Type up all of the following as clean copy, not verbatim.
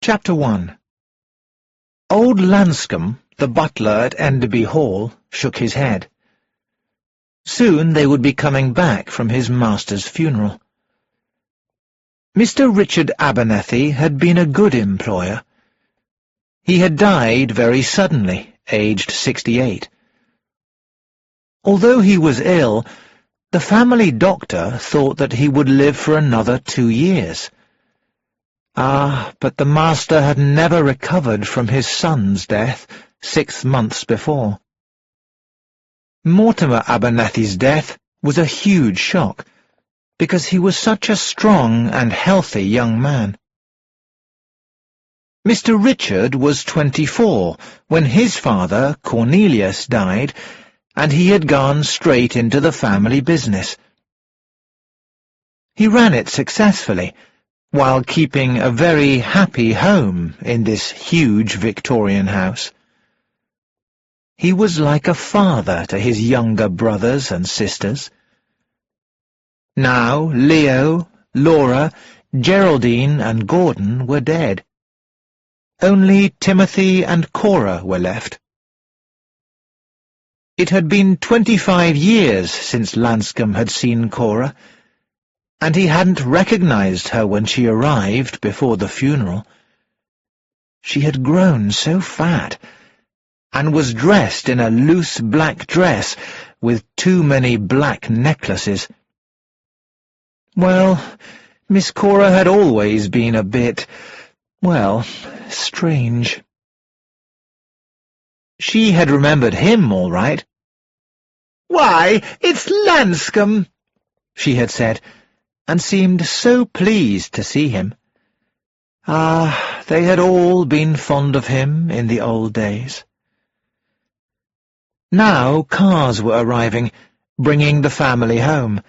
Chapter 1. Old Lanscombe, the butler at Enderby Hall, shook his head. Soon they would be coming back from his master's funeral. Mr. Richard Abernethie had been a good employer. He had died very suddenly, aged 68. Although he was ill, the family doctor thought that he would live for another 2 years. But the master had never recovered from his son's death 6 months before. Mortimer Abernethie's death was a huge shock, because he was such a strong and healthy young man. Mr. Richard was 24 when his father, Cornelius, died, and he had gone straight into the family business. He ran it successfully, while keeping a very happy home in this huge Victorian house. He was like a father to his younger brothers and sisters. Now Leo, Laura, Geraldine and Gordon were dead. Only Timothy and Cora were left. It had been 25 years since Lanscombe had seen Cora, and he hadn't recognized her when she arrived before the funeral. She had grown so fat, and was dressed in a loose black dress with too many black necklaces. Well, Miss Cora had always been a bit, strange. She had remembered him all right. "Why, it's Lanscombe," she had said, and seemed so pleased to see him. They had all been fond of him in the old days. Now cars were arriving, bringing the family home,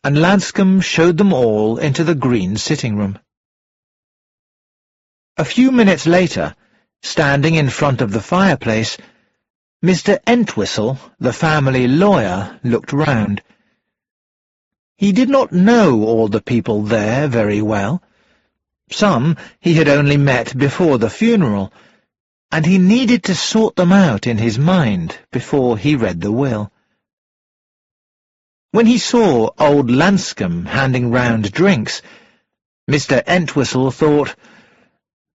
and Lanscombe showed them all into the green sitting room. A few minutes later, standing in front of the fireplace, Mr. Entwistle, the family lawyer, looked round. He did not know all the people there very well. Some he had only met before the funeral, and he needed to sort them out in his mind before he read the will. When he saw old Lanscombe handing round drinks, Mr. Entwistle thought,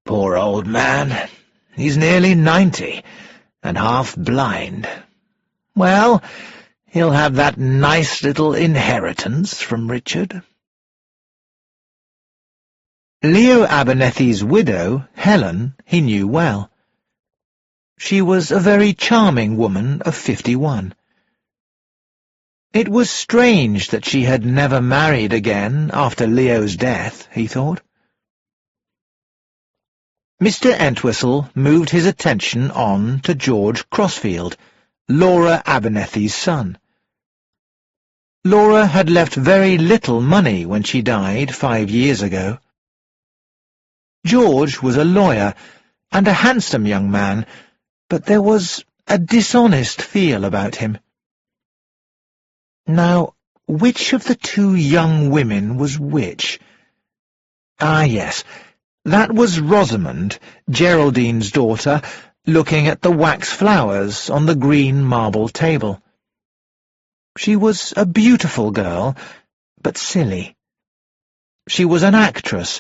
"Poor old man, he's nearly 90, and half blind. Well, he'll have that nice little inheritance from Richard." Leo Abernethie's widow, Helen, he knew well. She was a very charming woman of 51. It was strange that she had never married again after Leo's death, he thought. Mr. Entwistle moved his attention on to George Crossfield, Laura Abernethie's son. Laura had left very little money when she died 5 years ago. George was a lawyer and a handsome young man, but there was a dishonest feel about him. Now, which of the 2 young women was which? Yes, that was Rosamond, Geraldine's daughter, looking at the wax flowers on the green marble table. She was a beautiful girl, but silly. She was an actress,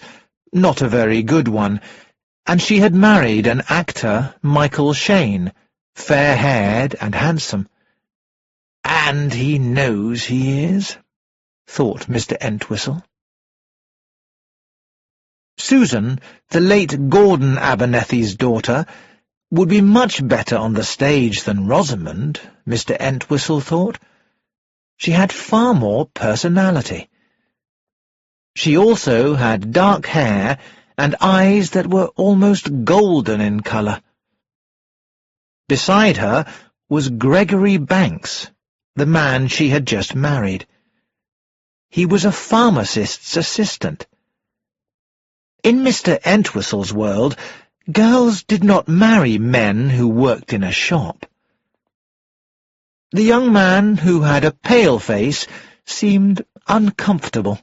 not a very good one, and she had married an actor, Michael Shane, fair-haired and handsome. "And he knows he is," thought Mr. Entwistle. Susan, the late Gordon Abernethie's daughter, would be much better on the stage than Rosamond, Mr. Entwistle thought. She had far more personality. She also had dark hair and eyes that were almost golden in colour. Beside her was Gregory Banks, the man she had just married. He was a pharmacist's assistant. In Mr. Entwistle's world, girls did not marry men who worked in a shop. The young man, who had a pale face, seemed uncomfortable.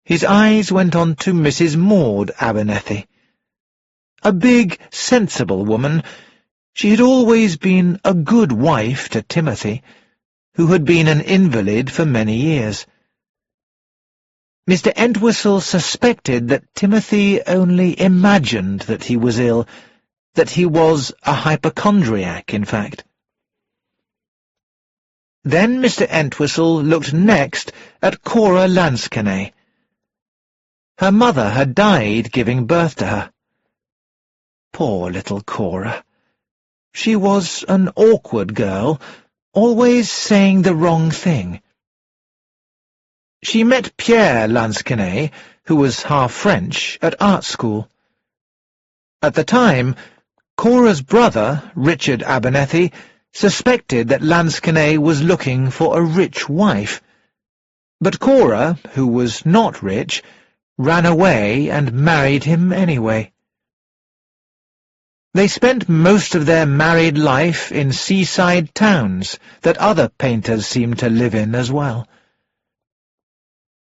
His eyes went on to Mrs. Maud Abernethie. A big, sensible woman, she had always been a good wife to Timothy, who had been an invalid for many years. Mr. Entwistle suspected that Timothy only imagined that he was ill, that he was a hypochondriac, in fact. Then Mr. Entwistle looked next at Cora Lansquenet. Her mother had died giving birth to her. Poor little Cora. She was an awkward girl, always saying the wrong thing. She met Pierre Lansquenet, who was half French, at art school. At the time, Cora's brother, Richard Abernethie, suspected that Lansquenet was looking for a rich wife. But Cora, who was not rich, ran away and married him anyway. They spent most of their married life in seaside towns that other painters seemed to live in as well.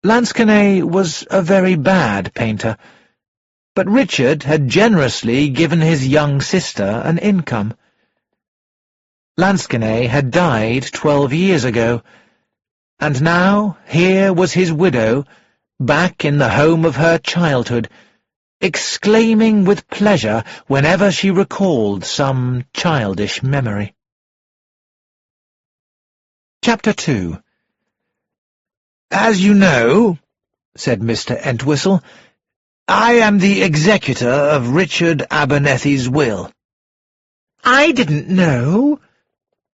Lansquenet was a very bad painter, but Richard had generously given his young sister an income. Lansquenet had died 12 years ago, and now here was his widow, back in the home of her childhood, exclaiming with pleasure whenever she recalled some childish memory. Chapter 2. "As you know," said Mr. Entwistle, "I am the executor of Richard Abernethie's will." "I didn't know,"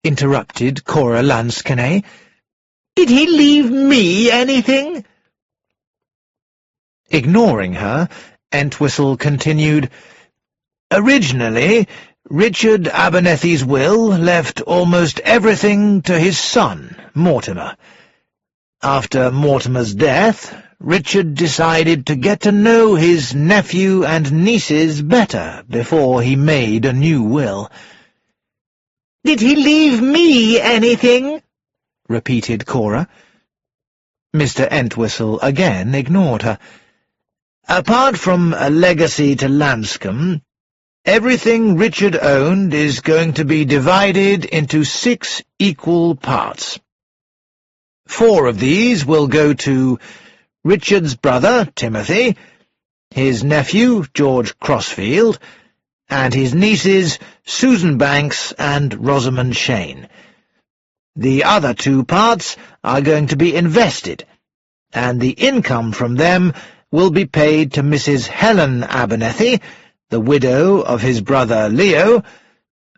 interrupted Cora Lansquenet. "Did he leave me anything?" Ignoring her, Entwistle continued, "Originally, Richard Abernethie's will left almost everything to his son, Mortimer. After Mortimer's death, Richard decided to get to know his nephew and nieces better before he made a new will." "Did he leave me anything?" repeated Cora. Mr. Entwistle again ignored her. "Apart from a legacy to Lanscombe, everything Richard owned is going to be divided into 6 equal parts. 4 of these will go to Richard's brother, Timothy, his nephew, George Crossfield, and his nieces, Susan Banks and Rosamond Shane. The other 2 parts are going to be invested, and the income from them will be paid to Mrs. Helen Abernethie, the widow of his brother Leo,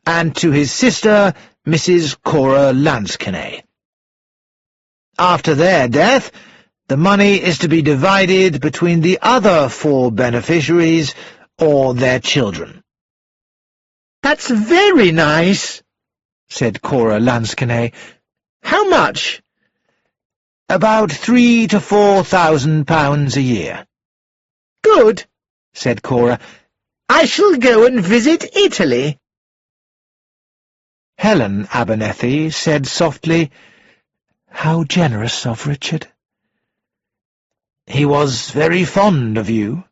and to his sister, Mrs. Cora Lansquenet. After their death, the money is to be divided between the other 4 beneficiaries or their children." "That's very nice," said Cora Lansquenet. "How much?" "About £3,000 to £4,000 a year." "Good," said Cora. "I shall go and visit Italy." Helen Abernethie said softly, "How generous of Richard." "He was very fond of you,"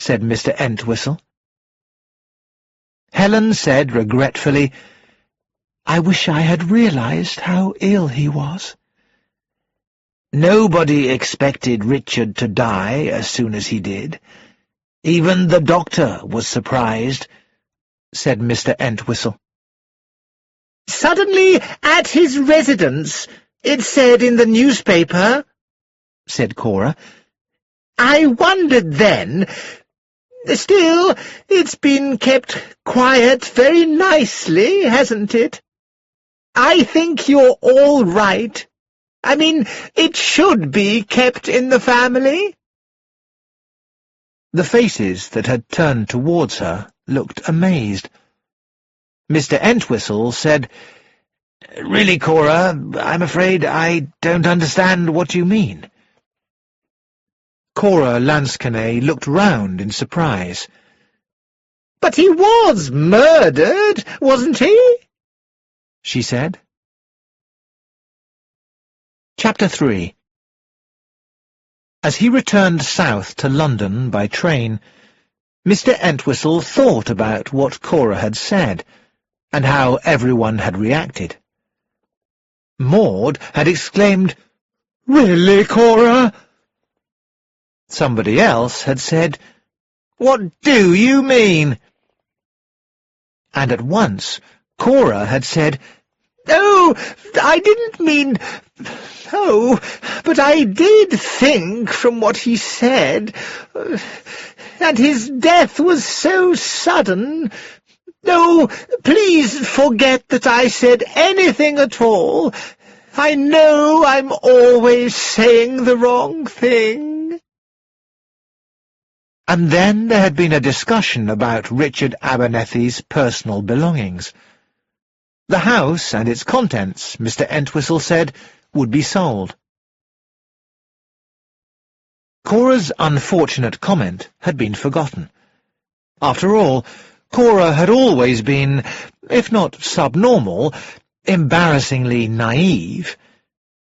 said Mr. Entwistle. Helen said regretfully, "I wish I had realized how ill he was." "Nobody expected Richard to die as soon as he did. Even the doctor was surprised," said Mr. Entwistle. "Suddenly at his residence, it said in the newspaper," said Cora. "I wondered then. Still, it's been kept quiet very nicely, hasn't it? I think you're all right. I mean, it should be kept in the family." The faces that had turned towards her looked amazed. Mr. Entwistle said, "Really, Cora, I'm afraid I don't understand what you mean." Cora Lansquenet looked round in surprise. "But he was murdered, wasn't he?" she said. Chapter 3. As he returned south to London by train, Mr. Entwistle thought about what Cora had said, and how everyone had reacted. Maud had exclaimed, "Really, Cora?" Somebody else had said, "What do you mean?" And at once Cora had said, "Oh, I didn't mean... Oh, but I did think from what he said, and his death was so sudden. Oh, please forget that I said anything at all. I know I'm always saying the wrong thing." And then there had been a discussion about Richard Abernethie's personal belongings. The house and its contents, Mr. Entwistle said, would be sold. Cora's unfortunate comment had been forgotten. After all, Cora had always been, if not subnormal, embarrassingly naive.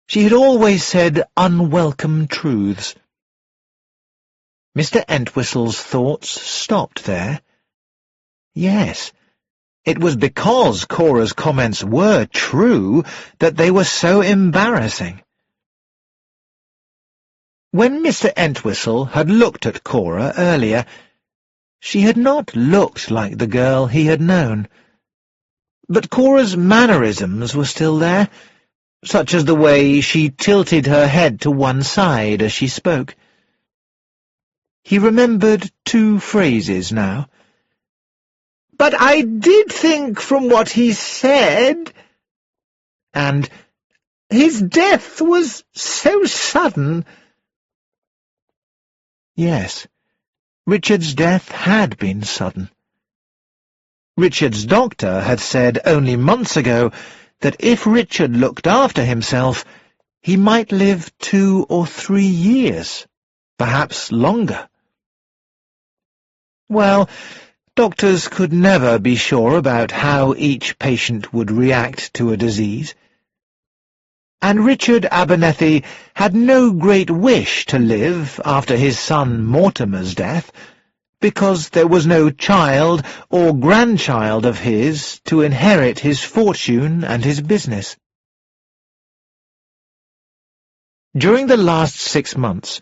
She had always said unwelcome truths. Mr. Entwistle's thoughts stopped there. Yes, it was because Cora's comments were true that they were so embarrassing. When Mr. Entwistle had looked at Cora earlier, she had not looked like the girl he had known. But Cora's mannerisms were still there, such as the way she tilted her head to one side as she spoke. He remembered two phrases now. "But I did think from what he said," and "his death was so sudden." Yes, Richard's death had been sudden. Richard's doctor had said only months ago that if Richard looked after himself, he might live 2 or 3 years, perhaps longer. Well, doctors could never be sure about how each patient would react to a disease. And Richard Abernethie had no great wish to live after his son Mortimer's death, because there was no child or grandchild of his to inherit his fortune and his business. During the last 6 months,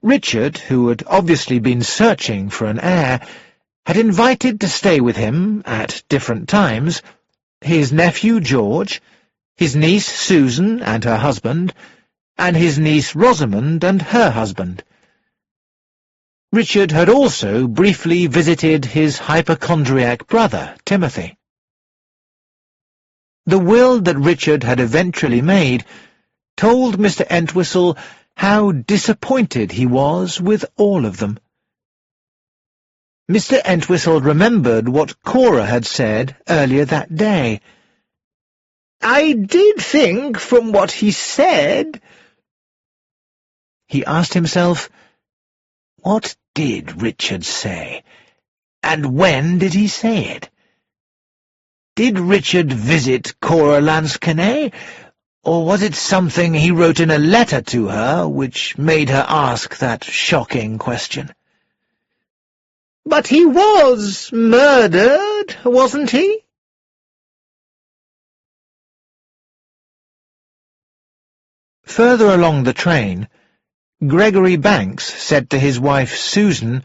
Richard, who had obviously been searching for an heir, had invited to stay with him, at different times, his nephew George, his niece Susan and her husband, and his niece Rosamond and her husband. Richard had also briefly visited his hypochondriac brother, Timothy. The will that Richard had eventually made told Mr. Entwistle how disappointed he was with all of them. Mr. Entwistle remembered what Cora had said earlier that day. "I did think from what he said..." He asked himself, what did Richard say, and when did he say it? Did Richard visit Cora Lansquenet, or was it something he wrote in a letter to her which made her ask that shocking question? "But he was murdered, wasn't he?" Further along the train, Gregory Banks said to his wife Susan,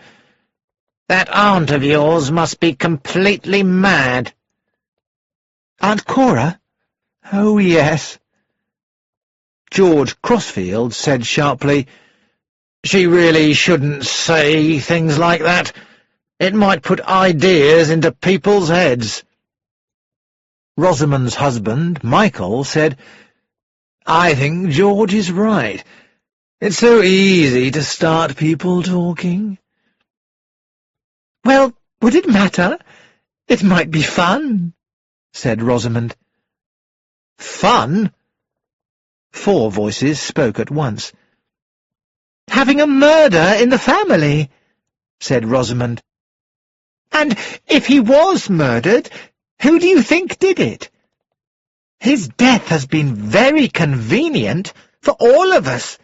"That aunt of yours must be completely mad." "Aunt Cora? Oh, yes." George Crossfield said sharply, "She really shouldn't say things like that. It might put ideas into people's heads." Rosamond's husband, Michael, said, "I think George is right. It's so easy to start people talking." "Well, would it matter? It might be fun," said Rosamond. "Fun?" 4 voices spoke at once. "Having a murder in the family," said Rosamond. "And if he was murdered, who do you think did it? His death has been very convenient for all of us.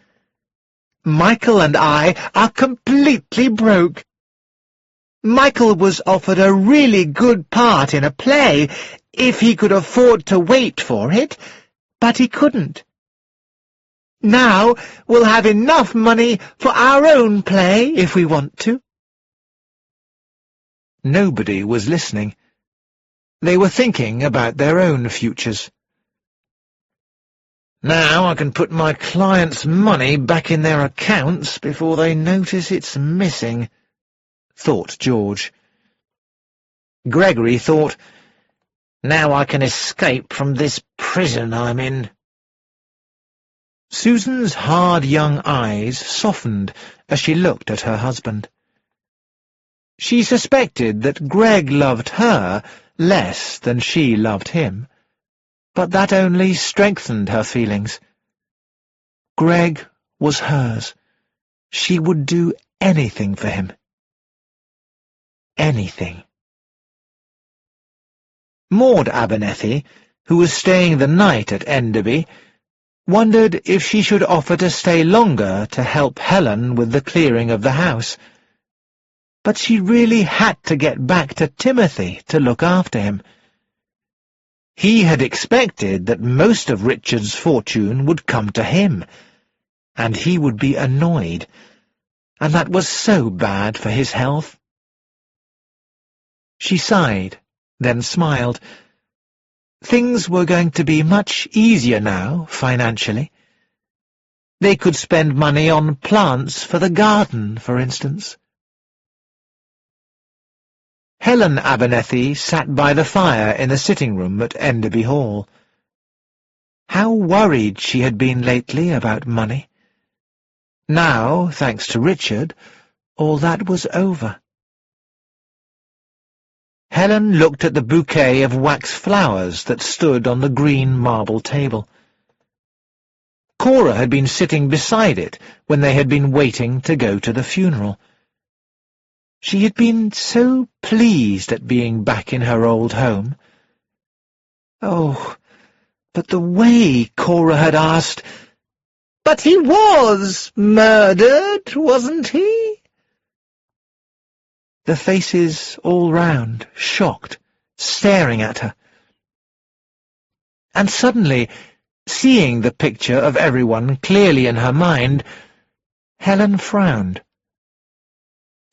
Michael and I are completely broke. Michael was offered a really good part in a play if he could afford to wait for it, but he couldn't. Now we'll have enough money for our own play if we want to." Nobody was listening. They were thinking about their own futures. "Now I can put my clients' money back in their accounts before they notice it's missing," thought George. Gregory thought, "Now I can escape from this prison I'm in." Susan's hard young eyes softened as she looked at her husband. She suspected that Greg loved her less than she loved him, but that only strengthened her feelings. Greg was hers. She would do anything for him. Anything. Maud Abernethie, who was staying the night at Enderby, wondered if she should offer to stay longer to help Helen with the clearing of the house. But she really had to get back to Timothy to look after him. He had expected that most of Richard's fortune would come to him, and he would be annoyed, and that was so bad for his health. She sighed, then smiled. Things were going to be much easier now, financially. They could spend money on plants for the garden, for instance. Helen Abernethie sat by the fire in the sitting-room at Enderby Hall. How worried she had been lately about money. Now, thanks to Richard, all that was over. Helen looked at the bouquet of wax flowers that stood on the green marble table. Cora had been sitting beside it when they had been waiting to go to the funeral. She had been so pleased at being back in her old home. Oh, but the way Cora had asked, "But he was murdered, wasn't he?" The faces all round, shocked, staring at her. And suddenly, seeing the picture of everyone clearly in her mind, Helen frowned.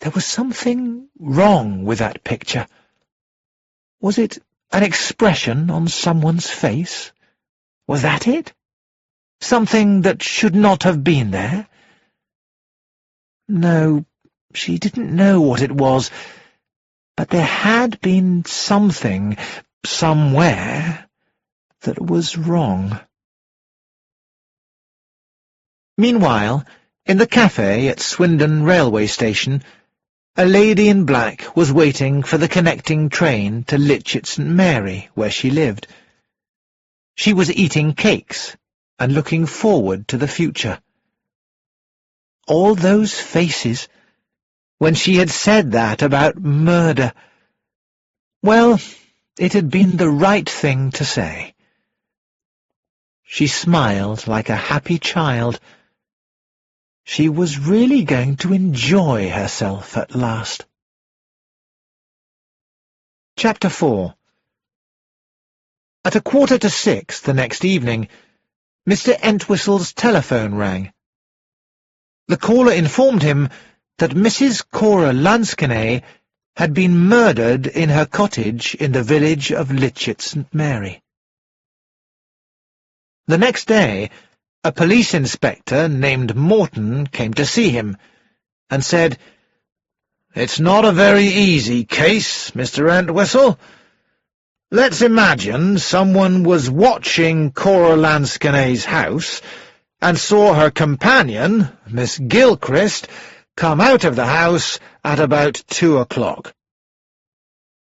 There was something wrong with that picture. Was it an expression on someone's face? Was that it? Something that should not have been there? No, she didn't know what it was, but there had been something, somewhere, that was wrong. Meanwhile, in the cafe at Swindon railway station, a lady in black was waiting for the connecting train to Litchett St. Mary, where she lived. She was eating cakes and looking forward to the future. All those faces, when she had said that about murder. Well, it had been the right thing to say. She smiled like a happy child. She was really going to enjoy herself at last. Chapter 4. At 6:15 the next evening, Mr. Entwistle's telephone rang. The caller informed him that Mrs. Cora Lansquenet had been murdered in her cottage in the village of Litchett St. Mary. The next day, a police inspector named Morton came to see him, and said, "It's not a very easy case, Mr. Entwistle. Let's imagine someone was watching Cora Lansquenet's house and saw her companion, Miss Gilchrist, come out of the house at about 2 o'clock.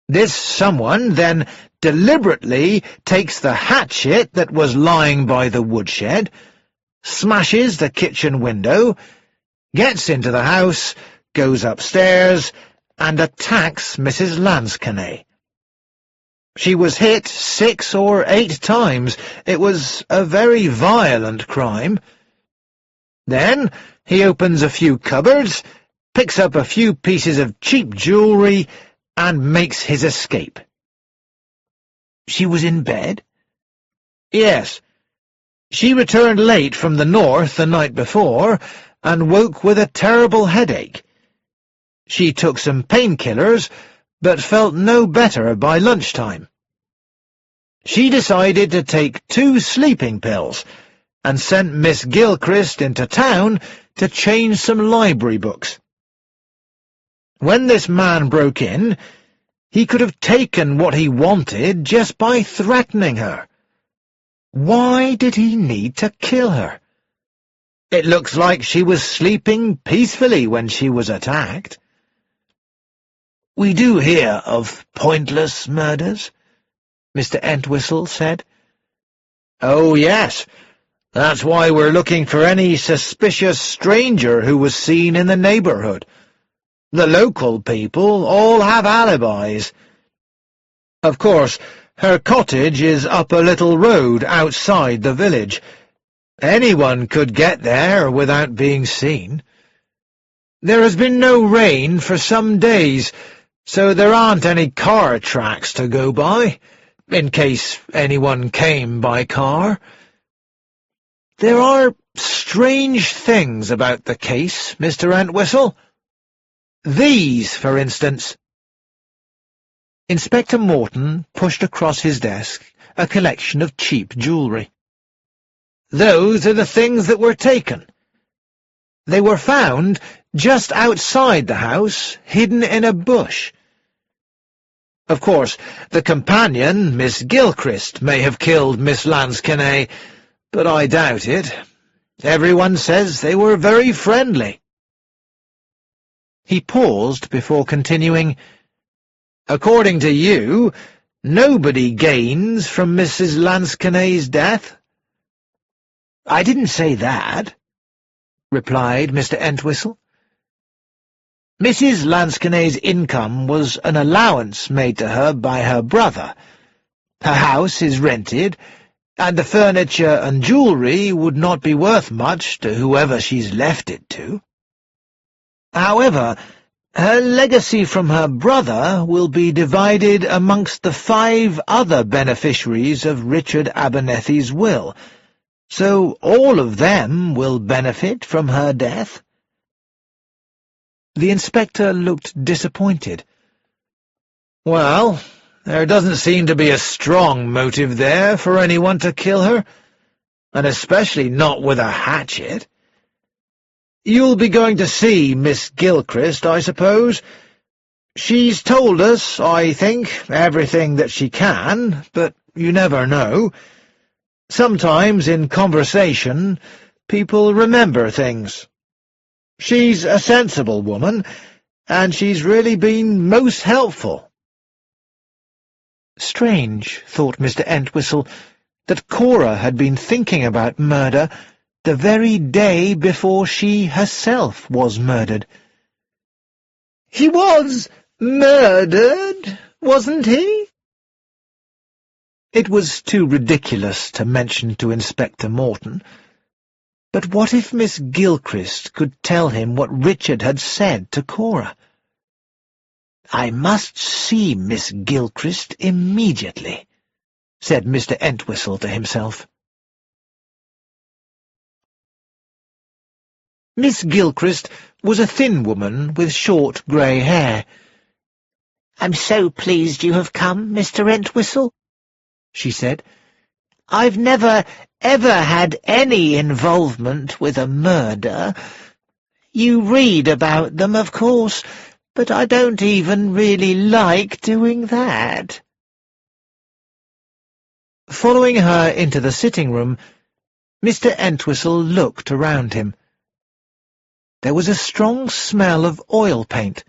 This someone then deliberately takes the hatchet that was lying by the woodshed, smashes the kitchen window, gets into the house, goes upstairs, and attacks Mrs. Lansquenet. She was hit 6 or 8 times. It was a very violent crime. Then He opens a few cupboards, picks up a few pieces of cheap jewellery, and makes his escape. She was in bed? Yes. She returned late from the north the night before, and woke with a terrible headache. She took some painkillers, but felt no better by lunchtime. She decided to take 2 sleeping pills, and sent Miss Gilchrist into town to change some library books. When this man broke in, he could have taken what he wanted just by threatening her. Why did he need to kill her? It looks like she was sleeping peacefully when she was attacked. "We do hear of pointless murders," Mr. Entwistle said. "Oh, yes. That's why we're looking for any suspicious stranger who was seen in the neighbourhood. The local people all have alibis. Of course, her cottage is up a little road outside the village. Anyone could get there without being seen. There has been no rain for some days, so there aren't any car tracks to go by, in case anyone came by car. There are strange things about the case, Mr. Entwistle. These, for instance." Inspector Morton pushed across his desk a collection of cheap jewellery. "Those are the things that were taken. They were found just outside the house, hidden in a bush. Of course, the companion, Miss Gilchrist, may have killed Miss Lansquenet, but I doubt it. Everyone says they were very friendly." He paused before continuing, "According to you, nobody gains from Mrs. Lansquenet's death?" "I didn't say that," replied Mr. Entwistle. "Mrs. Lansquenet's income was an allowance made to her by her brother. Her house is rented, and the furniture and jewellery would not be worth much to whoever she's left it to. However, her legacy from her brother will be divided amongst the 5 other beneficiaries of Richard Abernethie's will, so all of them will benefit from her death." The inspector looked disappointed. "Well, there doesn't seem to be a strong motive there for anyone to kill her, and especially not with a hatchet. You'll be going to see Miss Gilchrist, I suppose. She's told us, I think, everything that she can, but you never know. Sometimes in conversation people remember things. She's a sensible woman, and she's really been most helpful." Strange, thought Mr. Entwistle, that Cora had been thinking about murder the very day before she herself was murdered. "He was murdered, wasn't he?" It was too ridiculous to mention to Inspector Morton. But what if Miss Gilchrist could tell him what Richard had said to Cora? "I must see Miss Gilchrist immediately," said Mr. Entwistle to himself. Miss Gilchrist was a thin woman with short grey hair. "I'm so pleased you have come, Mr. Entwistle," she said. "I've never, ever had any involvement with a murder. You read about them, of course, but I don't even really like doing that." Following her into the sitting-room, Mr. Entwistle looked around him. There was a strong smell of oil paint,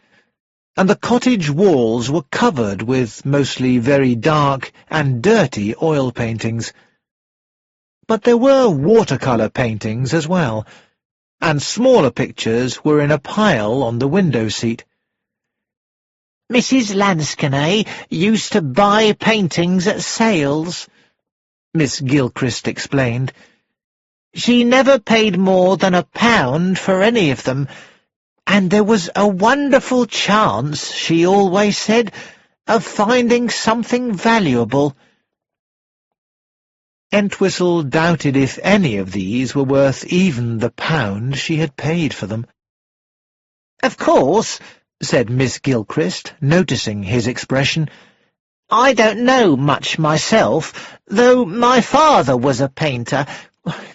and the cottage walls were covered with mostly very dark and dirty oil paintings. But there were watercolour paintings as well, and smaller pictures were in a pile on the window-seat. "Mrs. Lansquenet used to buy paintings at sales," Miss Gilchrist explained. She never paid more than £1 for any of them, and there was a wonderful chance, she always said, of finding something valuable. Entwistle doubted if any of these were worth even the £1 she had paid for them. "Of course," said Miss Gilchrist, noticing his expression, "I don't know much myself, though my father was a painter,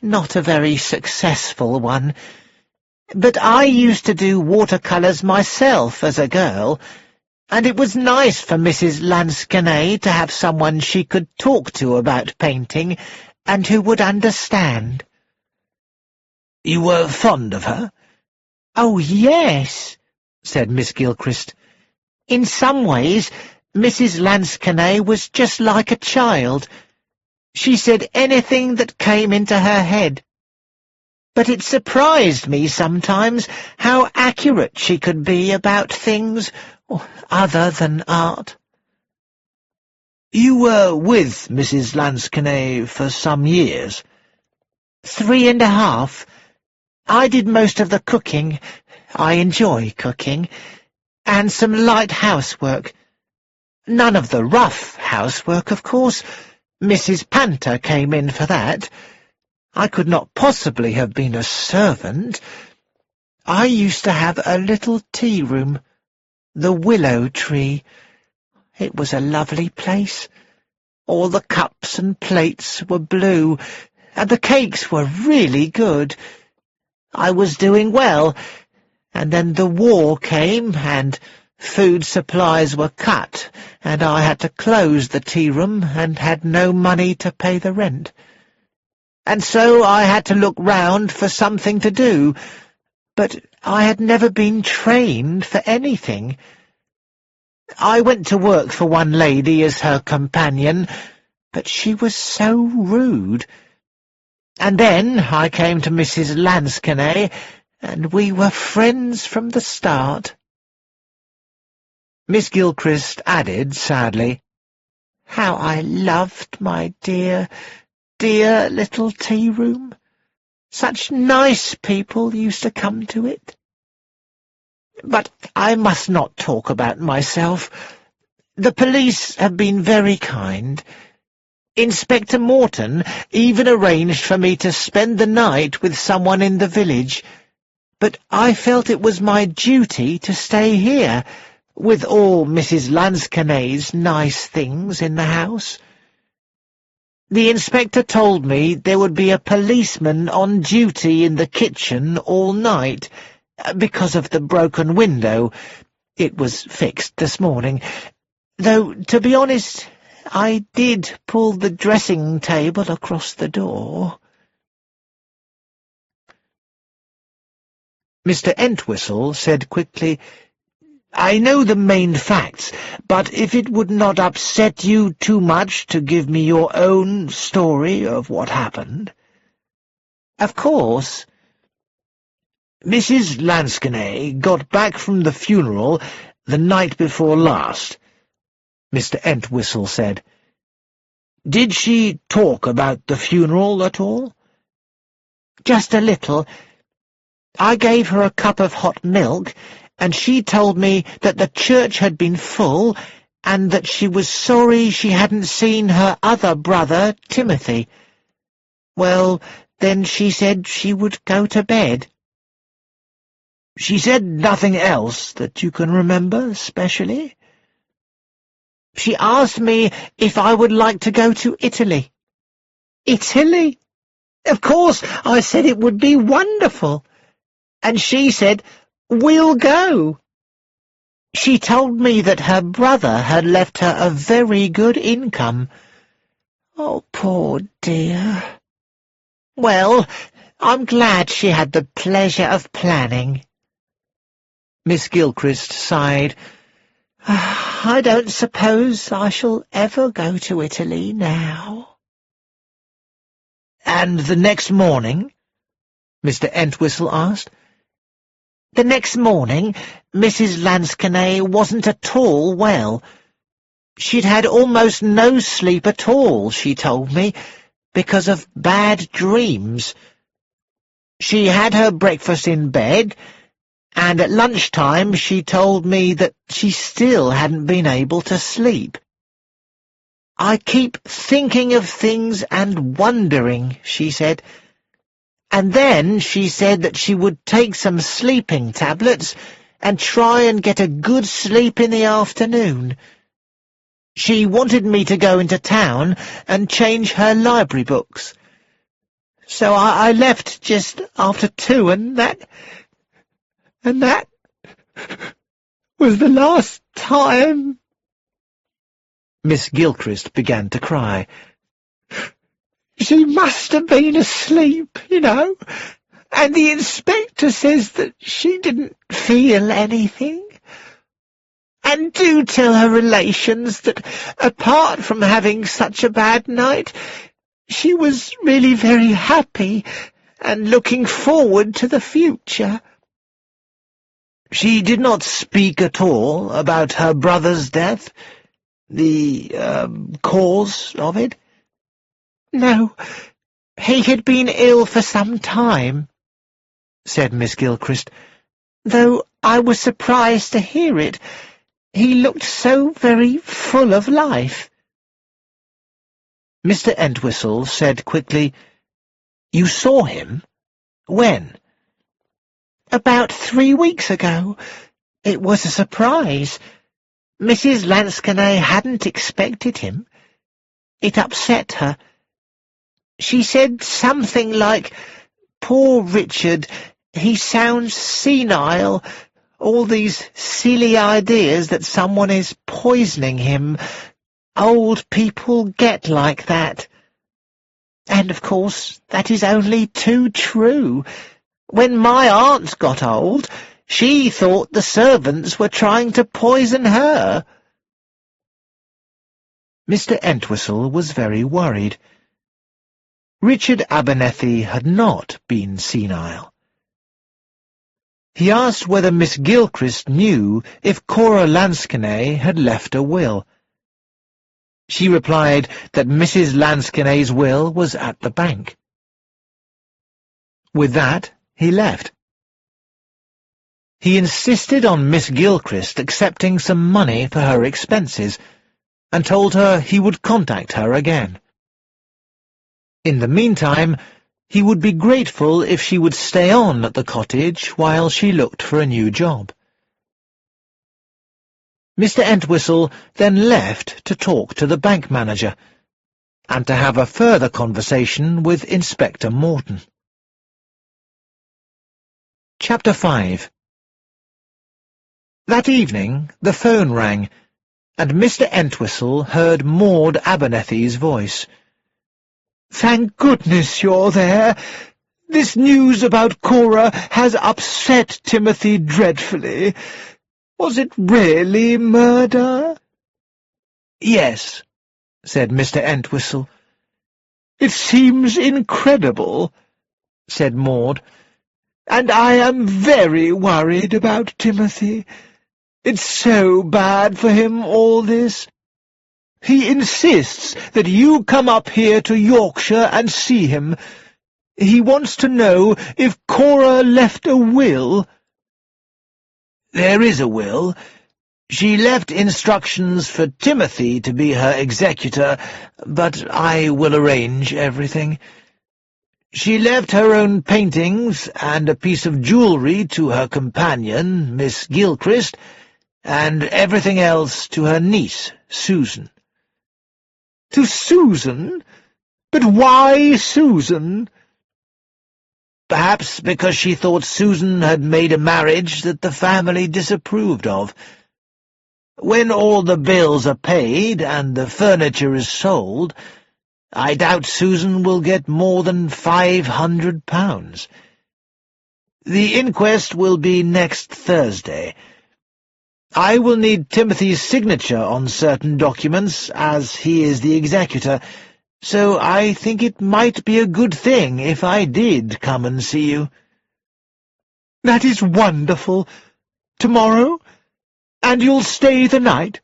not a very successful one. But I used to do watercolours myself as a girl, and it was nice for Mrs. Lansquenet to have someone she could talk to about painting, and who would understand." "You were fond of her?" "Oh, yes," said Miss Gilchrist. "In some ways, Mrs. Lansquenet was just like a child. She said anything that came into her head. But it surprised me sometimes how accurate she could be about things other than art." "You were with Mrs. Lansquenet for some years?" 3.5. I did most of the cooking. I enjoy cooking. And some light housework. None of the rough housework, of course. Mrs. Panter came in for that. I could not possibly have been a servant. I used to have a little tea-room, the Willow Tree. It was a lovely place. All the cups and plates were blue, and the cakes were really good. I was doing well, and then the war came, and food supplies were cut, and I had to close the tea-room and had no money to pay the rent. And so I had to look round for something to do, but I had never been trained for anything. I went to work for one lady as her companion, but she was so rude. And then I came to Mrs. Lansquenet, and we were friends from the start." Miss Gilchrist added sadly, "How I loved my dear, dear little tea-room. Such nice people used to come to it. But I must not talk about myself. The police have been very kind. Inspector Morton even arranged for me to spend the night with someone in the village, but I felt it was my duty to stay here, with all Mrs. Lansquenet's nice things in the house. The inspector told me there would be a policeman on duty in the kitchen all night, because of the broken window. It was fixed this morning, though, to be honest, I did pull the dressing table across the door." Mr. Entwistle said quickly, "I know the main facts, but if it would not upset you too much to give me your own story of what happened." "Of course." "Mrs. Lansquenet got back from the funeral the night before last," Mr. Entwistle said. "Did she talk about the funeral at all?" "Just a little. I gave her a cup of hot milk, and she told me that the church had been full, and that she was sorry she hadn't seen her other brother, Timothy. Well, then she said she would go to bed." "She said nothing else that you can remember, specially?" "She asked me if I would like to go to Italy." "Italy? Of course, I said it would be wonderful. And she said, 'We'll go.' She told me that her brother had left her a very good income. Oh, poor dear. Well, I'm glad she had the pleasure of planning." Miss Gilchrist sighed. "I don't suppose I shall ever go to Italy now." "And the next morning?" Mr. Entwistle asked. "The next morning, Mrs. Lansquenet wasn't at all well. She'd had almost no sleep at all, she told me, because of bad dreams, She had her breakfast in bed, and at lunchtime she told me that she still hadn't been able to sleep. "I keep thinking of things and wondering," she said. And then she said that she would take some sleeping tablets and try and get a good sleep in the afternoon. She wanted me to go into town and change her library books. So I left just after 2, and that was the last time." Miss Gilchrist began to cry. "She must have been asleep, you know, and the inspector says that she didn't feel anything. And do tell her relations that, apart from having such a bad night, she was really very happy and looking forward to the future." "She did not speak at all about her brother's death, the cause of it?" "No, he had been ill for some time," said Miss Gilchrist, "though I was surprised to hear it. He looked so very full of life." Mr. Entwistle said quickly, "You saw him? When?" "About 3 weeks ago. It was a surprise. Mrs. Lansquenet hadn't expected him. It upset her. She said something like, 'Poor Richard, he sounds senile,' all these silly ideas that someone is poisoning him. Old people get like that. And, of course, that is only too true. When my aunt got old, she thought the servants were trying to poison her." Mr. Entwistle was very worried. Richard Abernethie had not been senile. He asked whether Miss Gilchrist knew if Cora Lansquenet had left a will. She replied that Mrs. Lansquenet's will was at the bank. With that, he left. He insisted on Miss Gilchrist accepting some money for her expenses, and told her he would contact her again. In the meantime, he would be grateful if she would stay on at the cottage while she looked for a new job. Mr. Entwistle then left to talk to the bank manager, and to have a further conversation with Inspector Morton. Chapter 5. That evening the phone rang, and Mr. Entwistle heard Maud Abernethie's voice. "Thank goodness you're there. This news about Cora has upset Timothy dreadfully. Was it really murder?" "Yes," said Mr. Entwistle. "It seems incredible," said Maud, "and I am very worried about Timothy. It's so bad for him, all this. He insists that you come up here to Yorkshire and see him. He wants to know if Cora left a will." "There is a will. She left instructions for Timothy to be her executor, but I will arrange everything. She left her own paintings and a piece of jewellery to her companion, Miss Gilchrist, and everything else to her niece, Susan." "To Susan? But why Susan?" "Perhaps because she thought Susan had made a marriage that the family disapproved of. When all the bills are paid and the furniture is sold, I doubt Susan will get more than £500. The inquest will be next Thursday. I will need Timothy's signature on certain documents, as he is the executor, so I think it might be a good thing if I did come and see you." "That is wonderful. Tomorrow? And you'll stay the night?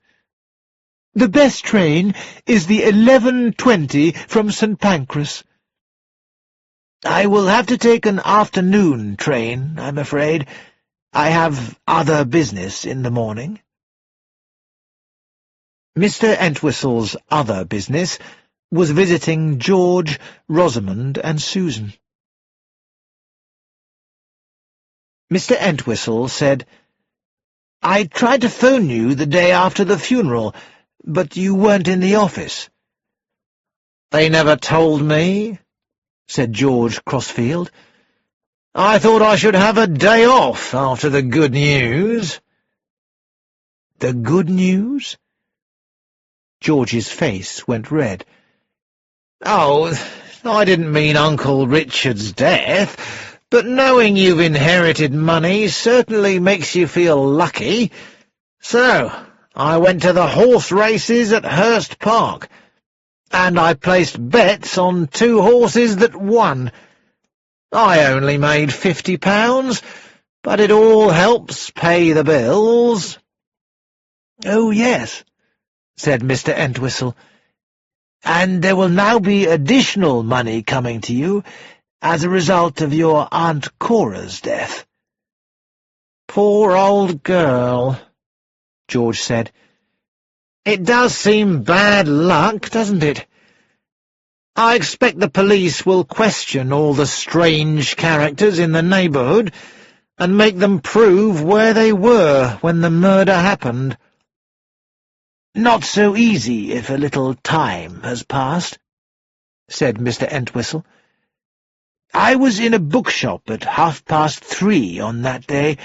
The best train is the 11:20 from St. Pancras." "I will have to take an afternoon train, I'm afraid. I have other business in the morning." Mr. Entwistle's other business was visiting George, Rosamond, and Susan. Mr. Entwistle said, "I tried to phone you the day after the funeral, but you weren't in the office." "They never told me," said George Crossfield. "I thought I should have a day off after the good news." "The good news?" George's face went red. "Oh, I didn't mean Uncle Richard's death, but knowing you've inherited money certainly makes you feel lucky. So, I went to the horse races at Hurst Park, and I placed bets on 2 horses that won. I only made £50, but it all helps pay the bills." "Oh, yes," said Mr. Entwistle, "and there will now be additional money coming to you as a result of your Aunt Cora's death." "Poor old girl," George said. "It does seem bad luck, doesn't it? I expect the police will question all the strange characters in the neighbourhood and make them prove where they were when the murder happened. Not so easy if a little time has passed," said Mr. Entwistle. "I was in a bookshop at 3:30 on that day,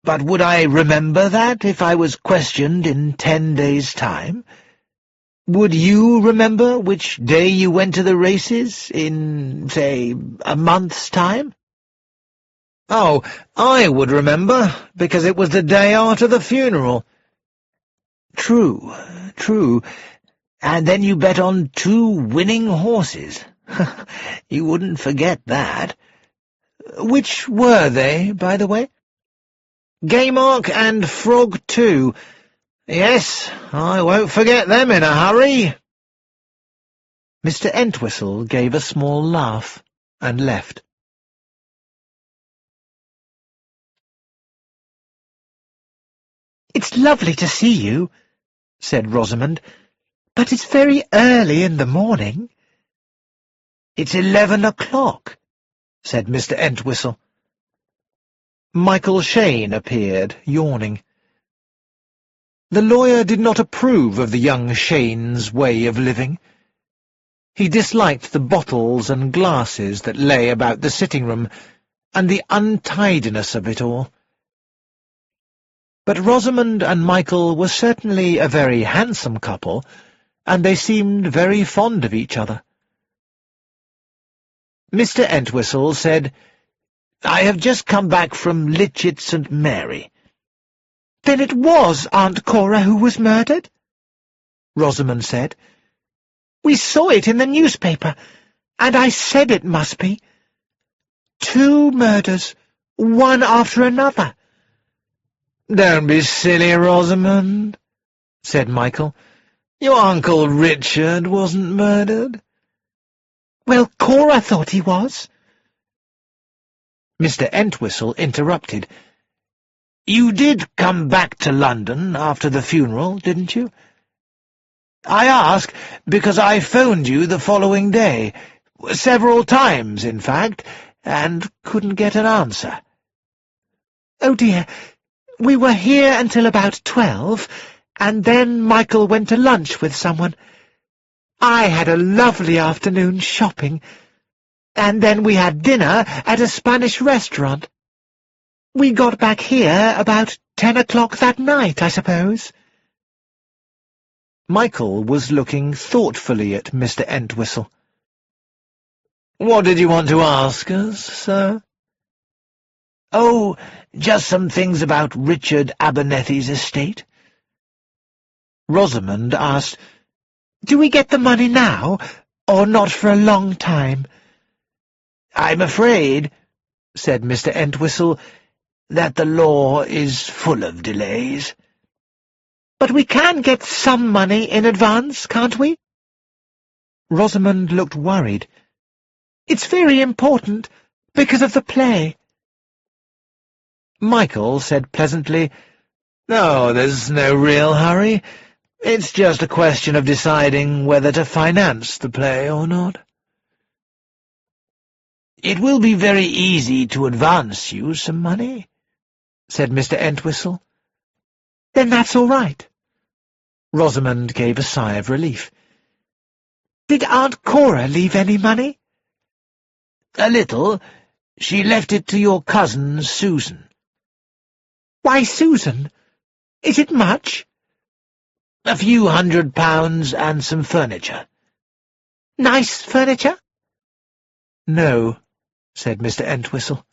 but would I remember that if I was questioned in 10 days' time? Would you remember which day you went to the races in, say, a month's time?" "Oh, I would remember, because it was the day after the funeral." "True, true. And then you bet on 2 winning horses. You wouldn't forget that. Which were they, by the way?" "Gaymark and Frog too. Yes, I won't forget them in a hurry." Mr. Entwistle gave a small laugh and left. "It's lovely to see you," said Rosamond, "but it's very early in the morning." "It's 11 o'clock, said Mr. Entwistle. Michael Shane appeared, yawning. The lawyer did not approve of the young Shane's way of living. He disliked the bottles and glasses that lay about the sitting-room, and the untidiness of it all. But Rosamond and Michael were certainly a very handsome couple, and they seemed very fond of each other. Mr. Entwistle said, "I have just come back from Litchett St. Mary." "Then it was Aunt Cora who was murdered?" Rosamond said. "We saw it in the newspaper, and I said it must be. 2 murders, one after another." "Don't be silly, Rosamond," said Michael. "Your Uncle Richard wasn't murdered." "Well, Cora thought he was." Mr. Entwistle interrupted. "You did come back to London after the funeral, didn't you? I ask because I phoned you the following day, several times, in fact, and couldn't get an answer." "Oh, dear. We were here until about 12, and then Michael went to lunch with someone. I had a lovely afternoon shopping, and then we had dinner at a Spanish restaurant. We got back here about 10 o'clock that night, I suppose." Michael was looking thoughtfully at Mr. Entwistle. "What did you want to ask us, sir?" "Oh, just some things about Richard Abernethie's estate." Rosamond asked, "Do we get the money now, or not for a long time?" "I'm afraid," said Mr. Entwistle, "that the law is full of delays." "But we can get some money in advance, can't we?" Rosamond looked worried. It's very important, because of the play." Michael said pleasantly, "No, there's no real hurry. It's just a question of deciding whether to finance the play or not." "It will be very easy to advance you some money," said Mr. Entwistle. "Then that's all right." Rosamond gave a sigh of relief. "Did Aunt Cora leave any money?" "A little. She left it to your cousin, Susan." "Why Susan? Is it much?" "A few £100 and some furniture." "Nice furniture?" "No," said Mr. Entwistle.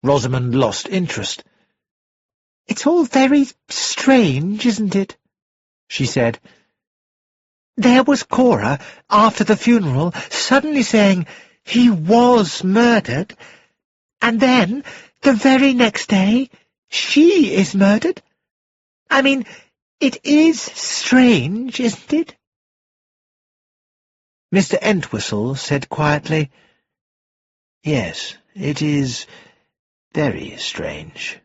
Rosamond lost interest. "It's all very strange, isn't it?" she said. "There was Cora, after the funeral, suddenly saying he was murdered, and then, the very next day, she is murdered. I mean, it is strange, isn't it?" Mr. Entwistle said quietly, "Yes, it is very strange."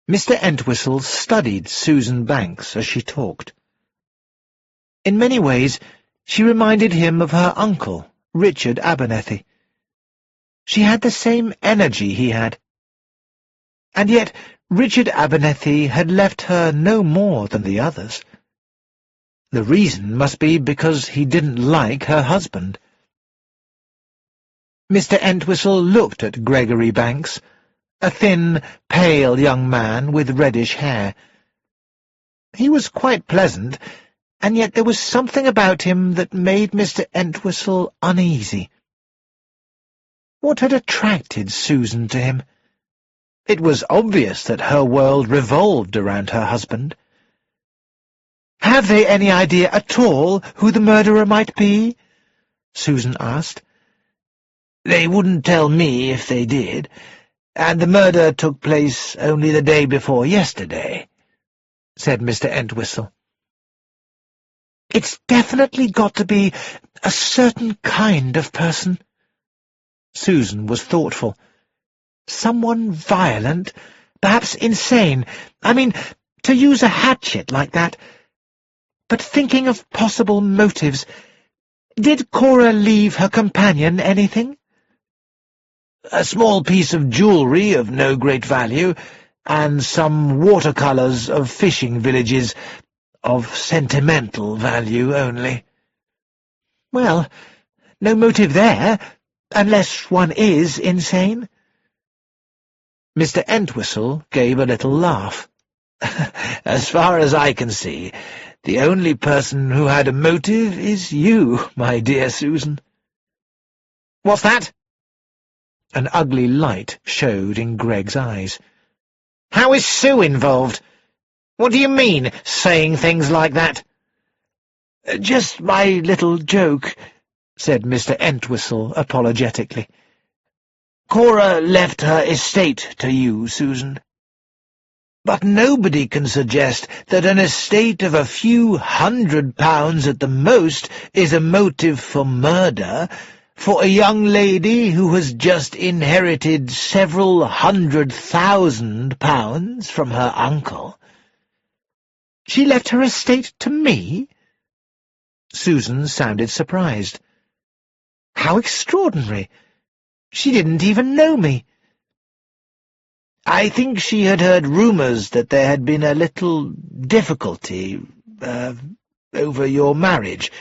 Mr. Entwistle studied Susan Banks as she talked. In many ways, she reminded him of her uncle, Richard Abernethie. She had the same energy he had. And yet Richard Abernethie had left her no more than the others. The reason must be because he didn't like her husband. Mr. Entwistle looked at Gregory Banks, a thin, pale young man with reddish hair. He was quite pleasant, and yet there was something about him that made Mr. Entwistle uneasy. What had attracted Susan to him? It was obvious that her world revolved around her husband. "Have they any idea at all who the murderer might be?" Susan asked. "They wouldn't tell me if they did, and the murder took place only the day before yesterday," said Mr. Entwistle. "It's definitely got to be a certain kind of person." Susan was thoughtful. "Someone violent, perhaps insane. I mean, to use a hatchet like that. But thinking of possible motives, did Cora leave her companion anything?" "A small piece of jewellery of no great value, and some watercolours of fishing villages, of sentimental value only." "Well, no motive there, unless one is insane." Mr. Entwistle gave a little laugh. "As far as I can see, the only person who had a motive is you, my dear Susan." "What's that?" An ugly light showed in Greg's eyes. "How is Sue involved? What do you mean, saying things like that?" "Just my little joke," said Mr. Entwistle apologetically. "Cora left her estate to you, Susan. But nobody can suggest that an estate of a few £100 at the most is a motive for murder, for a young lady who has just inherited several £100,000 from her uncle." "She left her estate to me?" Susan sounded surprised. "How extraordinary! She didn't even know me." "I think she had heard rumours that there had been a little difficulty, over your marriage.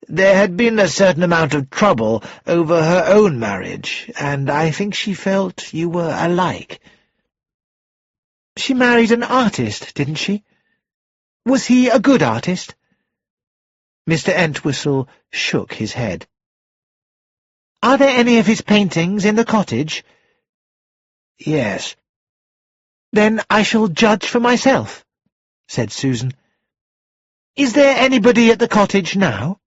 There had been a certain amount of trouble over her own marriage, and I think she felt you were alike." "She married an artist, didn't she? Was he a good artist?" Mr. Entwistle shook his head. "Are there any of his paintings in the cottage?" "Yes." "Then I shall judge for myself," said Susan. "Is there anybody at the cottage now?"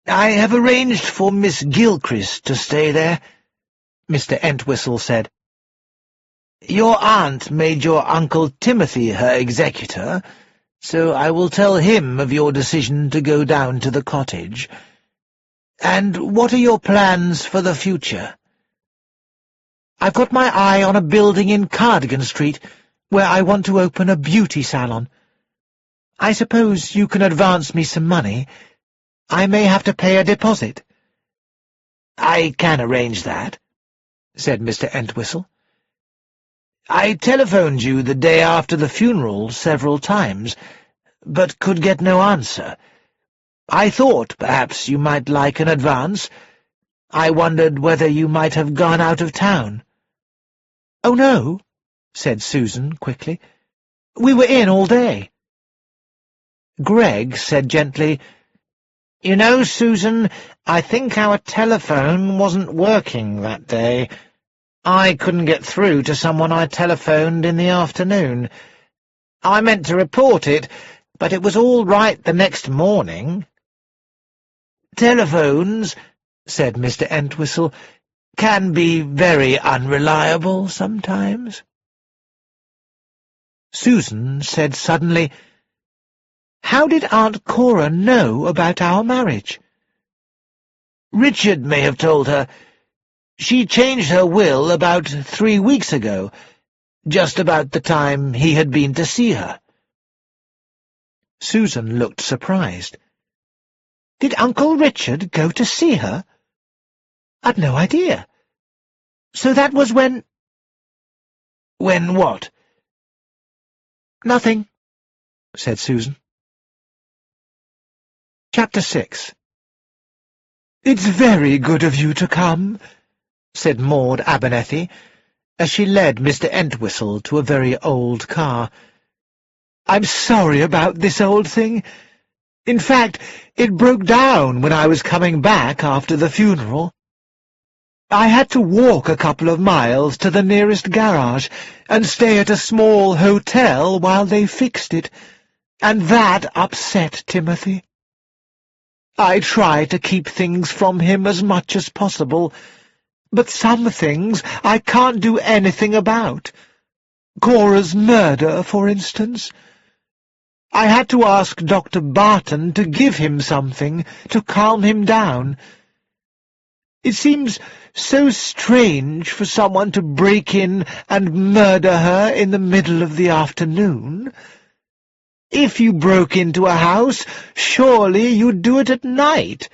"I have arranged for Miss Gilchrist to stay there," Mr. Entwistle said. "Your aunt made your Uncle Timothy her executor, so I will tell him of your decision to go down to the cottage. And what are your plans for the future? I've got my eye on a building in Cardigan Street, where I want to open a beauty salon. I suppose you can advance me some money. I may have to pay a deposit." "I can arrange that," said Mr. Entwistle. "I telephoned you the day after the funeral several times, but could get no answer. I thought perhaps you might like an advance. I wondered whether you might have gone out of town." "Oh, no," said Susan quickly. "We were in all day." Greg said gently, "You know, Susan, I think our telephone wasn't working that day. I couldn't get through to someone I telephoned in the afternoon. I meant to report it, but it was all right the next morning." "Telephones," said Mr. Entwistle, "can be very unreliable sometimes." Susan said suddenly, "How did Aunt Cora know about our marriage?" "Richard may have told her. She changed her will about 3 weeks ago, just about the time he had been to see her." Susan looked surprised. "Did Uncle Richard go to see her? I'd no idea. So that was when—" "When what?" "Nothing," said Susan. Chapter 6. "It's very good of you to come," said Maud Abernethie, as she led Mr. Entwistle to a very old car. "I'm sorry about this old thing. In fact, it broke down when I was coming back after the funeral. I had to walk a couple of miles to the nearest garage and stay at a small hotel while they fixed it, and that upset Timothy. I try to keep things from him as much as possible, but some things I can't do anything about. Cora's murder, for instance. I had to ask Dr. Barton to give him something to calm him down. It seems so strange for someone to break in and murder her in the middle of the afternoon. If you broke into a house, surely you'd do it at night.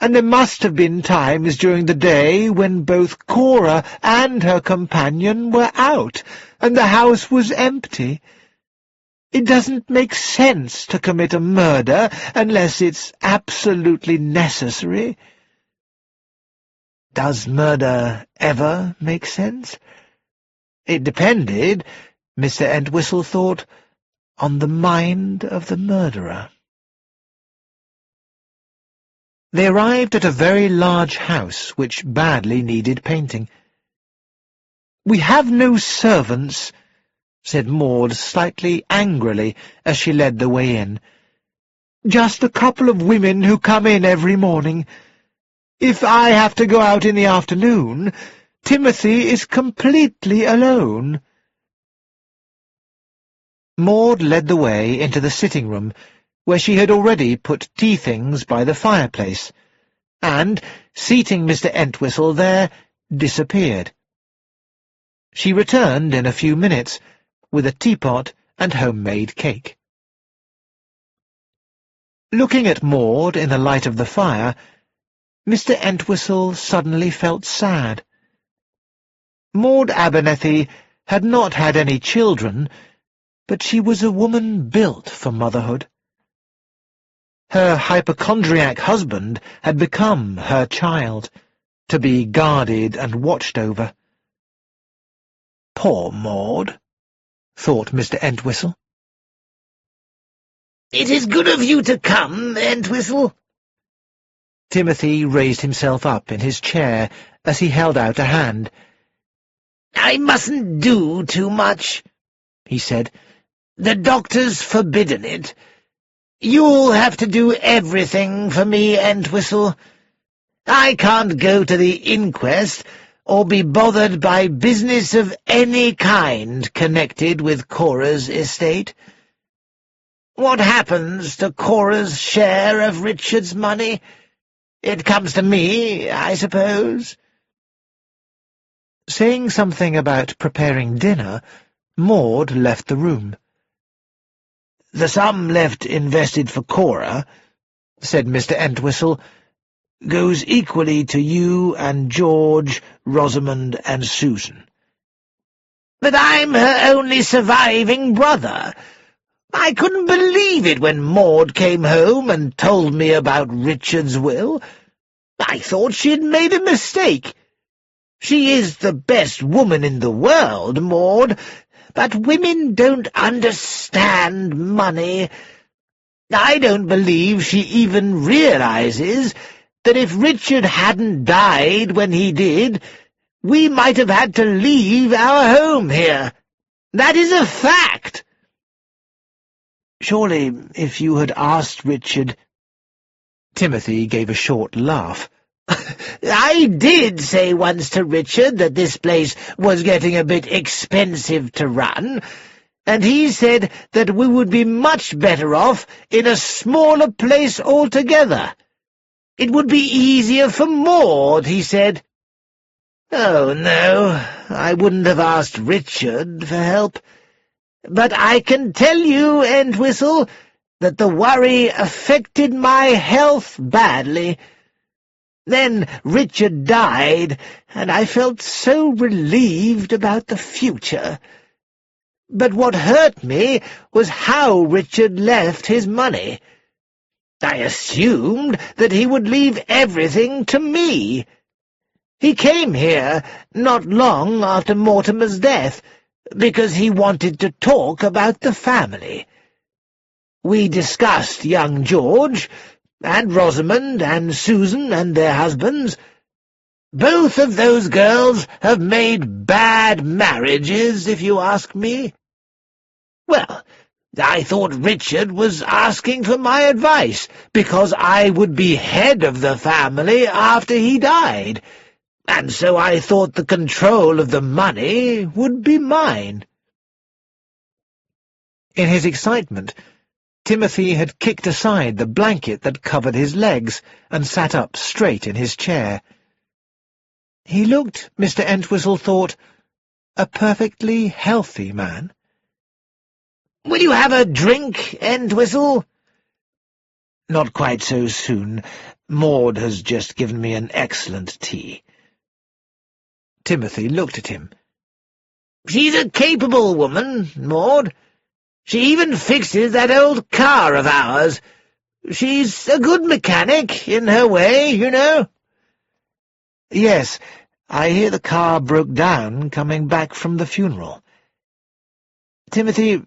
And there must have been times during the day when both Cora and her companion were out, and the house was empty. It doesn't make sense to commit a murder unless it's absolutely necessary." Does murder ever make sense? It depended, Mr. Entwistle thought, on the mind of the murderer. They arrived at a very large house which badly needed painting. "We have no servants," said Maud slightly angrily as she led the way in. "Just a couple of women who come in every morning. If I have to go out in the afternoon, Timothy is completely alone." Maud led the way into the sitting-room, where she had already put tea-things by the fireplace, and, seating Mr. Entwistle there, disappeared. She returned in a few minutes, with a teapot and homemade cake. Looking at Maud in the light of the fire, Mr. Entwistle suddenly felt sad. Maud Abernethie had not had any children, but she was a woman built for motherhood. Her hypochondriac husband had become her child, to be guarded and watched over. "Poor Maud," thought Mr. Entwistle. "It is good of you to come, Entwistle." Timothy raised himself up in his chair as he held out a hand. "I mustn't do too much," he said. "The doctor's forbidden it. You'll have to do everything for me, Entwistle. I can't go to the inquest or be bothered by business of any kind connected with Cora's estate. What happens to Cora's share of Richard's money? It comes to me, I suppose." Saying something about preparing dinner, Maud left the room. "The sum left invested for Cora," said Mr. Entwistle, "goes equally to you and George, Rosamond, and Susan." "But I'm her only surviving brother. I couldn't believe it when Maud came home and told me about Richard's will. I thought she'd made a mistake. She is the best woman in the world, Maud, but women don't understand money. I don't believe she even realizes that if Richard hadn't died when he did, we might have had to leave our home here. That is a fact." "Surely, if you had asked Richard—" Timothy gave a short laugh. "I did say once to Richard that this place was getting a bit expensive to run, and he said that we would be much better off in a smaller place altogether. It would be easier for Maud, he said. Oh, no, I wouldn't have asked Richard for help. But I can tell you, Entwistle, that the worry affected my health badly. Then Richard died, and I felt so relieved about the future. But what hurt me was how Richard left his money. I assumed that he would leave everything to me. He came here not long after Mortimer's death, because he wanted to talk about the family. We discussed young George, and Rosamond, and Susan, and their husbands. Both of those girls have made bad marriages, if you ask me. Well, I thought Richard was asking for my advice, because I would be head of the family after he died, and so I thought the control of the money would be mine." In his excitement, Timothy had kicked aside the blanket that covered his legs and sat up straight in his chair. He looked, Mr. Entwistle thought, a perfectly healthy man. "Will you have a drink, Entwistle?" "Not quite so soon. Maud has just given me an excellent tea." Timothy looked at him. "She's a capable woman, Maud. She even fixes that old car of ours. She's a good mechanic, in her way, you know." "Yes, I hear the car broke down coming back from the funeral. Timothy,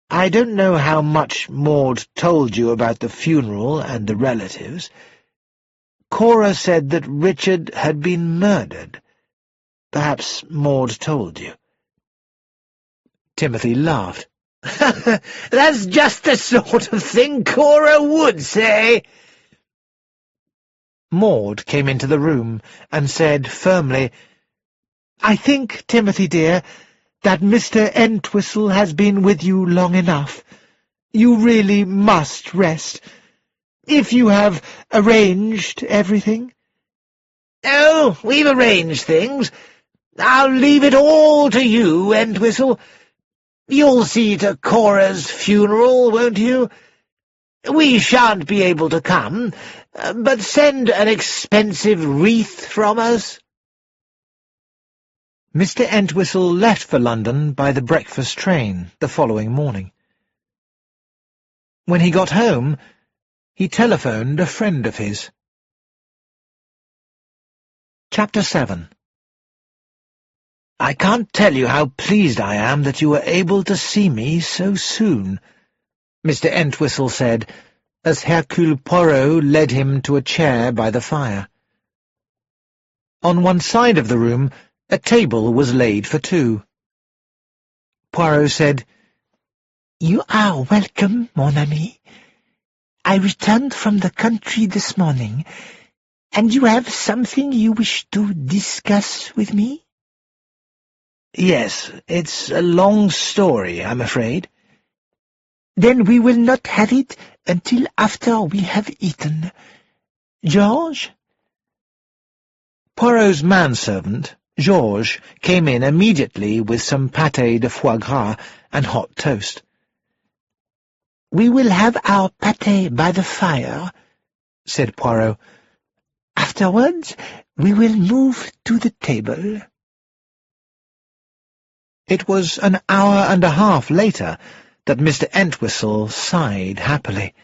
I don't know how much Maud told you about the funeral and the relatives. Cora said that Richard had been murdered. Perhaps Maud told you." Timothy laughed. "That's just the sort of thing Cora would say." Maud came into the room and said firmly, "I think, Timothy dear, that Mr. Entwistle has been with you long enough. You really must rest. If you have arranged everything—" "Oh, we've arranged things. I'll leave it all to you, Entwistle. You'll see to Cora's funeral, won't you? We shan't be able to come, but send an expensive wreath from us." Mr. Entwistle left for London by the breakfast train the following morning. When he got home, he telephoned a friend of his. Chapter 7. "I can't tell you how pleased I am that you were able to see me so soon," Mr. Entwistle said, as Hercule Poirot led him to a chair by the fire. On one side of the room, a table was laid for two. Poirot said, "You are welcome, mon ami. I returned from the country this morning, and you have something you wish to discuss with me?" "Yes, it's a long story, I'm afraid." Then we will not have it until after we have eaten. George?" Poirot's manservant, Georges, came in immediately with some pâté de foie gras and hot toast. "We will have our pâté by the fire," said Poirot. "Afterwards, we will move to the table." It was an hour and a half later that Mr. Entwistle sighed happily.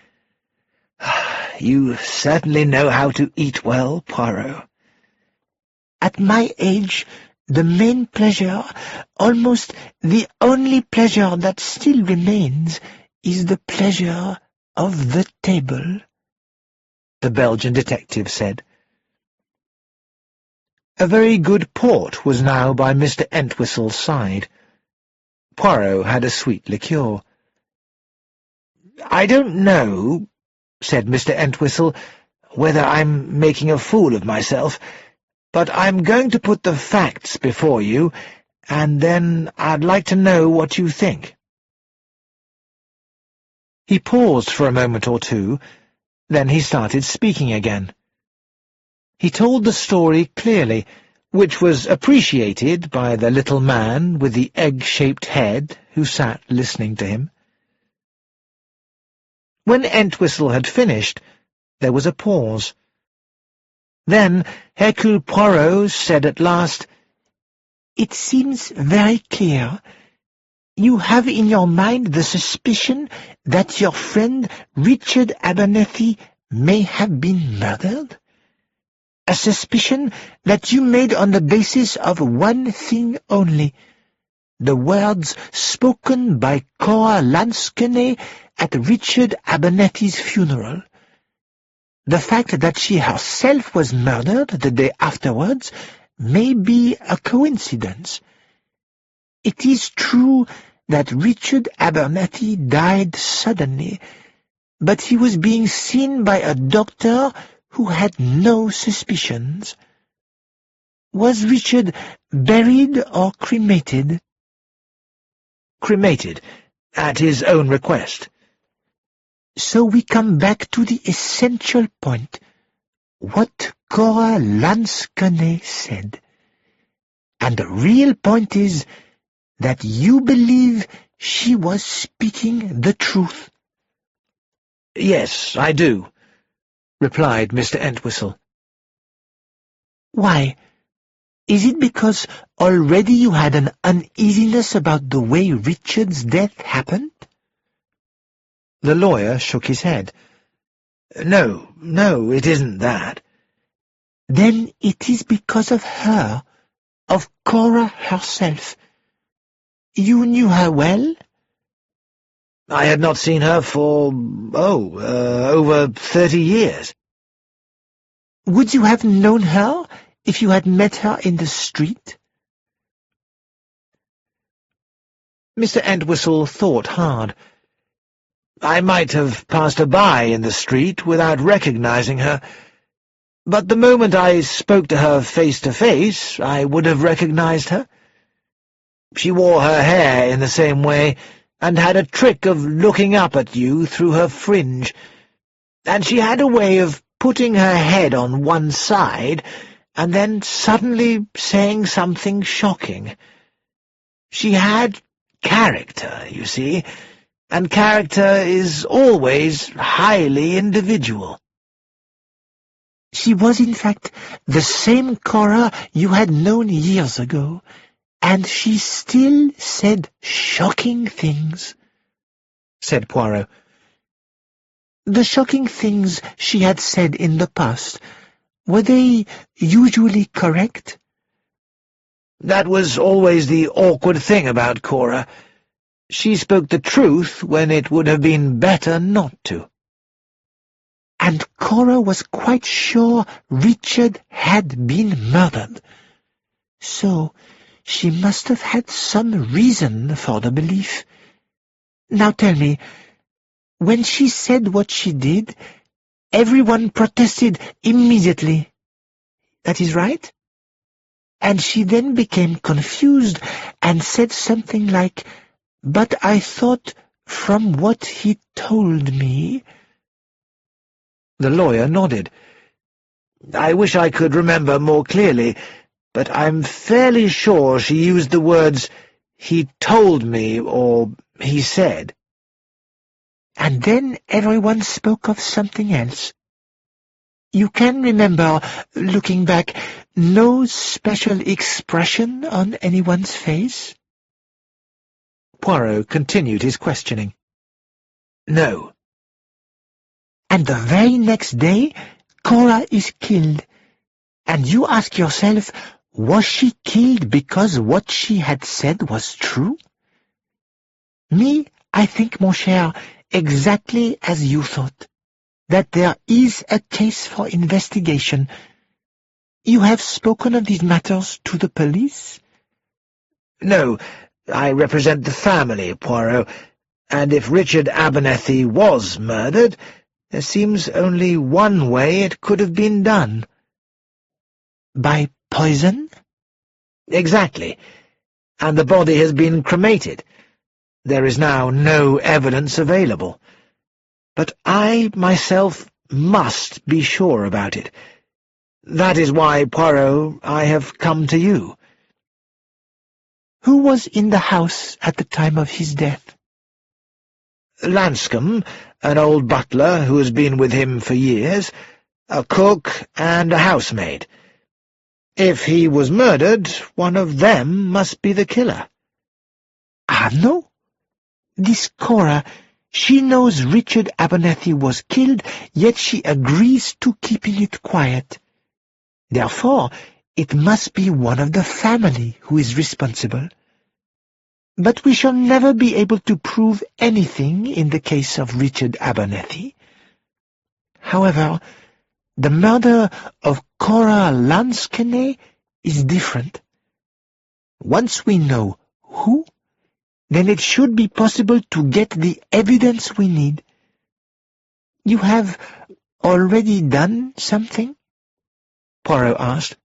"You certainly know how to eat well, Poirot." "At my age, the main pleasure, almost the only pleasure that still remains, is the pleasure of the table," the Belgian detective said. A very good port was now by Mr. Entwistle's side. Poirot had a sweet liqueur. "I don't know," said Mr. Entwistle, "whether I'm making a fool of myself, but I'm going to put the facts before you, and then I'd like to know what you think." He paused for a moment or two, then he started speaking again. He told the story clearly, which was appreciated by the little man with the egg-shaped head who sat listening to him. When Entwistle had finished, there was a pause. Then Hercule Poirot said at last, "It seems very clear. You have in your mind the suspicion that your friend Richard Abernethie may have been murdered? A suspicion that you made on the basis of one thing only, the words spoken by Cora at Richard Abernethie's funeral. The fact that she herself was murdered the day afterwards may be a coincidence. It is true that Richard Abernethie died suddenly, but he was being seen by a doctor who had no suspicions. Was Richard buried or cremated?" "Cremated, at his own request." "So we come back to the essential point, what Cora said. And the real point is that you believe she was speaking the truth." "Yes, I do," replied Mr. Entwistle. "Why? Is it because already you had an uneasiness about the way Richard's death happened?" The lawyer shook his head. No, it isn't that." "Then it is because of her, of Cora herself. You knew her well?" "I had not seen her for, over 30 years. "Would you have known her if you had met her in the street?" Mr. Entwistle thought hard. "I might have passed her by in the street without recognizing her, but the moment I spoke to her face to face, I would have recognized her. She wore her hair in the same way, and had a trick of looking up at you through her fringe, and she had a way of putting her head on one side, and then suddenly saying something shocking. She had character, you see, and character is always highly individual." "She was in fact the same Cora you had known years ago, and she still said shocking things," said Poirot. "The shocking things she had said in the past, were they usually correct?" "That was always the awkward thing about Cora. She spoke the truth when it would have been better not to." "And Cora was quite sure Richard had been murdered. So she must have had some reason for the belief. Now tell me, when she said what she did, everyone protested immediately. That is right? And she then became confused and said something like, 'But I thought From what he told me—" The lawyer nodded. "I wish I could remember more clearly, but I'm fairly sure she used the words, 'he told me,' or 'he said.'" "And then everyone spoke of something else. You can remember, looking back, no special expression on anyone's face?" Poirot continued his questioning. "No." "And the very next day, Cora is killed, and you ask yourself, was she killed because what she had said was true? Me, I think, mon cher, exactly as you thought, that there is a case for investigation. You have spoken of these matters to the police?" "No, I represent the family, Poirot, and if Richard Abernethie was murdered, there seems only one way it could have been done." "By poison?" "Exactly, and the body has been cremated. There is now no evidence available. But I, myself, must be sure about it. That is why, Poirot, I have come to you." "Who was in the house at the time of his death?" "Lanscombe, an old butler who has been with him for years, a cook, and a housemaid. If he was murdered, one of them must be the killer." "Ah, no. This Cora, she knows Richard Abernethie was killed, yet she agrees to keeping it quiet. Therefore, it must be one of the family who is responsible. But we shall never be able to prove anything in the case of Richard Abernethie. However, the murder of Cora Lansquenet is different. Once we know who, then it should be possible to get the evidence we need. You have already done something?" Poirot asked.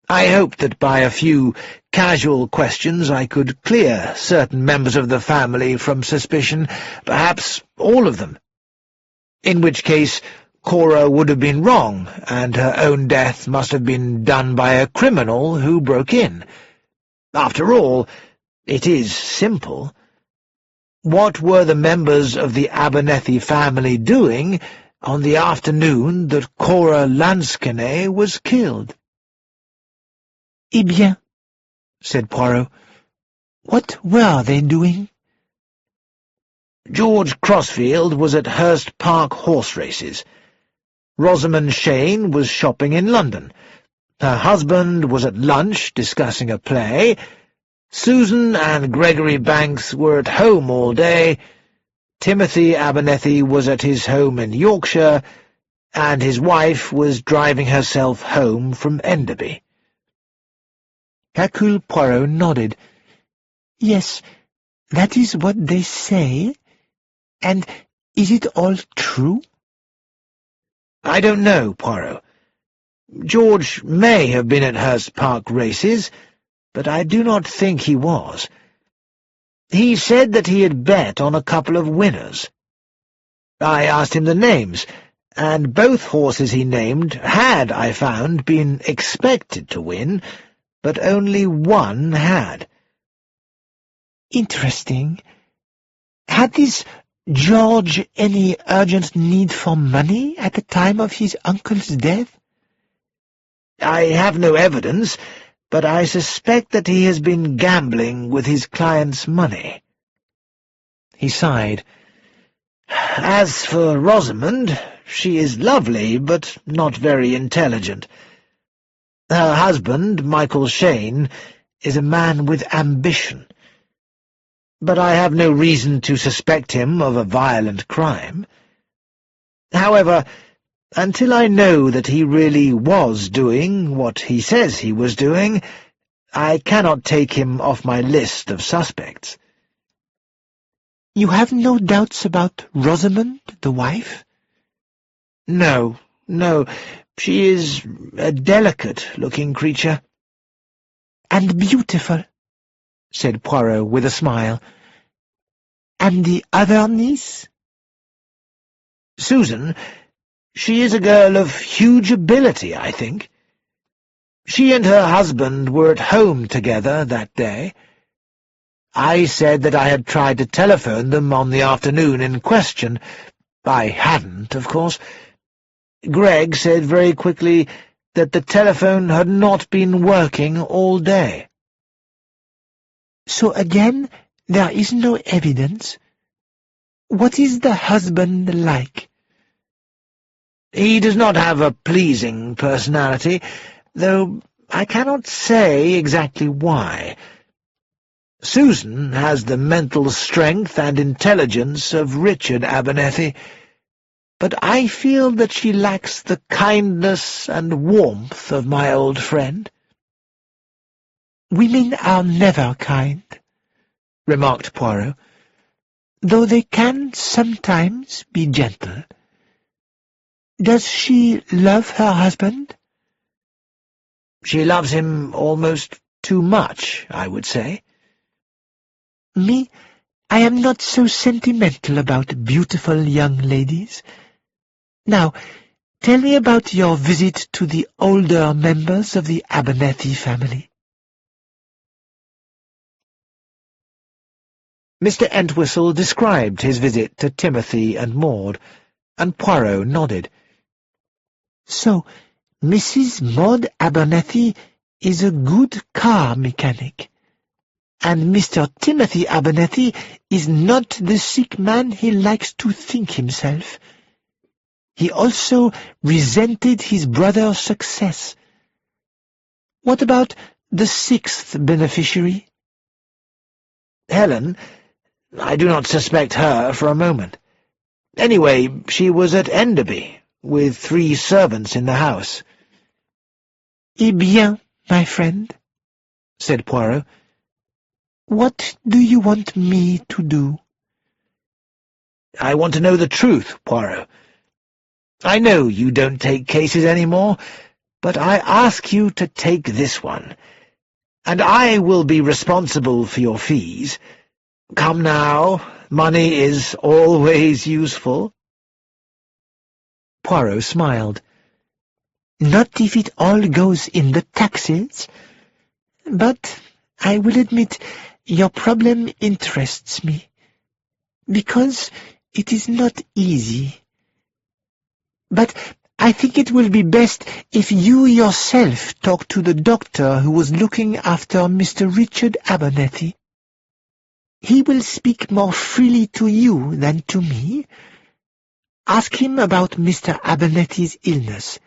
"I hoped that by a few casual questions I could clear certain members of the family from suspicion, perhaps all of them. In which case Cora would have been wrong, and her own death must have been done by a criminal who broke in. After all, it is simple. What were the members of the Abernethie family doing on the afternoon that Cora Lansquenet was killed?" "Eh bien," said Poirot, "what were they doing?" "George Crossfield was at Hurst Park horse races. Rosamond Shane was shopping in London. Her husband was at lunch discussing a play. Susan and Gregory Banks were at home all day. Timothy Abernethie was at his home in Yorkshire, and his wife was driving herself home from Enderby." Hercule Poirot nodded. "Yes, that is what they say. And is it all true?" "I don't know, Poirot. George may have been at Hurst Park races, but I do not think he was. He said that he had bet on a couple of winners. I asked him the names, and both horses he named had, I found, been expected to win, but only one had." "Interesting. Had this George any urgent need for money at the time of his uncle's death?" "I have no evidence, but I suspect that he has been gambling with his client's money." He sighed. "As for Rosamond, she is lovely, but not very intelligent. Her husband, Michael Shane, is a man with ambition. But I have no reason to suspect him of a violent crime. However, until I know that he really was doing what he says he was doing, I cannot take him off my list of suspects." "You have no doubts about Rosamond, the wife?" No. She is a delicate-looking creature." "And beautiful," said Poirot with a smile. And the other niece? Susan, she is a girl of huge ability, I think. She and her husband were at home together that day. I said that I had tried to telephone them on the afternoon in question. I hadn't, of course. Greg said very quickly that the telephone had not been working all day. So again, there is no evidence. What is the husband like? He does not have a pleasing personality, though I cannot say exactly why. Susan has the mental strength and intelligence of Richard Abernethie, but I feel that she lacks the kindness and warmth of my old friend. Women are never kind, remarked Poirot, though they can sometimes be gentle. Does she love her husband? She loves him almost too much, I would say. Me, I am not so sentimental about beautiful young ladies. Now, tell me about your visit to the older members of the Abernethie family. Mr. Entwistle described his visit to Timothy and Maud, and Poirot nodded. So, Mrs. Maud Abernethie is a good car mechanic, and Mr. Timothy Abernethie is not the sick man he likes to think himself. He also resented his brother's success. What about the sixth beneficiary? Helen, I do not suspect her for a moment. Anyway, she was at Enderby, with 3 servants in the house. Eh bien, my friend, said Poirot, what do you want me to do? I want to know the truth, Poirot. I know you don't take cases any more, but I ask you to take this one, and I will be responsible for your fees. Come now, money is always useful. Poirot smiled. Not if it all goes in the taxes. But I will admit your problem interests me, because it is not easy. But I think it will be best if you yourself talk to the doctor who was looking after Mr. Richard Abernethie. He will speak more freely to you than to me. Ask him about Mr. Abernethie's illness.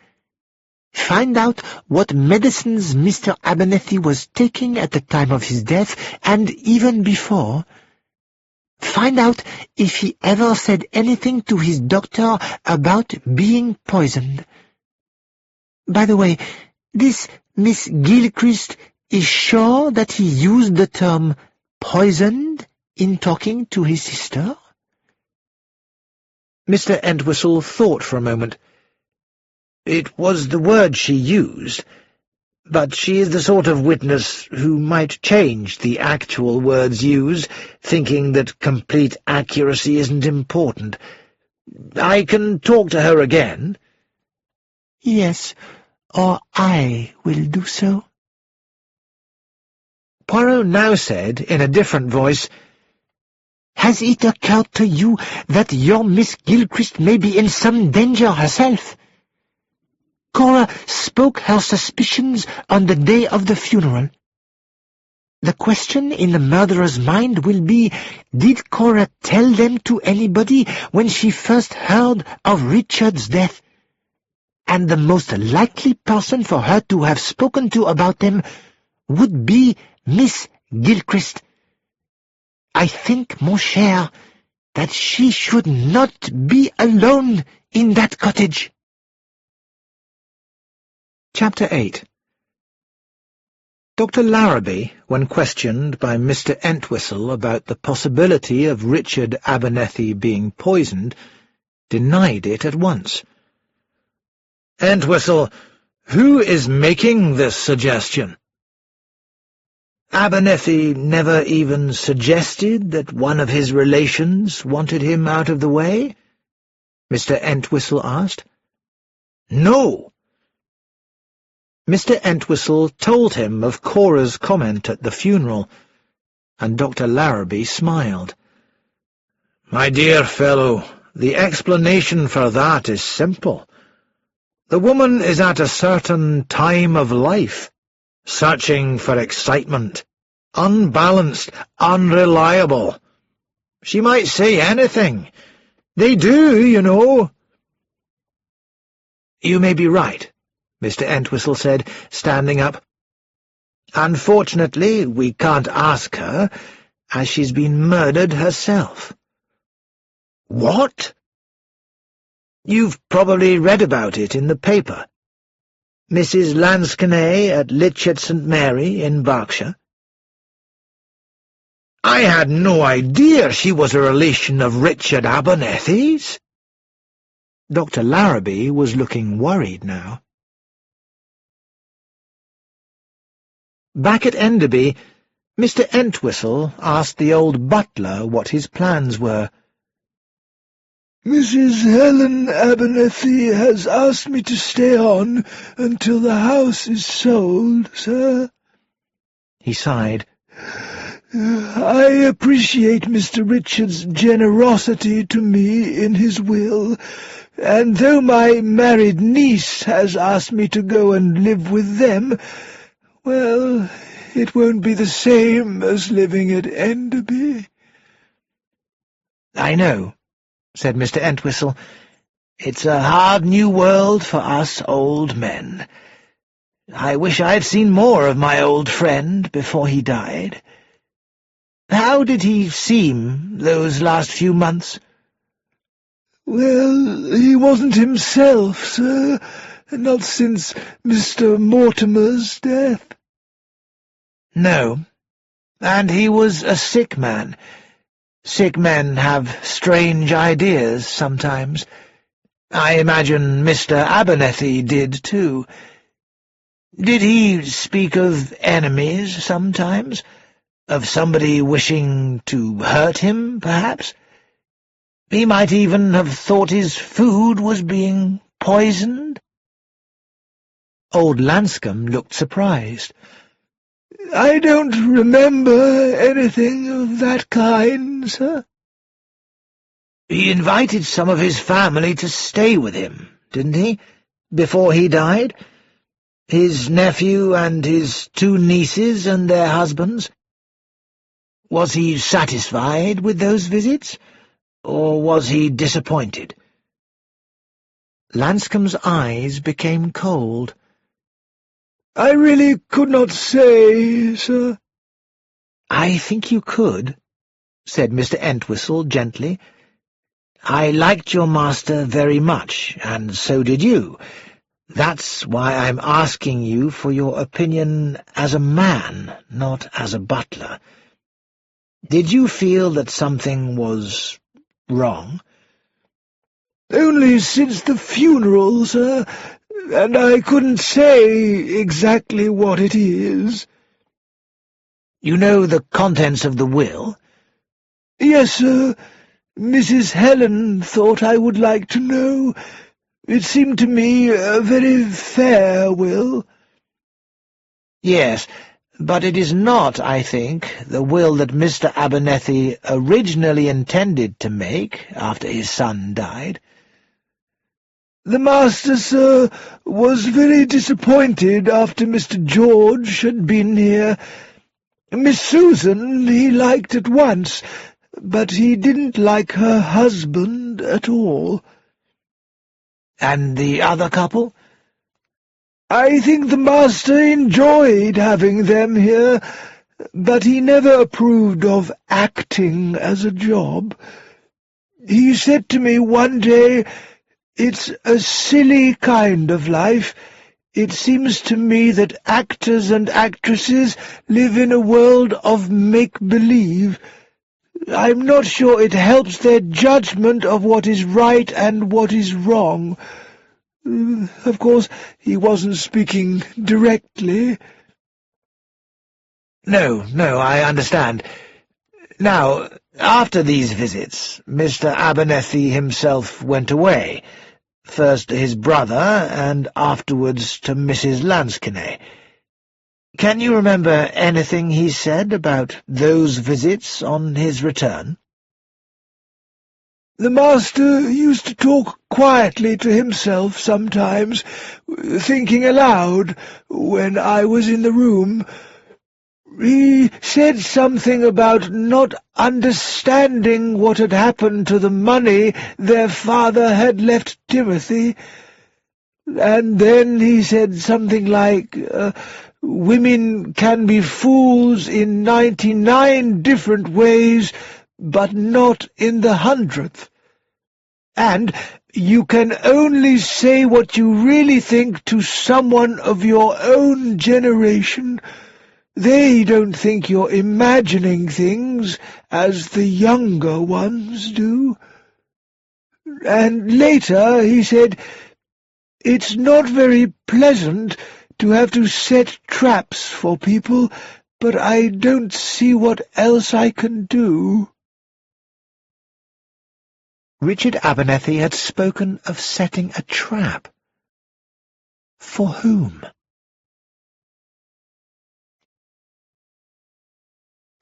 Find out what medicines Mr. Abernethie was taking at the time of his death, and even before. Find out if he ever said anything to his doctor about being poisoned. By the way, this Miss Gilchrist is sure that he used the term poisoned in talking to his sister? Mr. Entwistle thought for a moment. It was the word she used, but she is the sort of witness who might change the actual words used, thinking that complete accuracy isn't important. I can talk to her again. Yes, or I will do so. Poirot now said, in a different voice, Has it occurred to you that your Miss Gilchrist may be in some danger herself? Cora spoke her suspicions on the day of the funeral. The question in the murderer's mind will be, did Cora tell them to anybody when she first heard of Richard's death? And the most likely person for her to have spoken to about them would be Miss Gilchrist. I think, mon cher, that she should not be alone in that cottage. Chapter 8. Dr. Larrabee, when questioned by Mr. Entwistle about the possibility of Richard Abernethie being poisoned, denied it at once. Entwistle, who is making this suggestion? Abernethie never even suggested that one of his relations wanted him out of the way? Mr. Entwistle asked. No. Mr. Entwistle told him of Cora's comment at the funeral, and Dr. Larrabee smiled. My dear fellow, the explanation for that is simple. The woman is at a certain time of life, searching for excitement, unbalanced, unreliable. She might say anything. They do, you know. You may be right, Mr. Entwistle said, standing up. Unfortunately, we can't ask her, as she's been murdered herself. What? You've probably read about it in the paper. Mrs. Lansquenet at Litchett St. Mary in Berkshire. I had no idea she was a relation of Richard Abernethie's. Dr. Larrabee was looking worried now. Back at Enderby, Mr. Entwistle asked the old butler what his plans were. Mrs. Helen Abernethie has asked me to stay on until the house is sold, sir. He sighed. I appreciate Mr. Richard's generosity to me in his will, and though my married niece has asked me to go and live with them, well, it won't be the same as living at Enderby. I know, said Mr. Entwistle. It's a hard new world for us old men. I wish I'd seen more of my old friend before he died. How did he seem those last few months? Well, he wasn't himself, sir, not since Mr. Mortimer's death. No, and he was a sick man. Sick men have strange ideas sometimes. I imagine Mr. Abernethie did, too. Did he speak of enemies sometimes? Of somebody wishing to hurt him, perhaps? He might even have thought his food was being poisoned. Old Lanscombe looked surprised. I don't remember anything of that kind, sir. He invited some of his family to stay with him, didn't he, before he died? His nephew and his 2 nieces and their husbands? Was he satisfied with those visits, or was he disappointed? Lanscombe's eyes became cold. I really could not say, sir. I think you could, said Mr. Entwistle gently. I liked your master very much, and so did you. That's why I'm asking you for your opinion as a man, not as a butler. Did you feel that something was wrong? Only since the funeral, sir, and I couldn't say exactly what it is. You know the contents of the will? Yes, sir. Mrs. Helen thought I would like to know. It seemed to me a very fair will. Yes, but it is not, I think, the will that Mr. Abernethie originally intended to make after his son died. The master, sir, was very disappointed after Mr. George had been here. Miss Susan he liked at once, but he didn't like her husband at all. And the other couple? I think the master enjoyed having them here, but he never approved of acting as a job. He said to me one day, "It's a silly kind of life. It seems to me that actors and actresses live in a world of make-believe. I'm not sure it helps their judgment of what is right and what is wrong." Of course, he wasn't speaking directly. No, I understand. Now, after these visits, Mr. Abernethie himself went away, first to his brother and afterwards to Mrs. Lansquenet. Can you remember anything he said about those visits on his return? The master used to talk quietly to himself sometimes, thinking aloud when I was in the room. He said something about not understanding what had happened to the money their father had left Timothy, and then he said something like, women can be fools in 99 different ways, but not in the 100th. And you can only say what you really think to someone of your own generation. They don't think you're imagining things as the younger ones do. And later he said, it's not very pleasant to have to set traps for people, but I don't see what else I can do. Richard Abernethie had spoken of setting a trap. For whom?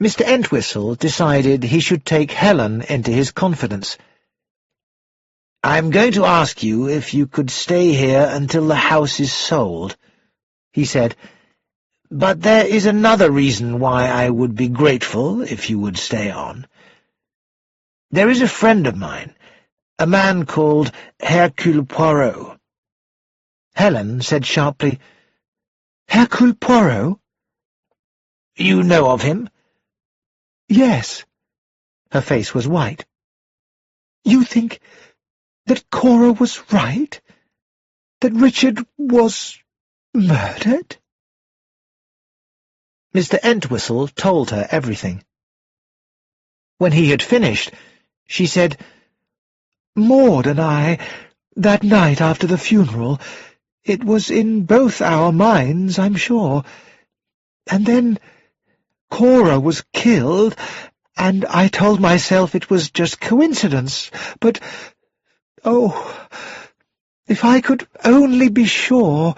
Mr. Entwistle decided he should take Helen into his confidence. "I'm going to ask you if you could stay here until the house is sold," he said, "but there is another reason why I would be grateful if you would stay on. There is a friend of mine, a man called Hercule Poirot." Helen said sharply, "Hercule Poirot?" "You know of him?" "Yes." Her face was white. "You think that Cora was right? That Richard was murdered?" Mr. Entwistle told her everything. When he had finished, she said, "Maud and I, that night after the funeral, it was in both our minds, I'm sure. And then Cora was killed, and I told myself it was just coincidence, but, oh, if I could only be sure.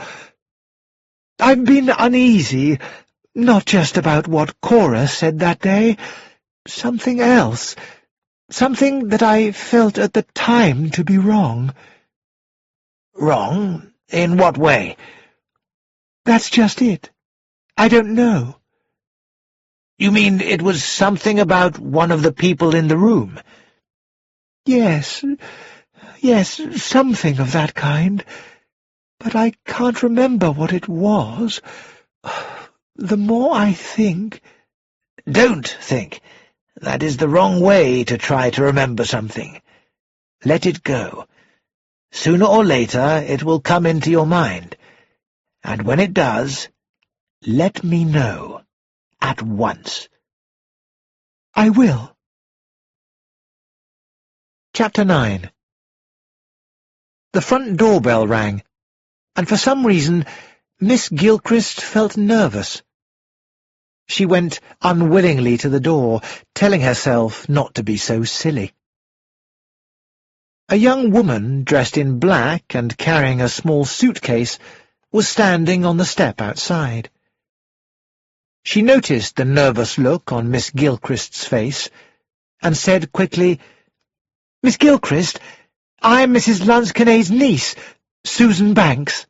I've been uneasy, not just about what Cora said that day, something else, something that I felt at the time to be wrong." "Wrong? In what way?" "That's just it. I don't know." "You mean it was something about one of the people in the room?" Yes, something of that kind. But I can't remember what it was. The more I think—" "Don't think. That is the wrong way to try to remember something. Let it go. Sooner or later it will come into your mind. And when it does, let me know. At once." "I will." Chapter 9. The front doorbell rang, and for some reason Miss Gilchrist felt nervous. She went unwillingly to the door, telling herself not to be so silly. A young woman, dressed in black and carrying a small suitcase, was standing on the step outside. She noticed the nervous look on Miss Gilchrist's face, and said quickly, "Miss Gilchrist, I'm Mrs. Lansquenet's niece, Susan Banks."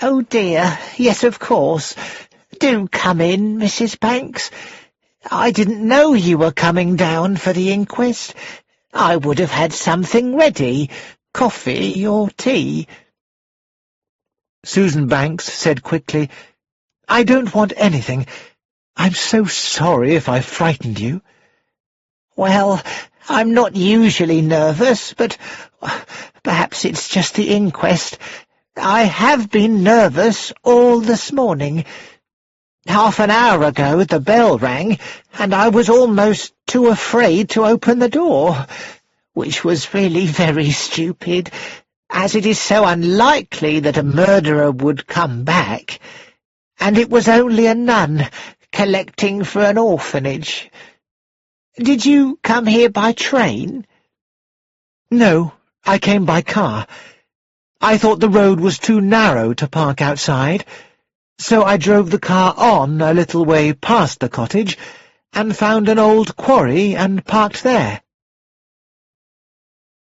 "Oh, dear, yes, of course. Do come in, Mrs. Banks. I didn't know you were coming down for the inquest. I would have had something ready, coffee or tea." Susan Banks said quickly, "I don't want anything. I'm so sorry if I frightened you." "Well, I'm not usually nervous, but perhaps it's just the inquest. I have been nervous all this morning. Half an hour ago the bell rang, and I was almost too afraid to open the door, which was really very stupid, as it is so unlikely that a murderer would come back. and it was only a nun collecting for an orphanage. Did you come here by train?" "No, I came by car. I thought the road was too narrow to park outside, so I drove the car on a little way past the cottage and found an old quarry and parked there."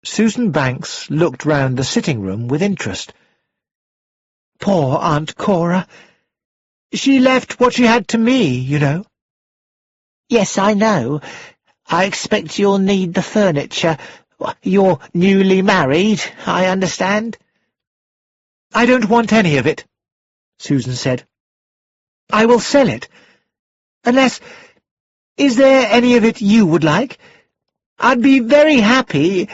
Susan Banks looked round the sitting-room with interest. "Poor Aunt Cora. She left what she had to me, you know." "Yes, I know. I expect you'll need the furniture. You're newly married, I understand." "I don't want any of it," Susan said. "I will sell it. Unless... is there any of it you would like? I'd be very happy—"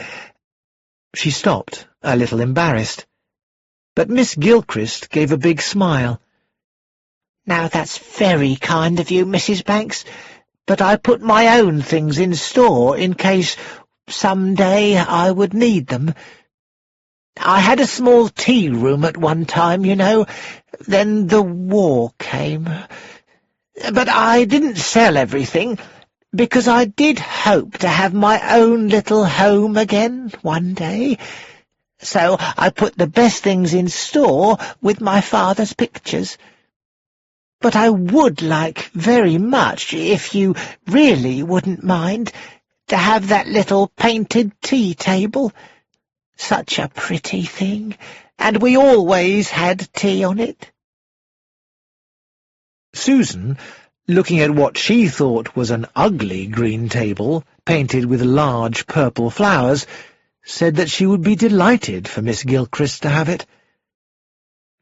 She stopped, a little embarrassed. But Miss Gilchrist gave a big smile. "Now that's very kind of you, Mrs. Banks, but I put my own things in store in case some day I would need them. I had a small tea room at one time, you know. Then the war came. But I didn't sell everything, because I did hope to have my own little home again one day. So I put the best things in store with my father's pictures. But I would like very much, if you really wouldn't mind, to have that little painted tea table. Such a pretty thing, and we always had tea on it." Susan, looking at what she thought was an ugly green table, painted with large purple flowers, said that she would be delighted for Miss Gilchrist to have it.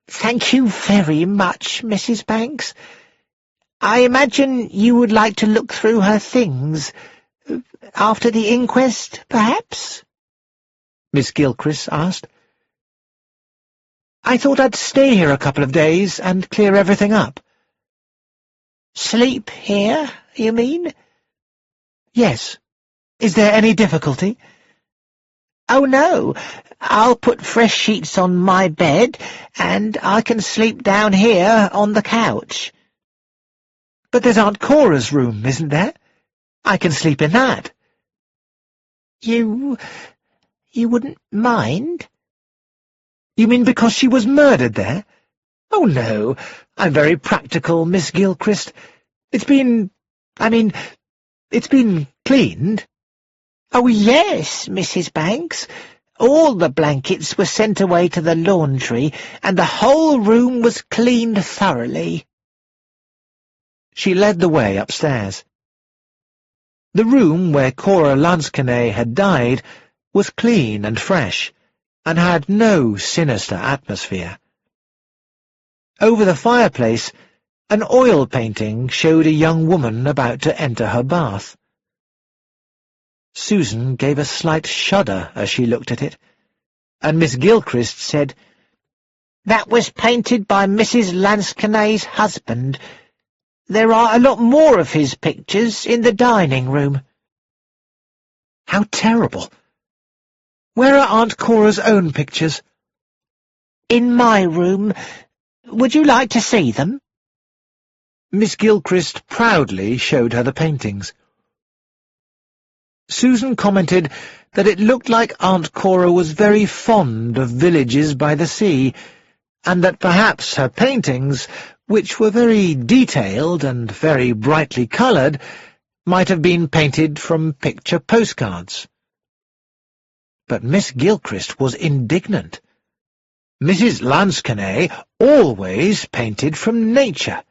"Thank you very much, Mrs. Banks. I imagine you would like to look through her things. After the inquest, perhaps?" Miss Gilchrist asked. "I thought I'd stay here a couple of days and clear everything up." "Sleep here, you mean?" "Yes. Is there any difficulty?" "Oh, no. I'll put fresh sheets on my bed, and I can sleep down here on the couch." "But there's Aunt Cora's room, isn't there? I can sleep in that." You wouldn't mind?" "You mean because she was murdered there? Oh, no. I'm very practical, Miss Gilchrist. It's been cleaned." "Oh, yes, Mrs. Banks. All the blankets were sent away to the laundry, and the whole room was cleaned thoroughly." She led the way upstairs. The room where Cora Lansquenet had died was clean and fresh, and had no sinister atmosphere. Over the fireplace, an oil painting showed a young woman about to enter her bath. Susan gave a slight shudder as she looked at it, and Miss Gilchrist said, "That was painted by Mrs. Lansquenet's husband. There are a lot more of his pictures in the dining room." "How terrible! Where are Aunt Cora's own pictures?" "In my room. Would you like to see them?" Miss Gilchrist proudly showed her the paintings. Susan commented that it looked like Aunt Cora was very fond of villages by the sea, and that perhaps her paintings, which were very detailed and very brightly coloured, might have been painted from picture postcards. But Miss Gilchrist was indignant. Mrs. Lansquenet always painted from nature.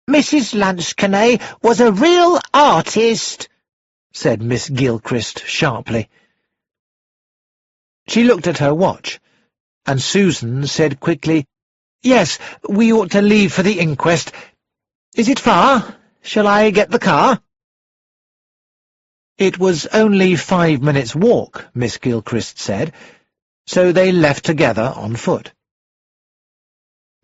"Mrs. Lansquenet was a real artist," said Miss Gilchrist sharply. She looked at her watch, and Susan said quickly, "Yes, we ought to leave for the inquest. Is it far? Shall I get the car?" It was only 5 minutes' walk, Miss Gilchrist said, so they left together on foot.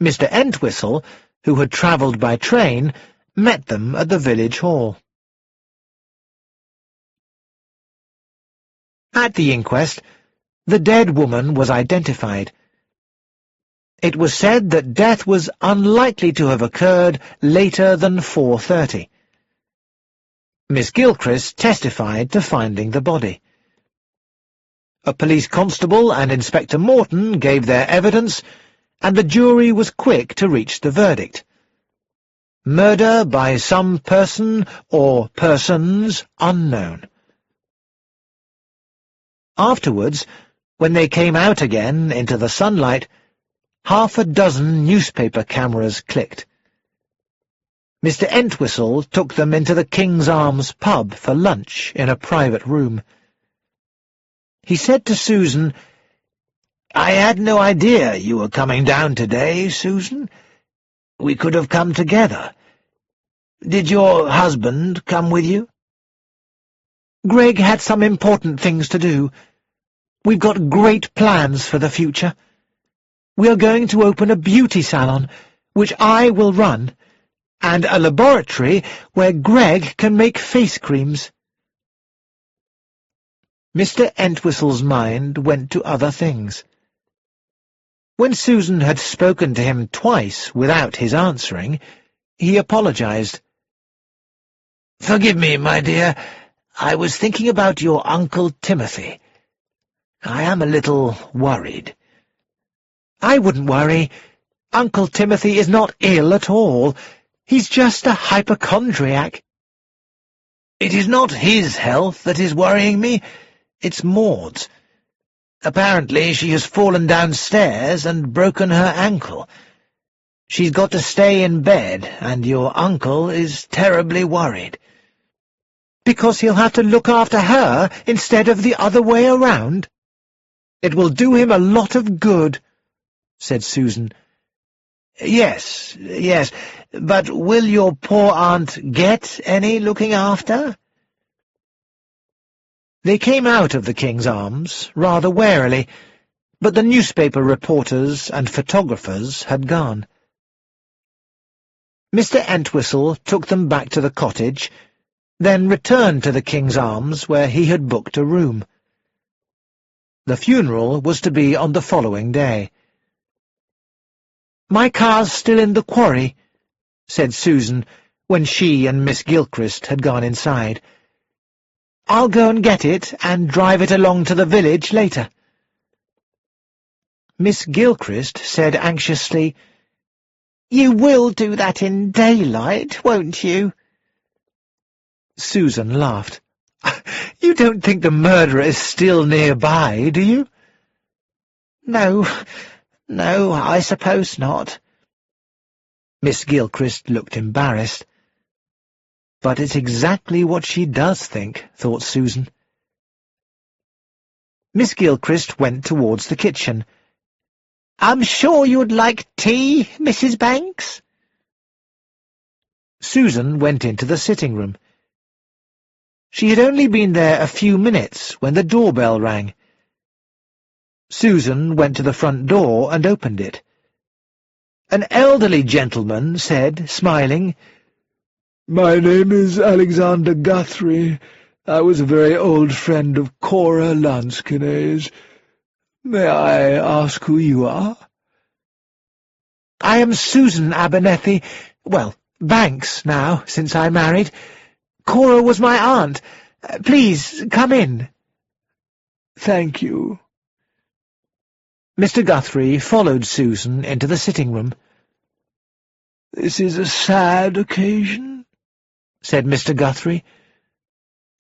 Mr. Entwistle, who had travelled by train, met them at the village hall. At the inquest, the dead woman was identified. It was said that death was unlikely to have occurred later than 4:30. Miss Gilchrist testified to finding the body. A police constable and Inspector Morton gave their evidence, and the jury was quick to reach the verdict. Murder by some person or persons unknown. Afterwards, when they came out again into the sunlight, half a dozen newspaper cameras clicked. Mr. Entwistle took them into the King's Arms pub for lunch in a private room. He said to Susan, "I had no idea you were coming down today, Susan. We could have come together. Did your husband come with you?" "Greg had some important things to do. We've got great plans for the future. We are going to open a beauty salon, which I will run, and a laboratory where Greg can make face creams." Mr. Entwistle's mind went to other things. When Susan had spoken to him twice without his answering, he apologized. "Forgive me, my dear. I was thinking about your Uncle Timothy. I am a little worried." "I wouldn't worry. Uncle Timothy is not ill at all. He's just a hypochondriac." "It is not his health that is worrying me. It's Maud's. Apparently she has fallen downstairs and broken her ankle. She's got to stay in bed, and your uncle is terribly worried." "Because he'll have to look after her instead of the other way around?" "It will do him a lot of good," said Susan. Yes, but will your poor aunt get any looking after?" They came out of the King's Arms rather warily, but the newspaper reporters and photographers had gone. Mr. Entwistle took them back to the cottage, then returned to the King's Arms where he had booked a room. The funeral was to be on the following day. "My car's still in the quarry," said Susan, when she and Miss Gilchrist had gone inside. "I'll go and get it and drive it along to the village later." Miss Gilchrist said anxiously, "You will do that in daylight, won't you?" Susan laughed. "You don't think the murderer is still nearby, do you?" No, I suppose not." Miss Gilchrist looked embarrassed. But it's exactly what she does think, thought Susan. Miss Gilchrist went towards the kitchen. "I'm sure you'd like tea, Mrs. Banks?" Susan went into the sitting room. She had only been there a few minutes when the doorbell rang. Susan went to the front door and opened it. An elderly gentleman said, smiling, "My name is Alexander Guthrie. I was a very old friend of Cora Lanskin's. May I ask who you are?" "I am Susan Abernethie. Well, Banks now, since I married. Cora was my aunt. Please, come in." "Thank you." Mr. Guthrie followed Susan into the sitting room. "This is a sad occasion," said Mr. Guthrie.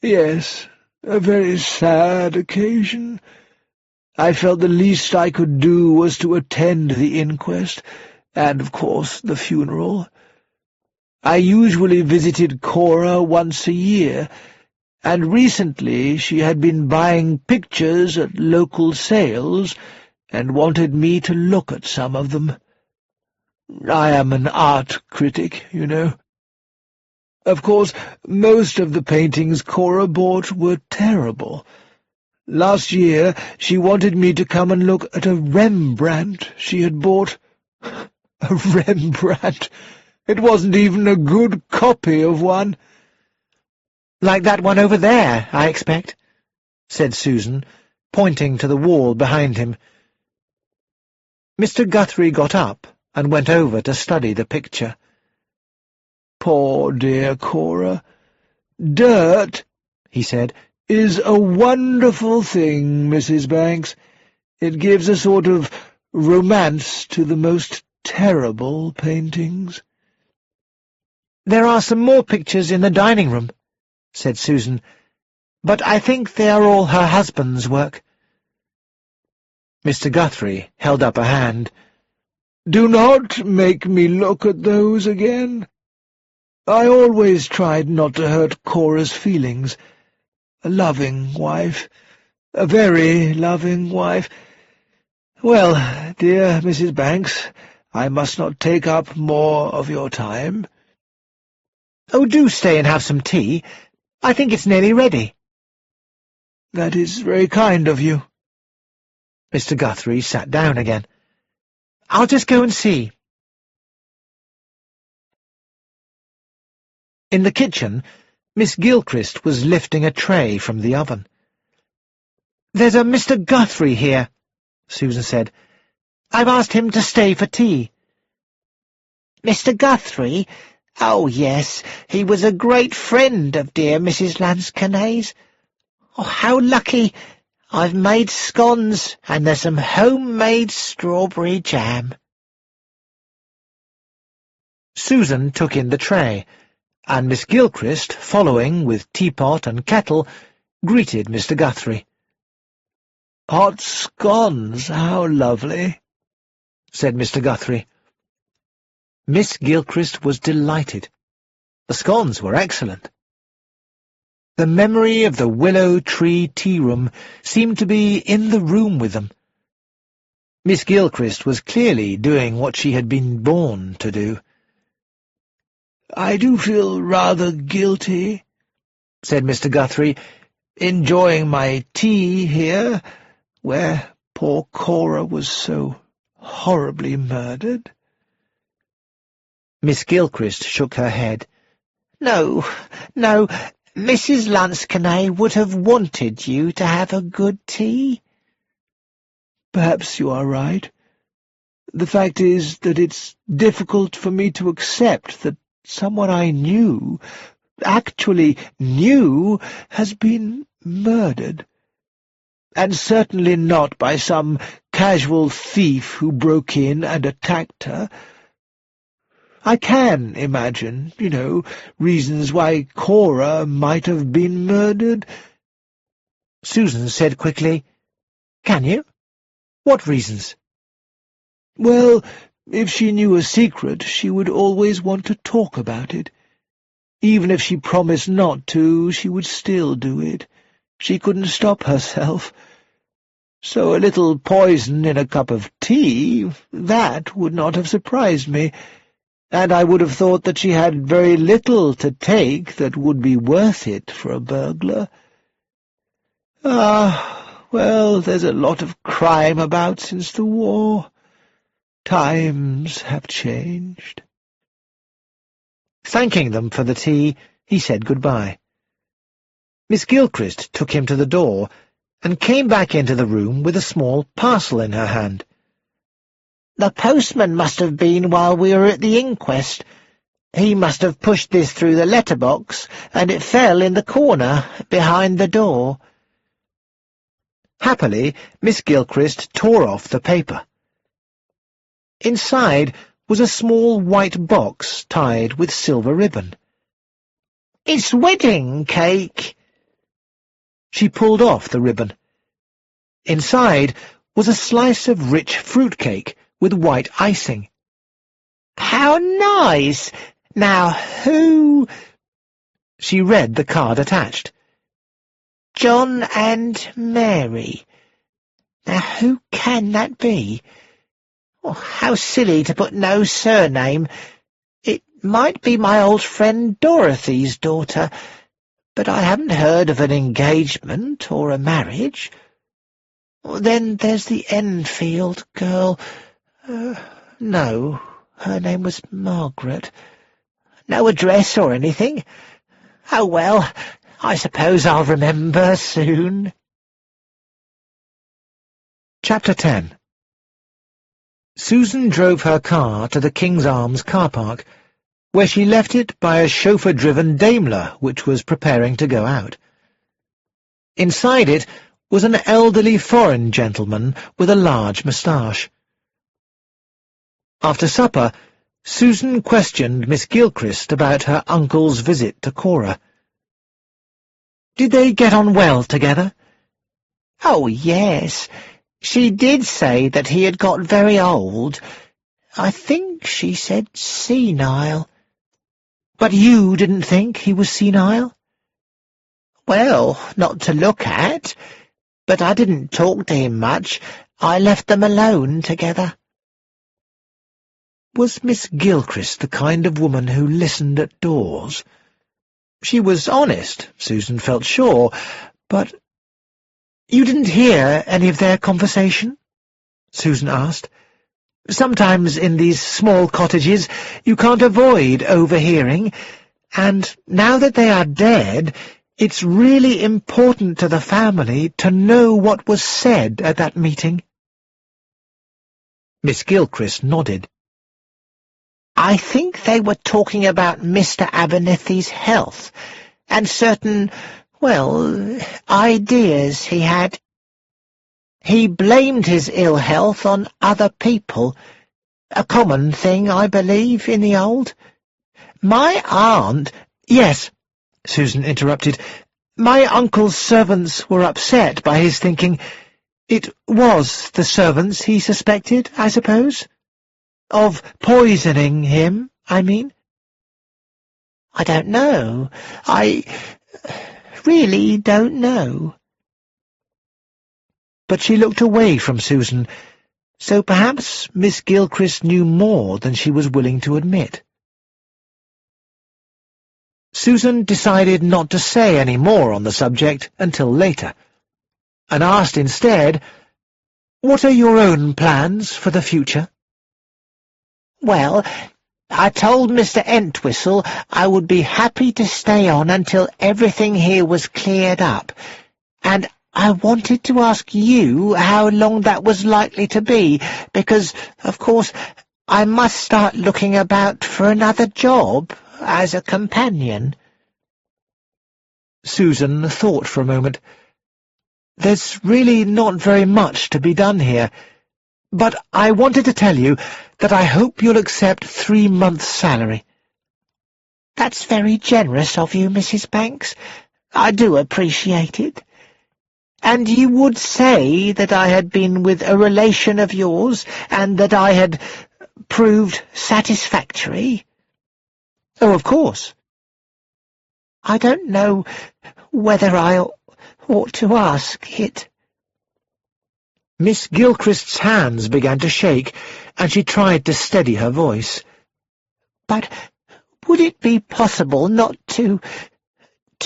"Yes, a very sad occasion. I felt the least I could do was to attend the inquest, and, of course, the funeral. I usually visited Cora once a year, and recently she had been buying pictures at local sales and wanted me to look at some of them. I am an art critic, you know. Of course, most of the paintings Cora bought were terrible. Last year she wanted me to come and look at a Rembrandt she had bought. A Rembrandt! It wasn't even a good copy of one." "Like that one over there, I expect," said Susan, pointing to the wall behind him. Mr. Guthrie got up and went over to study the picture. "Poor dear Cora. Dirt," he said, "is a wonderful thing, Mrs. Banks. It gives a sort of romance to the most terrible paintings." "There are some more pictures in the dining room," said Susan, "but I think they are all her husband's work." Mr. Guthrie held up a hand. "Do not make me look at those again. I always tried not to hurt Cora's feelings. A loving wife, a very loving wife. Well, dear Mrs. Banks, I must not take up more of your time." "Oh, do stay and have some tea. I think it's nearly ready." "That is very kind of you." Mr. Guthrie sat down again. "I'll just go and see." In the kitchen, Miss Gilchrist was lifting a tray from the oven. "There's a Mr. Guthrie here," Susan said. "I've asked him to stay for tea." "Mr. Guthrie? Oh, yes, he was a great friend of dear Mrs. Lansquenet's. Oh, how lucky! I've made scones, and there's some homemade strawberry jam." Susan took in the tray, and Miss Gilchrist, following with teapot and kettle, greeted Mr. Guthrie. "Hot scones, how lovely," said Mr. Guthrie. Miss Gilchrist was delighted. The scones were excellent. The memory of the willow tree tea-room seemed to be in the room with them. Miss Gilchrist was clearly doing what she had been born to do. "I do feel rather guilty," said Mr. Guthrie, "enjoying my tea here, where poor Cora was so horribly murdered." Miss Gilchrist shook her head. "No, no, Mrs. Lansquenet would have wanted you to have a good tea." "Perhaps you are right. The fact is that it's difficult for me to accept that someone I knew, actually knew, has been murdered. And certainly not by some casual thief who broke in and attacked her. I can imagine, reasons why Cora might have been murdered." Susan said quickly, "Can you? What reasons?" "Well, if she knew a secret, she would always want to talk about it. Even if she promised not to, she would still do it. She couldn't stop herself. So a little poison in a cup of tea, that would not have surprised me, and I would have thought that she had very little to take that would be worth it for a burglar. Well, there's a lot of crime about since the war. Times have changed." Thanking them for the tea, he said goodbye. Miss Gilchrist took him to the door and came back into the room with a small parcel in her hand. "The postman must have been while we were at the inquest. He must have pushed this through the letterbox, and it fell in the corner behind the door." Happily, Miss Gilchrist tore off the paper. Inside was a small white box tied with silver ribbon. "It's wedding cake." She pulled off the ribbon. Inside was a slice of rich fruit cake with white icing. "How nice! Now who—" She read the card attached. "John and Mary. Now who can that be? Oh, how silly to put no surname. It might be my old friend Dorothy's daughter, but I haven't heard of an engagement or a marriage. Then there's the Enfield girl. No, her name was Margaret. No address or anything. Oh, well, I suppose I'll remember soon." Chapter 10. Susan drove her car to the King's Arms car park, where she left it by a chauffeur-driven Daimler which was preparing to go out. Inside it was an elderly foreign gentleman with a large moustache. After supper, Susan questioned Miss Gilchrist about her uncle's visit to Cora. Did they get on well together? Oh, yes. She did say that he had got very old. I think she said senile. But you didn't think he was senile? Well, not to look at. But I didn't talk to him much. I left them alone together. Was Miss Gilchrist the kind of woman who listened at doors? She was honest, Susan felt sure, but— You didn't hear any of their conversation? Susan asked. Sometimes in these small cottages you can't avoid overhearing, and now that they are dead, it's really important to the family to know what was said at that meeting. Miss Gilchrist nodded. I think they were talking about Mr. Abernethie's health, and certain, well, ideas he had. He blamed his ill health on other people, a common thing, I believe, in the old. My aunt— Yes, Susan interrupted. My uncle's servants were upset by his thinking. It was the servants he suspected, I suppose? Of poisoning him, I mean? I don't know. I really don't know. But she looked away from Susan, so perhaps Miss Gilchrist knew more than she was willing to admit. Susan decided not to say any more on the subject until later, and asked instead, "What are your own plans for the future?" Well, I told Mr. Entwistle I would be happy to stay on until everything here was cleared up, and I wanted to ask you how long that was likely to be, because, of course, I must start looking about for another job as a companion. Susan thought for a moment. There's really not very much to be done here, but I wanted to tell you that I hope you'll accept 3 months' salary. That's very generous of you, Mrs. Banks. I do appreciate it. And you would say that I had been with a relation of yours, and that I had proved satisfactory? Oh, of course. I don't know whether I ought to ask it. Miss Gilchrist's hands began to shake, and she tried to steady her voice. But would it be possible not to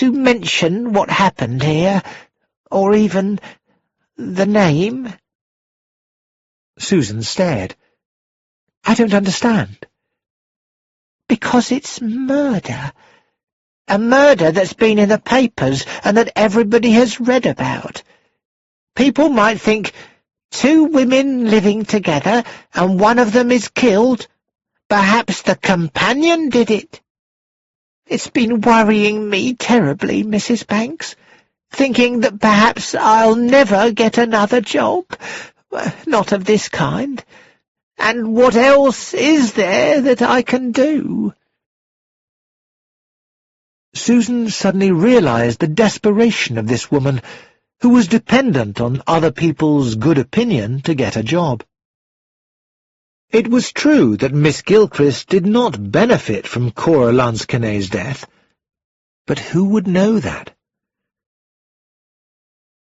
mention what happened here, or even the name? Susan stared. I don't understand. Because it's murder. A murder that's been in the papers and that everybody has read about. People might think 2 women living together and one of them is killed. Perhaps the companion did it. It's been worrying me terribly, Mrs. Banks, thinking that perhaps I'll never get another job, not of this kind. And what else is there that I can do? Susan suddenly realized the desperation of this woman, who was dependent on other people's good opinion to get a job. It was true that Miss Gilchrist did not benefit from Cora Lansquenet's death, but who would know that?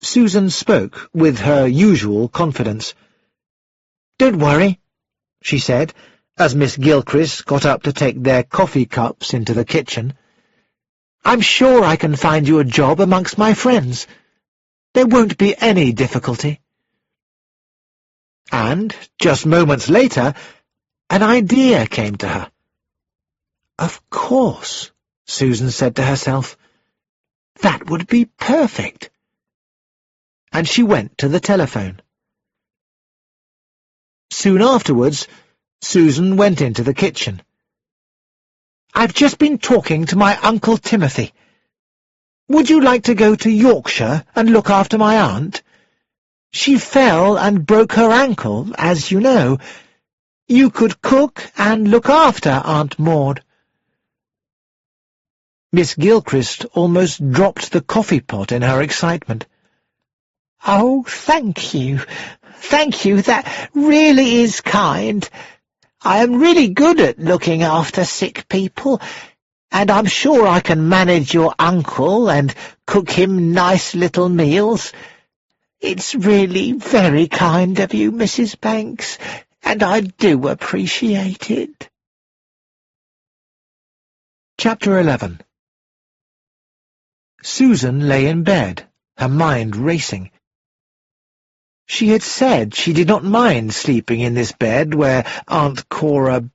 Susan spoke with her usual confidence. "Don't worry," she said, as Miss Gilchrist got up to take their coffee cups into the kitchen. "I'm sure I can find you a job amongst my friends. There won't be any difficulty." And, just moments later, an idea came to her. Of course, Susan said to herself, that would be perfect. And she went to the telephone. Soon afterwards, Susan went into the kitchen. "I've just been talking to my Uncle Timothy. Would you like to go to Yorkshire and look after my aunt? She fell and broke her ankle, as you know. You could cook and look after Aunt Maud." Miss Gilchrist almost dropped the coffee pot in her excitement. "Oh, thank you. Thank you. That really is kind. I am really good at looking after sick people, and I'm sure I can manage your uncle and cook him nice little meals. It's really very kind of you, Mrs. Banks, and I do appreciate it." Chapter 11. Susan lay in bed, her mind racing. She had said she did not mind sleeping in this bed where Aunt Cora—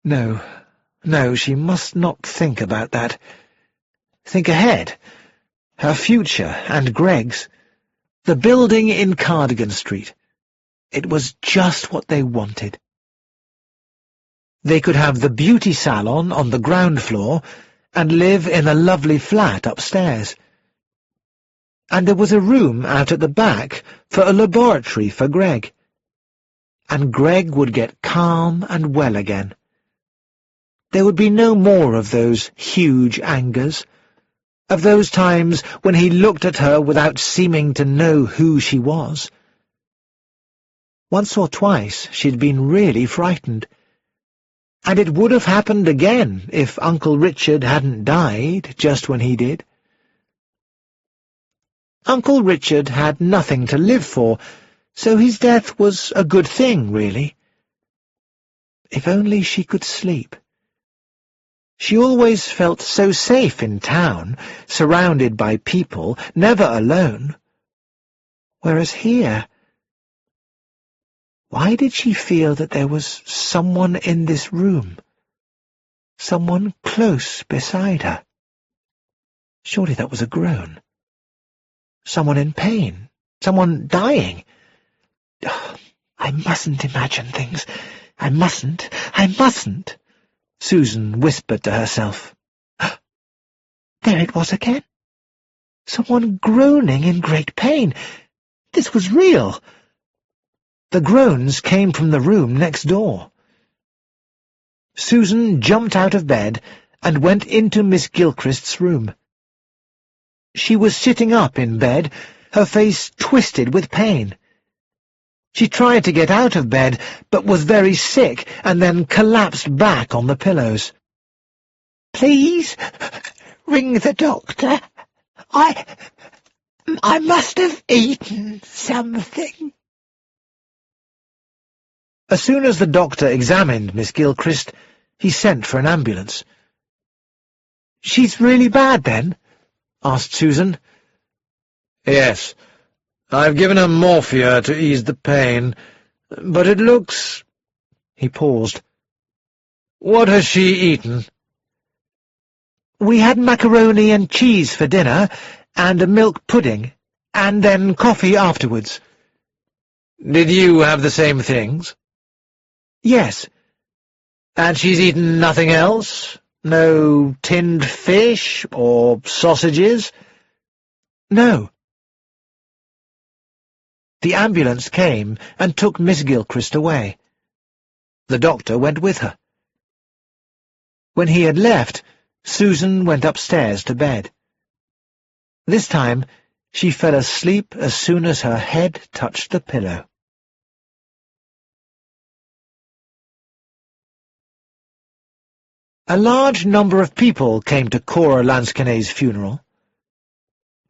No, she must not think about that. Think ahead. Her future and Greg's. The building in Cardigan Street. It was just what they wanted. They could have the beauty salon on the ground floor and live in a lovely flat upstairs. And there was a room out at the back for a laboratory for Greg. And Greg would get calm and well again. There would be no more of those huge angers, of those times when he looked at her without seeming to know who she was. Once or twice she'd been really frightened, and it would have happened again if Uncle Richard hadn't died just when he did. Uncle Richard had nothing to live for, so his death was a good thing, really. If only she could sleep. She always felt so safe in town, surrounded by people, never alone. Whereas here— why did she feel that there was someone in this room? Someone close beside her? Surely that was a groan. Someone in pain. Someone dying. Oh, I mustn't imagine things. I mustn't. Susan whispered to herself. There it was again. Someone groaning in great pain. This was real. The groans came from the room next door. Susan jumped out of bed and went into Miss Gilchrist's room. She was sitting up in bed, her face twisted with pain. She tried to get out of bed, but was very sick, and then collapsed back on the pillows. "Please, ring the doctor. I must have eaten something." As soon as the doctor examined Miss Gilchrist, he sent for an ambulance. "She's really bad, then?" asked Susan. "Yes. I've given her morphia to ease the pain, but it looks—" He paused. "What has she eaten?" "We had macaroni and cheese for dinner, and a milk pudding, and then coffee afterwards." "Did you have the same things?" "Yes." "And she's eaten nothing else? No tinned fish or sausages?" "No." The ambulance came and took Miss Gilchrist away. The doctor went with her. When he had left, Susan went upstairs to bed. This time she fell asleep as soon as her head touched the pillow. A large number of people came to Cora Lansquenet's funeral.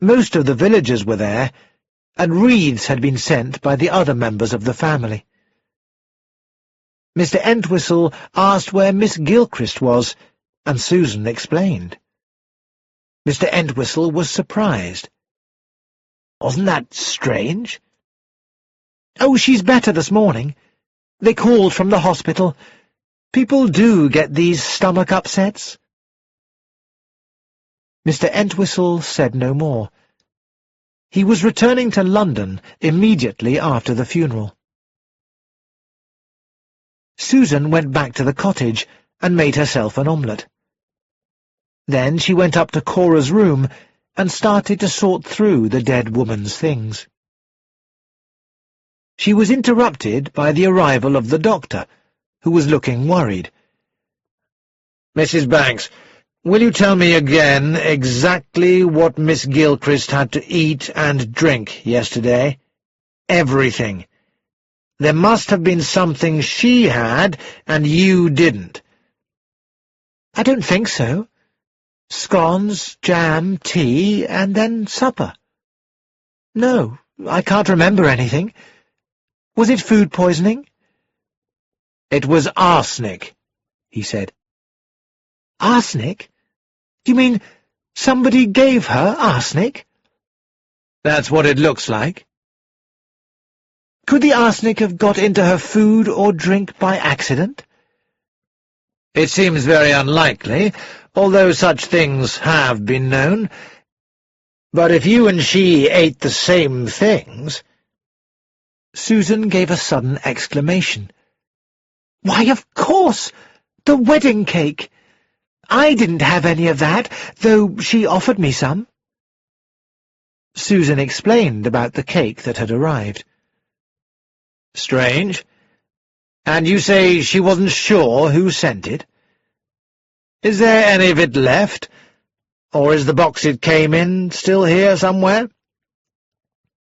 Most of the villagers were there, and wreaths had been sent by the other members of the family. Mr. Entwistle asked where Miss Gilchrist was, and Susan explained. Mr. Entwistle was surprised. "Wasn't that strange?" "Oh, she's better this morning. They called from the hospital. People do get these stomach upsets." Mr. Entwistle said no more. He was returning to London immediately after the funeral. Susan went back to the cottage and made herself an omelette. Then she went up to Cora's room and started to sort through the dead woman's things. She was interrupted by the arrival of the doctor, who was looking worried. "Mrs. Banks, will you tell me again exactly what Miss Gilchrist had to eat and drink yesterday? Everything. There must have been something she had and you didn't." "I don't think so. Scones, jam, tea, and then supper. No, I can't remember anything. Was it food poisoning?" "It was arsenic," he said. "Arsenic? Do you mean somebody gave her arsenic?" "That's what it looks like." "Could the arsenic have got into her food or drink by accident?" "It seems very unlikely, although such things have been known. But if you and she ate the same things—" Susan gave a sudden exclamation. "Why, of course! The wedding cake! I didn't have any of that, though she offered me some." Susan explained about the cake that had arrived. "Strange. And you say she wasn't sure who sent it? Is there any of it left? Or is the box it came in still here somewhere?"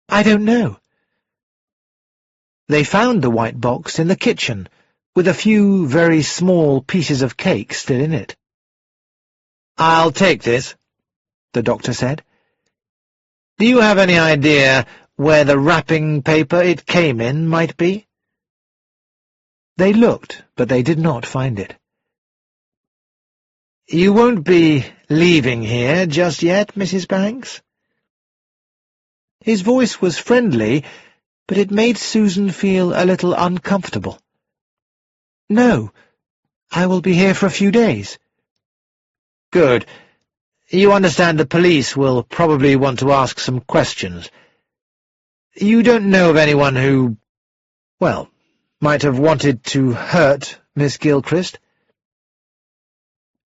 "I don't know." They found the white box in the kitchen, with a few very small pieces of cake still in it. "I'll take this," the doctor said. "Do you have any idea where the wrapping paper it came in might be?" They looked, but they did not find it. "You won't be leaving here just yet, Mrs. Banks?" His voice was friendly, but it made Susan feel a little uncomfortable. "No, I will be here for a few days." "Good. You understand the police will probably want to ask some questions. You don't know of anyone who, well, might have wanted to hurt Miss Gilchrist?"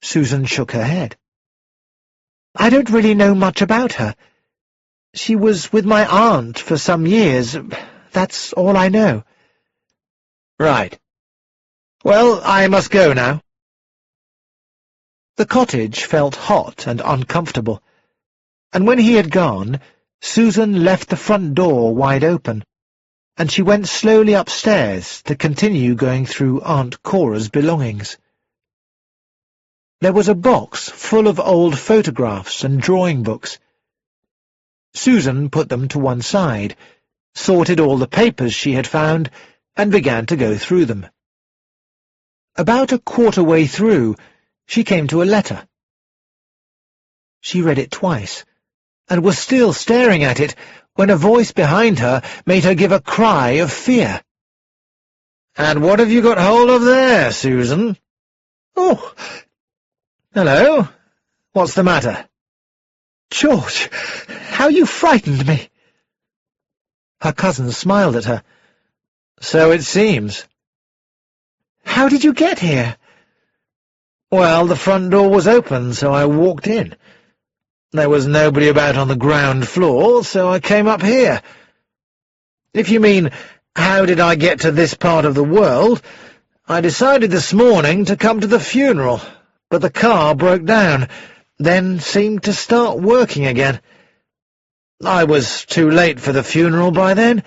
Susan shook her head. "I don't really know much about her. She was with my aunt for some years. That's all I know." "Right. Well, I must go now." The cottage felt hot and uncomfortable, and when he had gone, Susan left the front door wide open, and she went slowly upstairs to continue going through Aunt Cora's belongings. There was a box full of old photographs and drawing books. Susan put them to one side, sorted all the papers she had found, and began to go through them. About a quarter way through, she came to a letter. She read it twice, and was still staring at it when a voice behind her made her give a cry of fear. "And what have you got hold of there, Susan?" "Oh, hello. What's the matter?" George, how you frightened me!" Her cousin smiled at her. "So it seems." "How did you get here?" "Well, the front door was open, so I walked in. There was nobody about on the ground floor, so I came up here. If you mean, how did I get to this part of the world, I decided this morning to come to the funeral, but the car broke down, then seemed to start working again. I was too late for the funeral by then,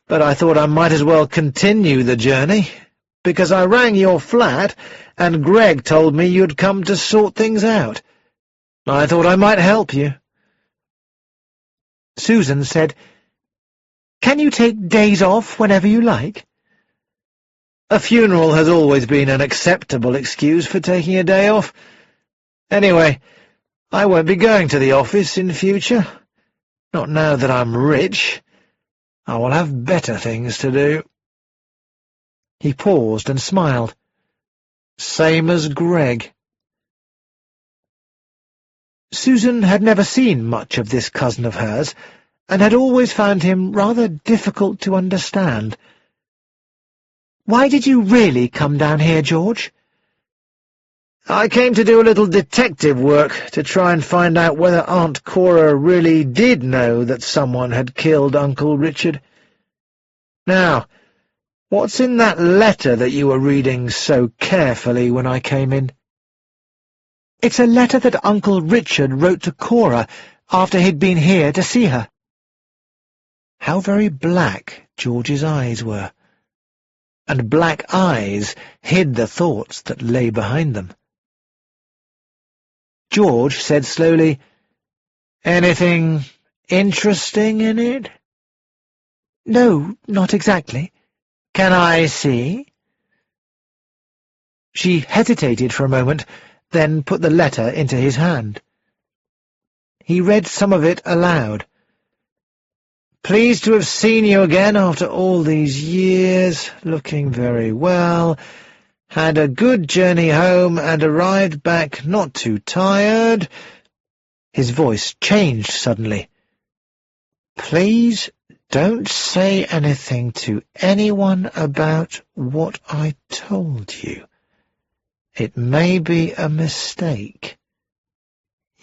but I thought I might as well continue the journey, because I rang your flat, and Greg told me you'd come to sort things out. I thought I might help you." Susan said, "Can you take days off whenever you like?" "A funeral has always been an acceptable excuse for taking a day off. Anyway, I won't be going to the office in future. Not now that I'm rich. I will have better things to do." He paused and smiled. "Same as Greg." Susan had never seen much of this cousin of hers, and had always found him rather difficult to understand. Why did you really come down here, George? I came to do a little detective work to try and find out whether Aunt Cora really did know that someone had killed Uncle Richard. Now, what's in that letter that you were reading so carefully when I came in? It's a letter that Uncle Richard wrote to Cora after he'd been here to see her. How very black George's eyes were, and black eyes hid the thoughts that lay behind them. George said slowly, "Anything interesting in it?" "No, not exactly. Can I see?" She hesitated for a moment, then put the letter into his hand. He read some of it aloud. "Pleased to have seen you again after all these years, looking very well. Had a good journey home and arrived back not too tired." His voice changed suddenly. "Please don't say anything to anyone about what I told you. It may be a mistake.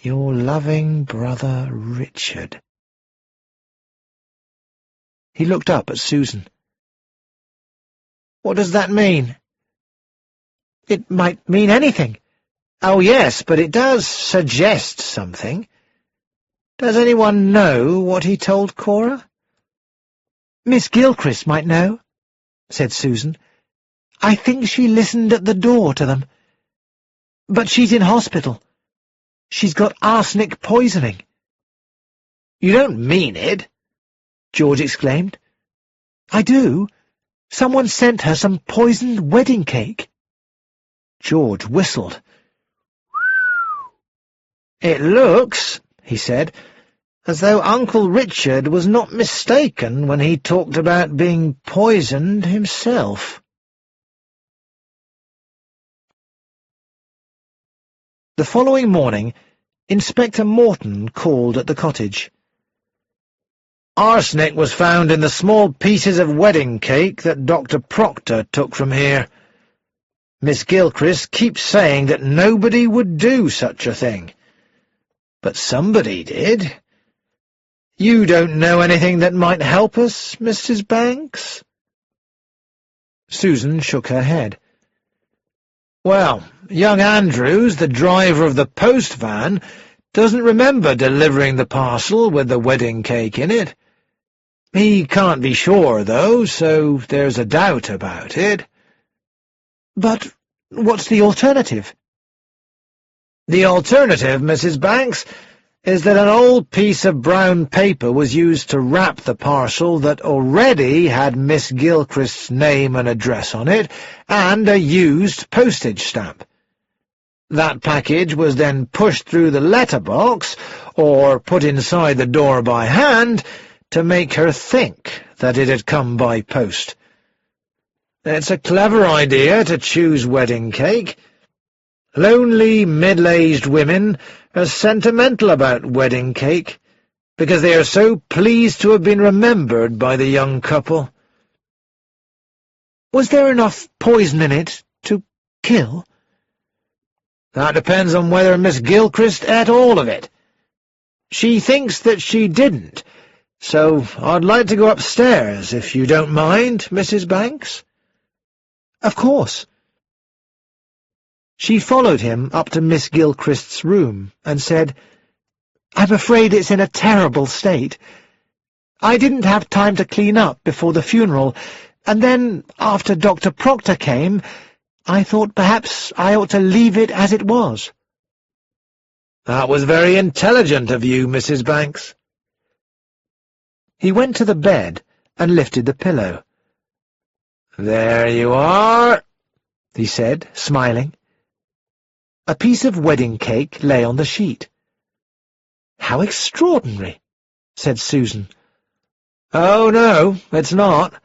Your loving brother Richard." He looked up at Susan. "What does that mean?" "It might mean anything." "Oh, yes, but it does suggest something. Does anyone know what he told Cora?" "Miss Gilchrist might know," said Susan. "I think she listened at the door to them. But she's in hospital. She's got arsenic poisoning." "You don't mean it?" George exclaimed. "I do. Someone sent her some poisoned wedding cake." George whistled. "It looks," he said, "as though Uncle Richard was not mistaken when he talked about being poisoned himself." The following morning, Inspector Morton called at the cottage. "Arsenic was found in the small pieces of wedding cake that Dr. Proctor took from here. Miss Gilchrist keeps saying that nobody would do such a thing. But somebody did. You don't know anything that might help us, Mrs. Banks?" Susan shook her head. "Well, young Andrews, the driver of the post van, doesn't remember delivering the parcel with the wedding cake in it. He can't be sure, though, so there's a doubt about it." "But what's the alternative?" "The alternative, Mrs. Banks, is that an old piece of brown paper was used to wrap the parcel that already had Miss Gilchrist's name and address on it, and a used postage stamp. That package was then pushed through the letterbox, or put inside the door by hand, to make her think that it had come by post. It's a clever idea to choose wedding cake. Lonely, middle-aged women are sentimental about wedding cake, because they are so pleased to have been remembered by the young couple." "Was there enough poison in it to kill?" "That depends on whether Miss Gilchrist ate all of it. She thinks that she didn't, so I'd like to go upstairs, if you don't mind, Mrs. Banks." "Of course." She followed him up to Miss Gilchrist's room and said, "I'm afraid it's in a terrible state. I didn't have time to clean up before the funeral, and then, after Dr. Proctor came, I thought perhaps I ought to leave it as it was." "That was very intelligent of you, Mrs. Banks." He went to the bed and lifted the pillow. "There you are," he said, smiling. A piece of wedding cake lay on the sheet. "How extraordinary," said Susan. "Oh, no, it's not.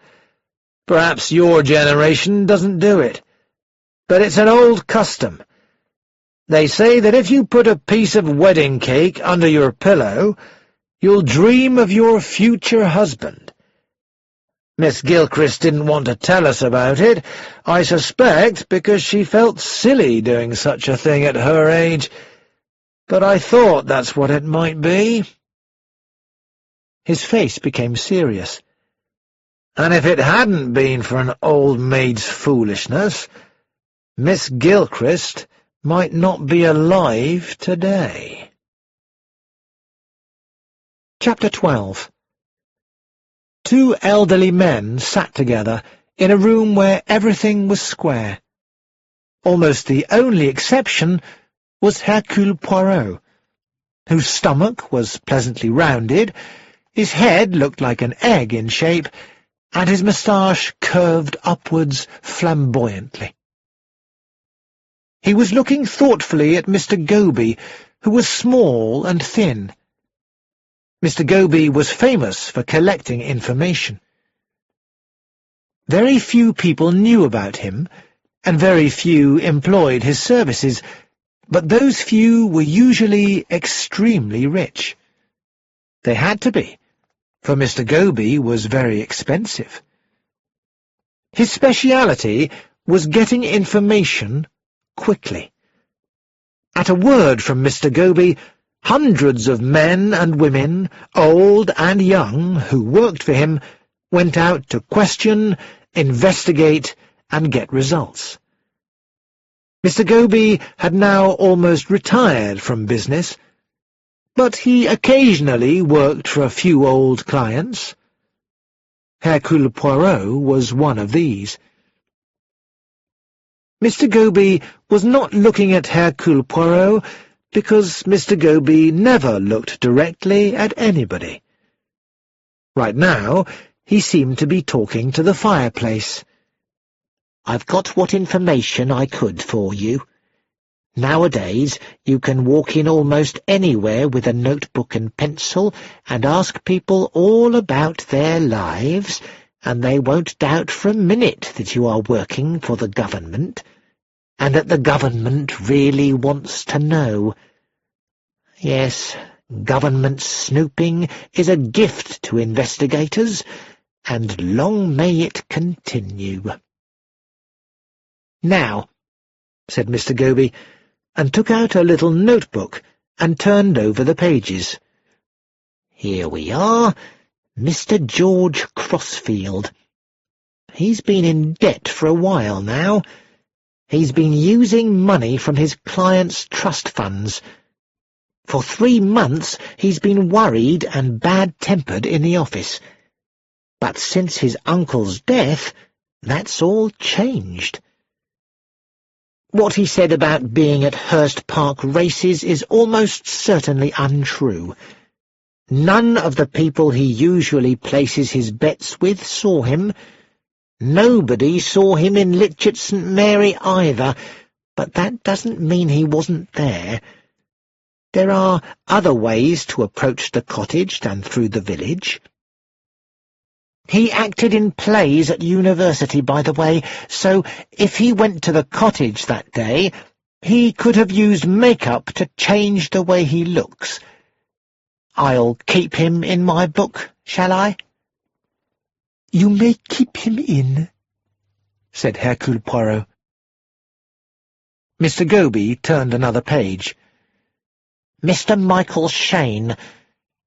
Perhaps your generation doesn't do it. But it's an old custom. They say that if you put a piece of wedding cake under your pillow, you'll dream of your future husband. Miss Gilchrist didn't want to tell us about it, I suspect because she felt silly doing such a thing at her age, but I thought that's what it might be." His face became serious. "And if it hadn't been for an old maid's foolishness, Miss Gilchrist might not be alive today." Chapter 12. Two elderly men sat together in a room where everything was square. Almost the only exception was Hercule Poirot, whose stomach was pleasantly rounded, his head looked like an egg in shape, and his moustache curved upwards flamboyantly. He was looking thoughtfully at Mr. Goby, who was small and thin. Mr. Goby was famous for collecting information. Very few people knew about him, and very few employed his services, but those few were usually extremely rich. They had to be, for Mr. Goby was very expensive. His speciality was getting information quickly. At a word from Mr. Goby, hundreds of men and women, old and young, who worked for him, went out to question, investigate, and get results. Mr. Goby had now almost retired from business, but he occasionally worked for a few old clients. Hercule Poirot was one of these. Mr. Goby was not looking at Hercule Poirot because Mr. Goby never looked directly at anybody. Right now, he seemed to be talking to the fireplace. "I've got what information I could for you. Nowadays, you can walk in almost anywhere with a notebook and pencil and ask people all about their lives, and they won't doubt for a minute that you are working for the government, and that the government really wants to know. Yes, government snooping is a gift to investigators, and long may it continue." "Now," said Mr. Goby, and took out a little notebook and turned over the pages. "Here we are, Mr. George Crossfield. He's been in debt for a while now. He's been using money from his clients' trust funds. For 3 months he's been worried and bad-tempered in the office. But since his uncle's death, that's all changed. What he said about being at Hurst Park races is almost certainly untrue. None of the people he usually places his bets with saw him. Nobody saw him in Litchett St. Mary either, but that doesn't mean he wasn't there. There are other ways to approach the cottage than through the village. He acted in plays at university, by the way, so if he went to the cottage that day, he could have used makeup to change the way he looks. I'll keep him in my book, shall I?" "You may keep him in," said Hercule Poirot. Mr. Goby turned another page. "Mr. Michael Shane.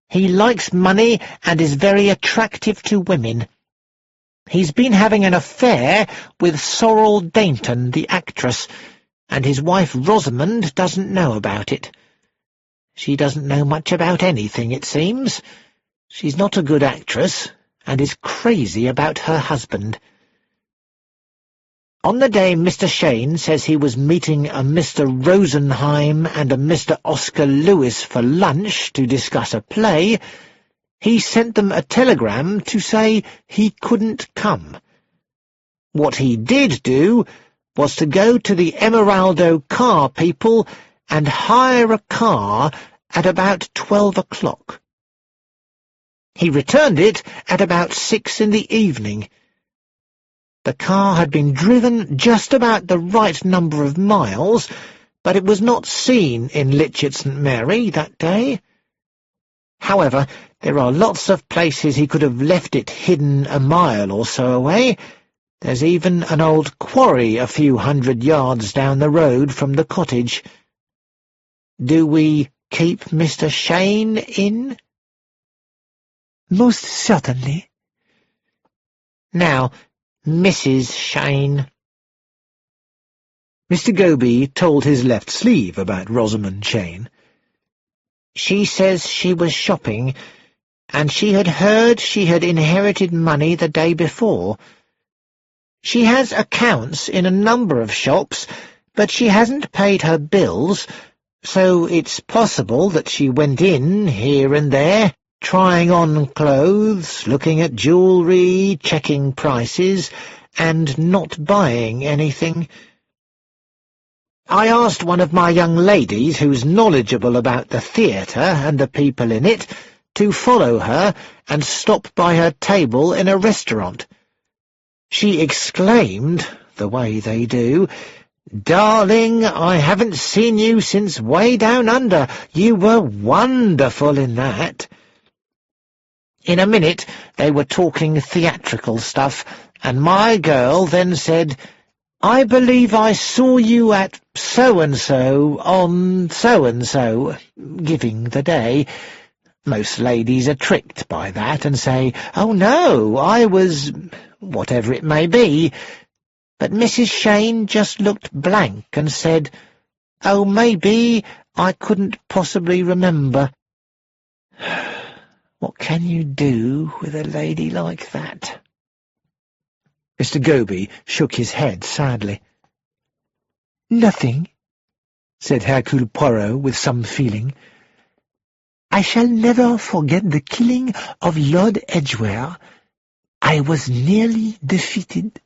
He likes money and is very attractive to women. He's been having an affair with Sorrel Dainton, the actress, and his wife Rosamond doesn't know about it. She doesn't know much about anything, it seems. She's not a good actress, and is crazy about her husband. On the day Mr. Shane says he was meeting a Mr. Rosenheim and a Mr. Oscar Lewis for lunch to discuss a play, he sent them a telegram to say he couldn't come. What he did do was to go to the Emeraldo car people and hire a car at about 12 o'clock. He returned it at about 6 in the evening. The car had been driven just about the right number of miles, but it was not seen in Litchett St. Mary that day. However, there are lots of places he could have left it hidden a mile or so away. There's even an old quarry a few 100 yards down the road from the cottage. Do we keep Mr. Shane in? Most certainly. Now, Mrs. Shane. Mr. Goby told his left sleeve about Rosamond Shane. She says she was shopping, and she had heard she had inherited money the day before. She has accounts in a number of shops, but she hasn't paid her bills, so it's possible that she went in here and there, trying on clothes, looking at jewellery, checking prices, and not buying anything. I asked one of my young ladies, who's knowledgeable about the theatre and the people in it, to follow her and stop by her table in a restaurant. She exclaimed, the way they do, "Darling, I haven't seen you since way down under. You were wonderful in that." In a minute they were talking theatrical stuff, and my girl then said, "I believe I saw you at so-and-so on so-and-so," giving the day. Most ladies are tricked by that and say, "Oh, no, I was—" whatever it may be. But Mrs. Shane just looked blank and said, "Oh, maybe I couldn't possibly remember." What can you do with a lady like that? Mr. Goby shook his head sadly. "Nothing," said Hercule Poirot with some feeling. "I shall never forget the killing of Lord Edgware. I was nearly defeated.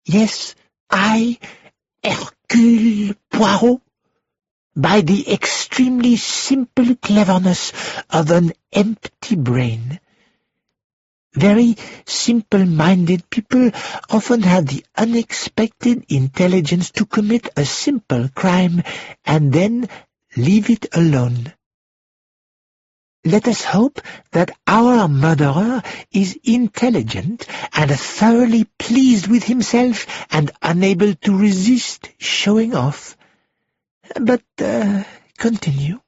Yes, I, Hercule Poirot, by the extremely simple cleverness of an empty brain. Very simple-minded people often have the unexpected intelligence to commit a simple crime and then leave it alone. Let us hope that our murderer is intelligent and thoroughly pleased with himself and unable to resist showing off. But, continue."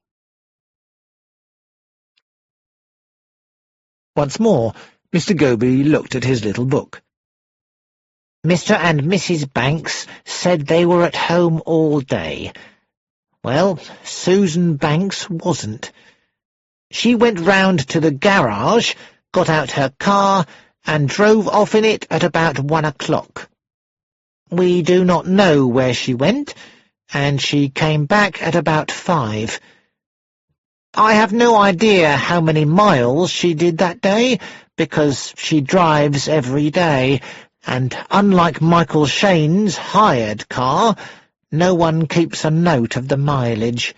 Once more, Mr. Goby looked at his little book. Mr. and Mrs. Banks said they were at home all day. Well, Susan Banks wasn't. She went round to the garage, got out her car, and drove off in it at about 1 o'clock. We do not know where she went, and she came back at about 5. I have no idea how many miles she did that day, because she drives every day, and unlike Michael Shane's hired car, no one keeps a note of the mileage.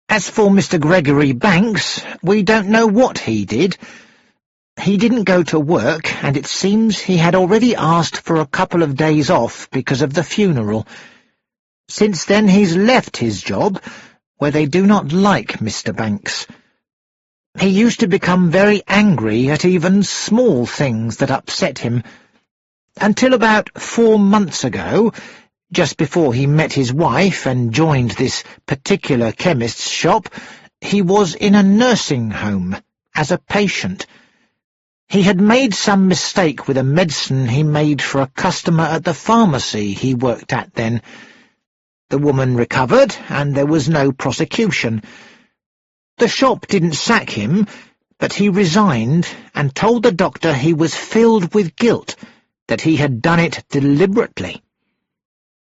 As for Mr. Gregory Banks, we don't know what he did. He didn't go to work, and it seems he had already asked for a couple of days off because of the funeral. Since then he's left his job, where they do not like Mr. Banks. He used to become very angry at even small things that upset him, until about 4 months ago, just before he met his wife and joined this particular chemist's shop, he was in a nursing home as a patient. He had made some mistake with a medicine he made for a customer at the pharmacy he worked at then. The woman recovered, and there was no prosecution. The shop didn't sack him, but he resigned and told the doctor he was filled with guilt, that he had done it deliberately.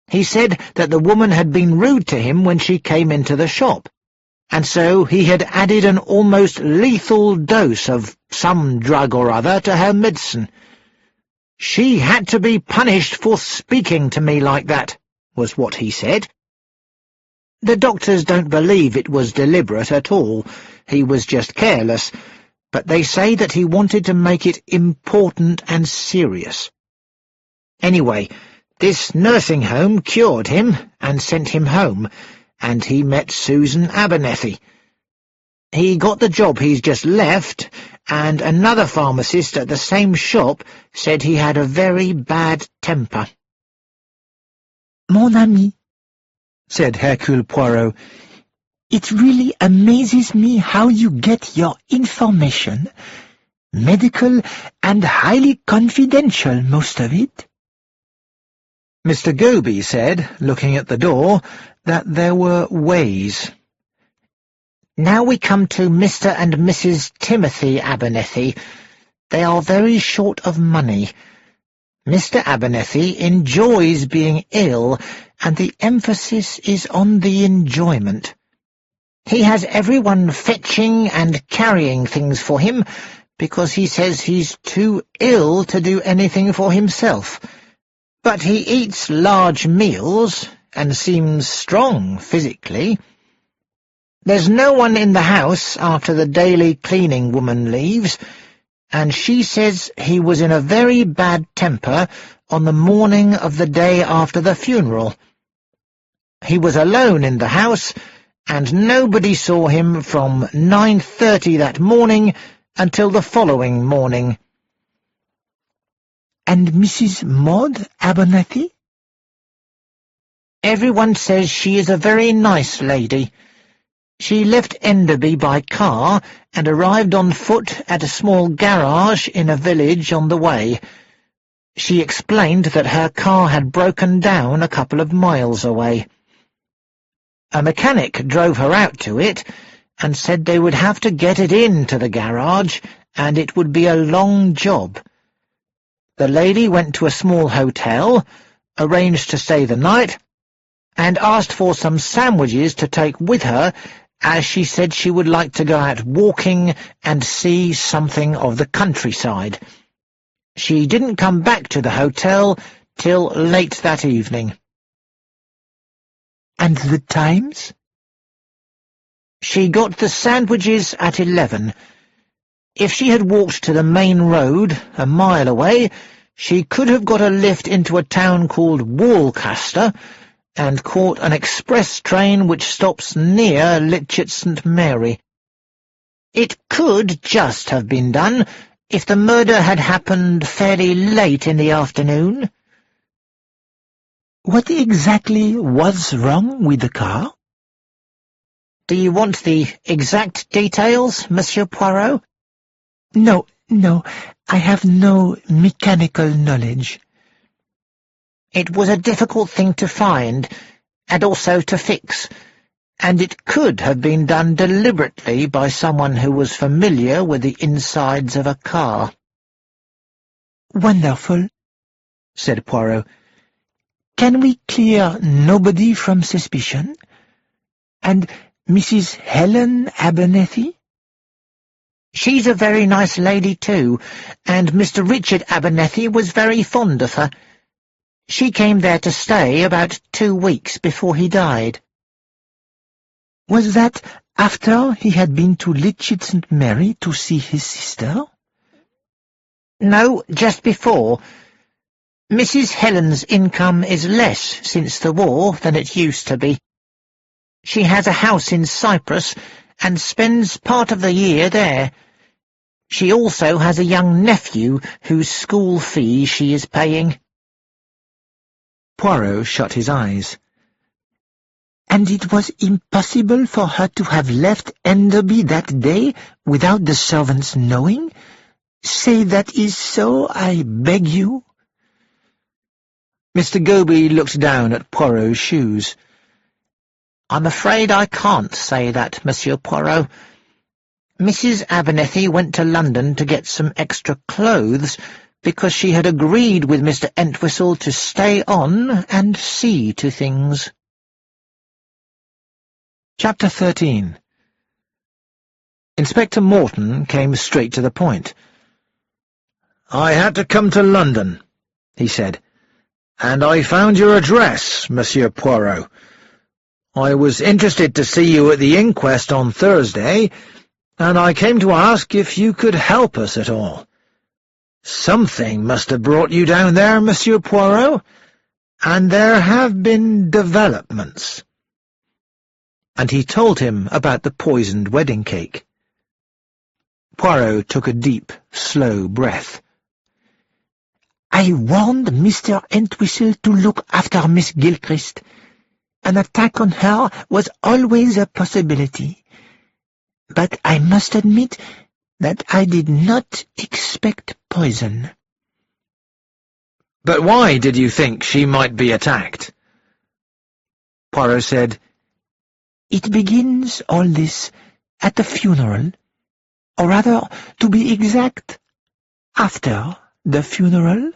He said that the woman had been rude to him when she came into the shop, and so he had added an almost lethal dose of some drug or other to her medicine. "She had to be punished for speaking to me like that," was what he said. The doctors don't believe it was deliberate at all. He was just careless, but they say that he wanted to make it important and serious. Anyway, this nursing home cured him and sent him home, and he met Susan Abernethie. He got the job he's just left, and another pharmacist at the same shop said he had a very bad temper. Mon ami, said Hercule Poirot, it really amazes me how you get your information. Medical and highly confidential, most of it. Mr. Goby said, looking at the door, that there were ways. Now we come to Mr. and Mrs. Timothy Abernethie. They are very short of money. Mr. Abernethie enjoys being ill, and the emphasis is on the enjoyment. He has everyone fetching and carrying things for him, because he says he's too ill to do anything for himself. But he eats large meals, and seems strong physically. There's no one in the house after the daily cleaning woman leaves, and she says he was in a very bad temper on the morning of the day after the funeral. He was alone in the house, and nobody saw him from 9:30 that morning until the following morning. And Mrs. Maud Abernethie? Everyone says she is a very nice lady. She left Enderby by car and arrived on foot at a small garage in a village on the way. She explained that her car had broken down a couple of miles away. A mechanic drove her out to it and said they would have to get it into the garage, and it would be a long job. The lady went to a small hotel, arranged to stay the night, and asked for some sandwiches to take with her, as she said she would like to go out walking and see something of the countryside. She didn't come back to the hotel till late that evening. And the times? She got the sandwiches at 11. If she had walked to the main road, a mile away, she could have got a lift into a town called Walcaster, and caught an express train which stops near Litchett St. Mary. It could just have been done if the murder had happened fairly late in the afternoon. What exactly was wrong with the car? Do you want the exact details, Monsieur Poirot? No, I have no mechanical knowledge. It was a difficult thing to find, and also to fix, and it could have been done deliberately by someone who was familiar with the insides of a car. Wonderful, said Poirot. Can we clear nobody from suspicion? And Mrs. Helen Abernethie? She's a very nice lady, too, and Mr. Richard Abernethie was very fond of her. She came there to stay about 2 weeks before he died. Was that after he had been to Litchett St. Mary to see his sister? No, just before. Mrs. Helen's income is less since the war than it used to be. She has a house in Cyprus and spends part of the year there. She also has a young nephew whose school fee she is paying. Poirot shut his eyes. And it was impossible for her to have left Enderby that day without the servants knowing? Say that is so, I beg you. Mr. Goby looked down at Poirot's shoes. I'm afraid I can't say that, Monsieur Poirot. Mrs. Abernethie went to London to get some extra clothes, because she had agreed with Mr. Entwistle to stay on and see to things. Chapter 13. Inspector Morton came straight to the point. "I had to come to London," he said, "and I found your address, Monsieur Poirot. I was interested to see you at the inquest on Thursday, and I came to ask if you could help us at all. Something must have brought you down there, Monsieur Poirot, and there have been developments." and he told him about the poisoned wedding cake. Poirot took a deep, slow breath. I warned Mr. Entwistle to look after Miss Gilchrist. An attack on her was always a possibility. But I must admit that I did not expect poison. But why did you think she might be attacked? Poirot said, It begins, all this, at the funeral, or rather, to be exact, after the funeral.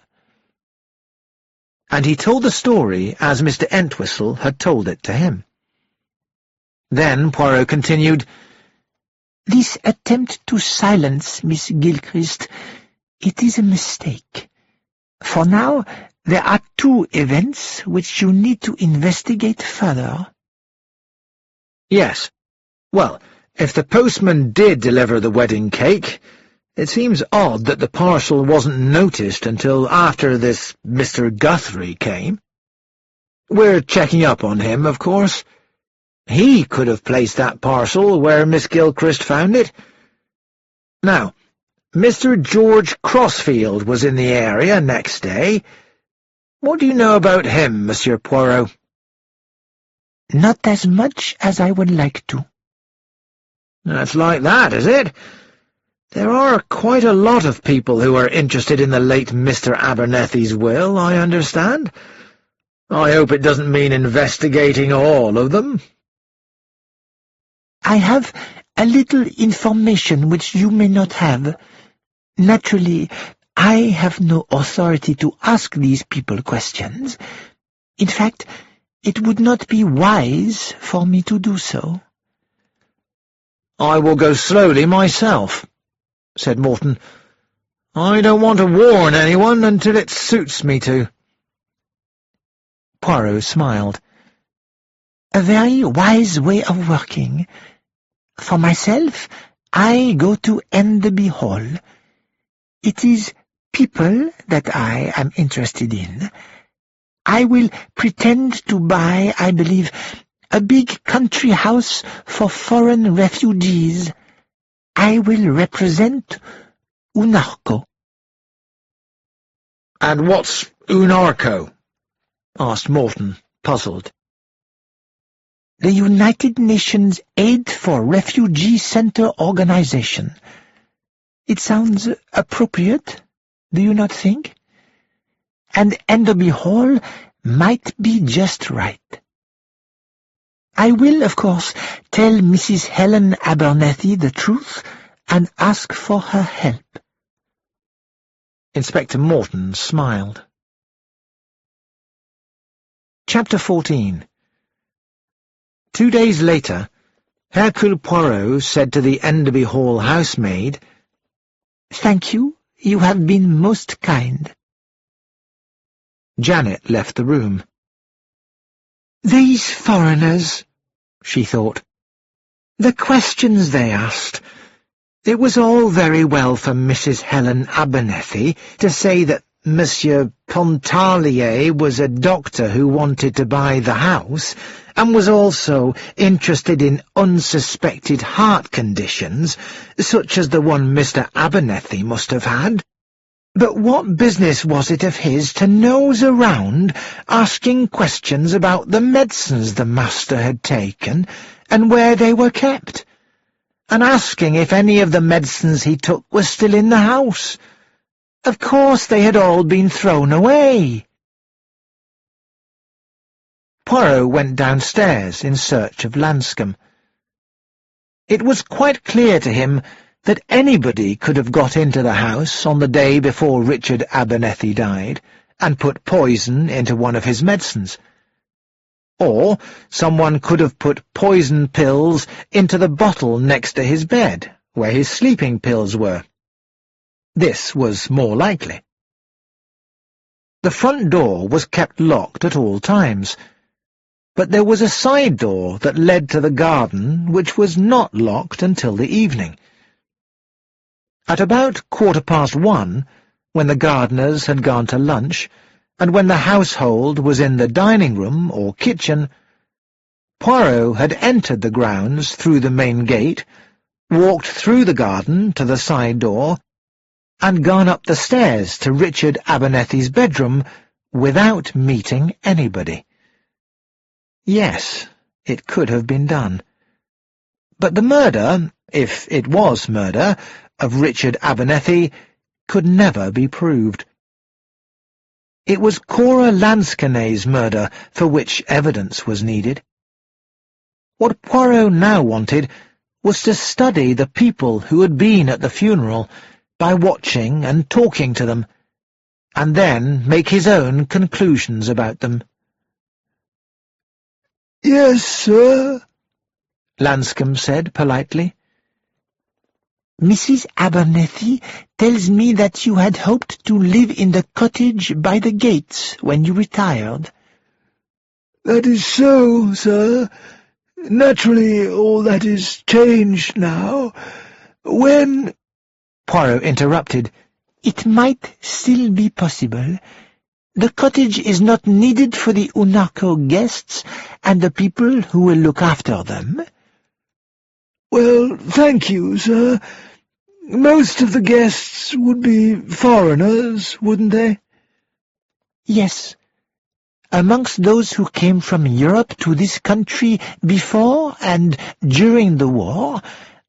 And he told the story as Mr. Entwistle had told it to him. Then Poirot continued, This attempt to silence Miss Gilchrist, it is a mistake. For now, there are two events which you need to investigate further. Yes. Well, if the postman did deliver the wedding cake, it seems odd that the parcel wasn't noticed until after this Mr. Guthrie came. We're checking up on him, of course. He could have placed that parcel where Miss Gilchrist found it. Now, Mr. George Crossfield was in the area next day. What do you know about him, Monsieur Poirot? Not as much as I would like to. That's like that, is it? There are quite a lot of people who are interested in the late Mr. Abernethie's will, I understand. I hope it doesn't mean investigating all of them. I have a little information which you may not have. Naturally, I have no authority to ask these people questions. In fact, it would not be wise for me to do so. I will go slowly myself, said Morton. I don't want to warn anyone until it suits me to. Poirot smiled. A very wise way of working. For myself, I go to Enderby Hall. It is people that I am interested in. I will pretend to buy, I believe, a big country house for foreign refugees. I will represent UNARCO. And what's UNARCO? Asked Morton, puzzled. The United Nations Aid for Refugee Center Organization. It sounds appropriate, do you not think? And Enderby Hall might be just right. I will, of course, tell Mrs. Helen Abernethie the truth and ask for her help. Inspector Morton smiled. Chapter 14. 2 days later, Hercule Poirot said to the Enderby Hall housemaid, Thank you, you have been most kind. Janet left the room. These foreigners, she thought. The questions they asked. It was all very well for Mrs. Helen Abernethie to say that Monsieur Pontarlier was a doctor who wanted to buy the house, and was also interested in unsuspected heart conditions, such as the one Mr. Abernethie must have had. But what business was it of his to nose around, asking questions about the medicines the master had taken, and where they were kept, and asking if any of the medicines he took were still in the house? Of course they had all been thrown away. Poirot went downstairs in search of Lanscombe. It was quite clear to him that anybody could have got into the house on the day before Richard Abernethie died and put poison into one of his medicines. Or someone could have put poison pills into the bottle next to his bed, where his sleeping pills were. This was more likely. The front door was kept locked at all times, but there was a side door that led to the garden which was not locked until the evening. At about 1:15, when the gardeners had gone to lunch, and when the household was in the dining room or kitchen, Poirot had entered the grounds through the main gate, walked through the garden to the side door, and gone up the stairs to Richard Abernethie's bedroom without meeting anybody. Yes, it could have been done. But the murder, if it was murder, of Richard Abernethie could never be proved. It was Cora Lansquenet's murder for which evidence was needed. What Poirot now wanted was to study the people who had been at the funeral by watching and talking to them, and then make his own conclusions about them. "Yes, sir," Lanscombe said politely. "Mrs. Abernethie tells me that you had hoped to live in the cottage by the gates when you retired." "That is so, sir. Naturally, all that is changed now. When—" Poirot interrupted. "It might still be possible. The cottage is not needed for the Unarco guests and the people who will look after them." "Well, thank you, sir. Most of the guests would be foreigners, wouldn't they?" "Yes. Amongst those who came from Europe to this country before and during the war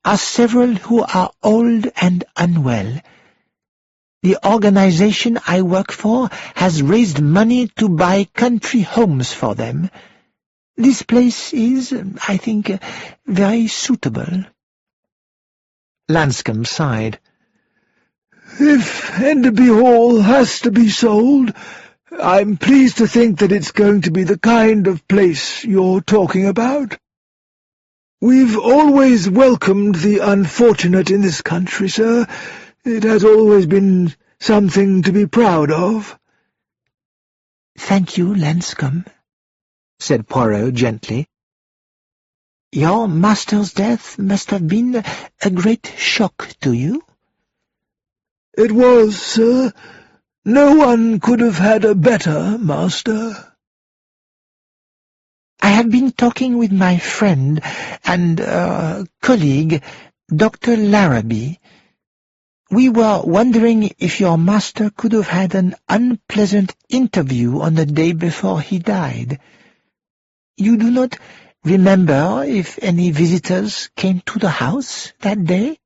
are several who are old and unwell. The organization I work for has raised money to buy country homes for them. This place is, I think, very suitable." Lanscombe sighed. "If Enderby Hall has to be sold, I'm pleased to think that it's going to be the kind of place you're talking about. We've always welcomed the unfortunate in this country, sir. It has always been something to be proud of." "Thank you, Lanscombe," said Poirot gently. "Your master's death must have been a great shock to you." "It was, sir. No one could have had a better master." "I have been talking with my friend and colleague, Dr. Larrabee. We were wondering if your master could have had an unpleasant interview on the day before he died. You do not remember if any visitors came to the house that day?"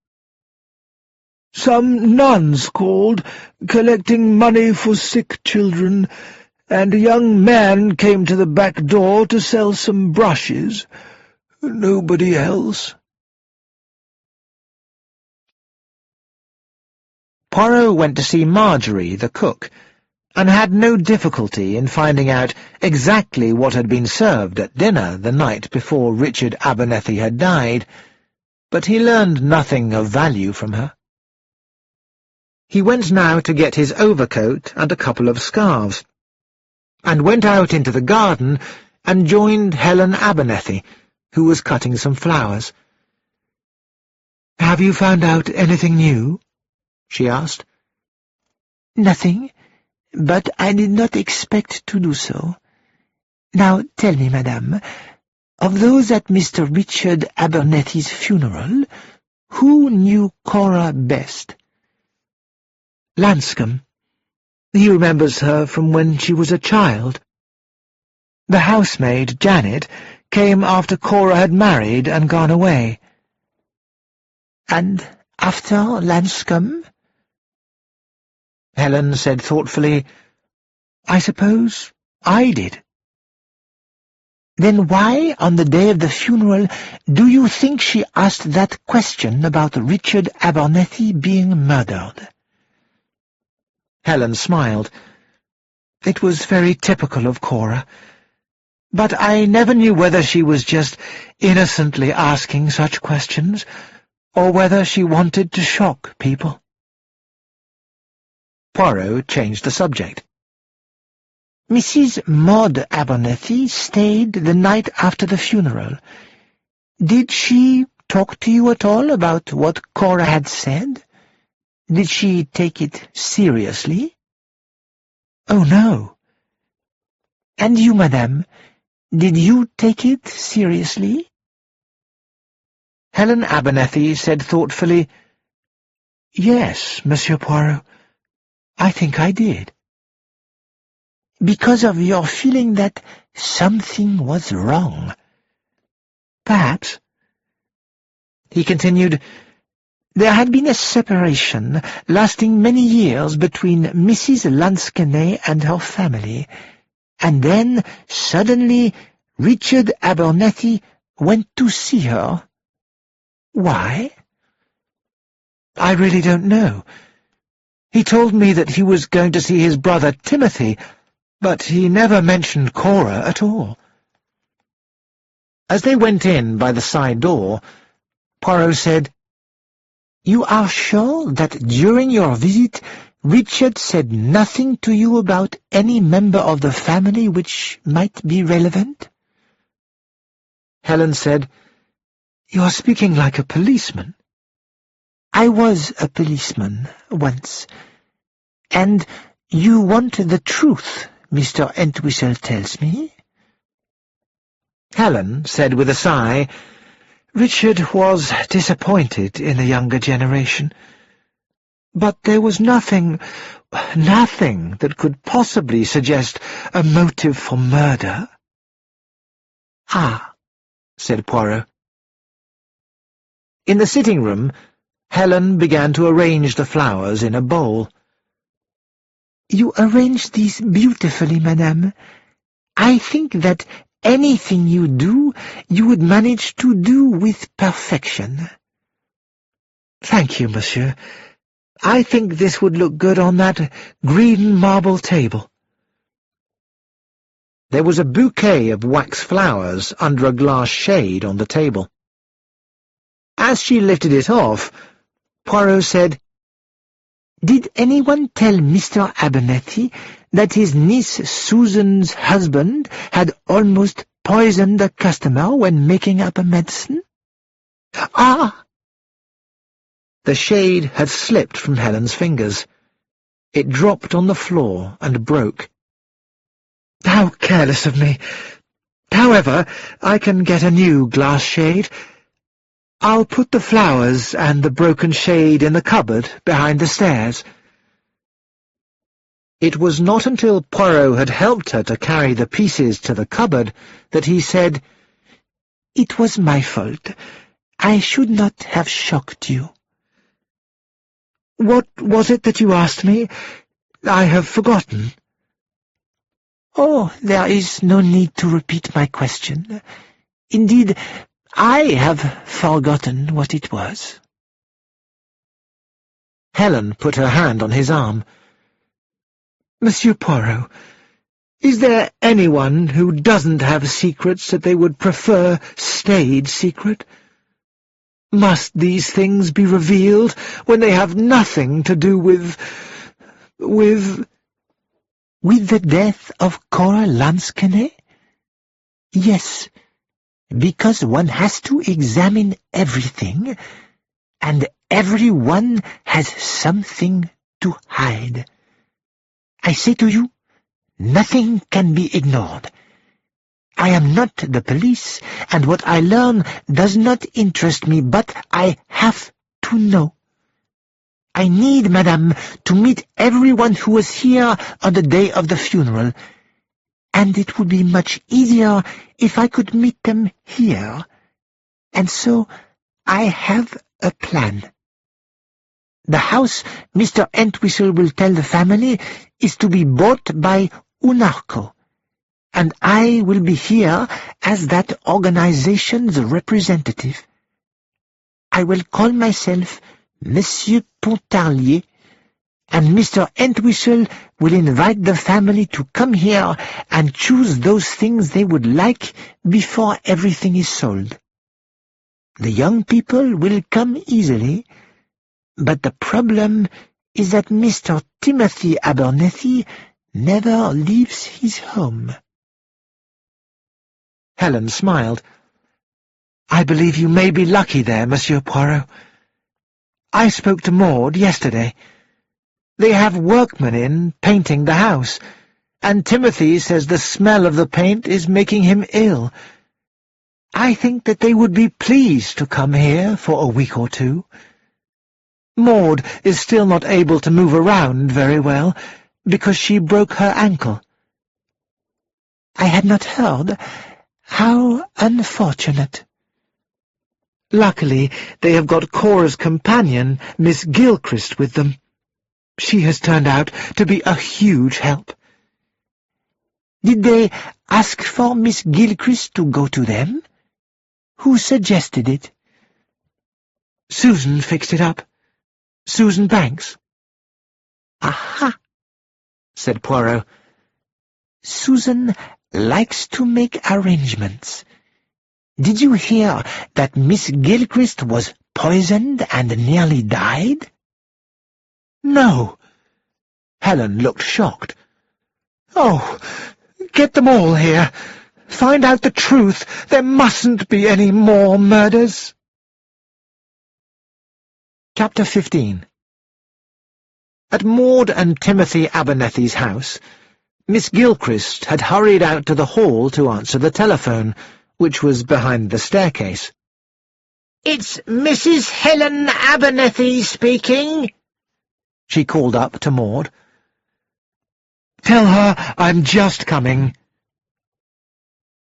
"Some nuns called, collecting money for sick children, and a young man came to the back door to sell some brushes. Nobody else." Poirot went to see Marjorie, the cook, and had no difficulty in finding out exactly what had been served at dinner the night before Richard Abernethie had died, but he learned nothing of value from her. He went now to get his overcoat and a couple of scarves, and went out into the garden and joined Helen Abernethie, who was cutting some flowers. "Have you found out anything new?" she asked. "Nothing, but I did not expect to do so. Now tell me, madame, of those at Mr. Richard Abernethie's funeral, who knew Cora best?" "Lanscombe. He remembers her from when she was a child. The housemaid, Janet, came after Cora had married and gone away." "And after Lanscombe?" Helen said thoughtfully, "I suppose I did." "Then why, on the day of the funeral, do you think she asked that question about Richard Abernethie being murdered?" Helen smiled. It was very typical of Cora, but I never knew whether she was just innocently asking such questions, or whether she wanted to shock people. Poirot changed the subject. "Mrs. Maud Abernethie stayed the night after the funeral. Did she talk to you at all about what Cora had said? Did she take it seriously?" "Oh, no." "And you, madame, Did you take it seriously? Helen Abernethie said thoughtfully, "Yes, Monsieur Poirot, I think I did." Because of your feeling that something was wrong. Perhaps. He continued, there had been a separation lasting many years between Mrs. Lansquenet and her family, and then, suddenly, Richard Abernethie went to see her. Why? I really don't know. He told me that he was going to see his brother Timothy, but he never mentioned Cora at all. As they went in by the side door, Poirot said, You are sure that during your visit Richard said nothing to you about any member of the family which might be relevant? Helen said, You are speaking like a policeman. I was a policeman once, and you want the truth, Mr. Entwistle tells me. Helen said with a sigh, Richard was disappointed in the younger generation. But there was nothing that could possibly suggest a motive for murder. Ah, said Poirot. In the sitting room, Helen began to arrange the flowers in a bowl. You arrange these beautifully, madame. I think that anything you do, you would manage to do with perfection. Thank you, monsieur. I think this would look good on that green marble table. There was a bouquet of wax flowers under a glass shade on the table. As she lifted it off, Poirot said, Did anyone tell Mr. Abernethie that his niece Susan's husband had almost poisoned a customer when making up a medicine? Ah! The shade had slipped from Helen's fingers. It dropped on the floor and broke. How careless of me! However, I can get a new glass shade. I'll put the flowers and the broken shade in the cupboard behind the stairs. It was not until Poirot had helped her to carry the pieces to the cupboard that he said, It was my fault. I should not have shocked you. What was it that you asked me? I have forgotten. Oh, there is no need to repeat my question. Indeed, I have forgotten what it was. Helen put her hand on his arm. Monsieur Poirot, is there anyone who doesn't have secrets that they would prefer stayed secret? Must these things be revealed when they have nothing to do with the death of Cora Lansquenet? Yes, because one has to examine everything, and everyone has something to hide. I say to you, nothing can be ignored. I am not the police, and what I learn does not interest me, but I have to know. I need, madame, to meet everyone who was here on the day of the funeral, and it would be much easier if I could meet them here. And so I have a plan. The house Mr. Entwistle will tell the family is to be bought by Unarco, and I will be here as that organization's representative. I will call myself Monsieur Pontarlier, and Mr. Entwistle will invite the family to come here and choose those things they would like before everything is sold. The young people will come easily, but the problem is that Mr. Timothy Abernethie never leaves his home. Helen smiled. I believe you may be lucky there, Monsieur Poirot. I spoke to Maud yesterday. They have workmen in painting the house, and Timothy says the smell of the paint is making him ill. I think that they would be pleased to come here for a week or two. Maud is still not able to move around very well, because she broke her ankle. I had not heard. How unfortunate. Luckily, they have got Cora's companion, Miss Gilchrist, with them. She has turned out to be a huge help. Did they ask for Miss Gilchrist to go to them? Who suggested it? Susan fixed it up. Susan Banks. Aha, said Poirot. Susan likes to make arrangements. Did you hear that Miss Gilchrist was poisoned and nearly died? No. Helen looked shocked. Oh, get them all here. Find out the truth. There mustn't be any more murders. Chapter 15. At Maud and Timothy Abernethie's house, Miss Gilchrist had hurried out to the hall to answer the telephone, which was behind the staircase. "It's Mrs. Helen Abernethie speaking," she called up to Maud. "Tell her I'm just coming."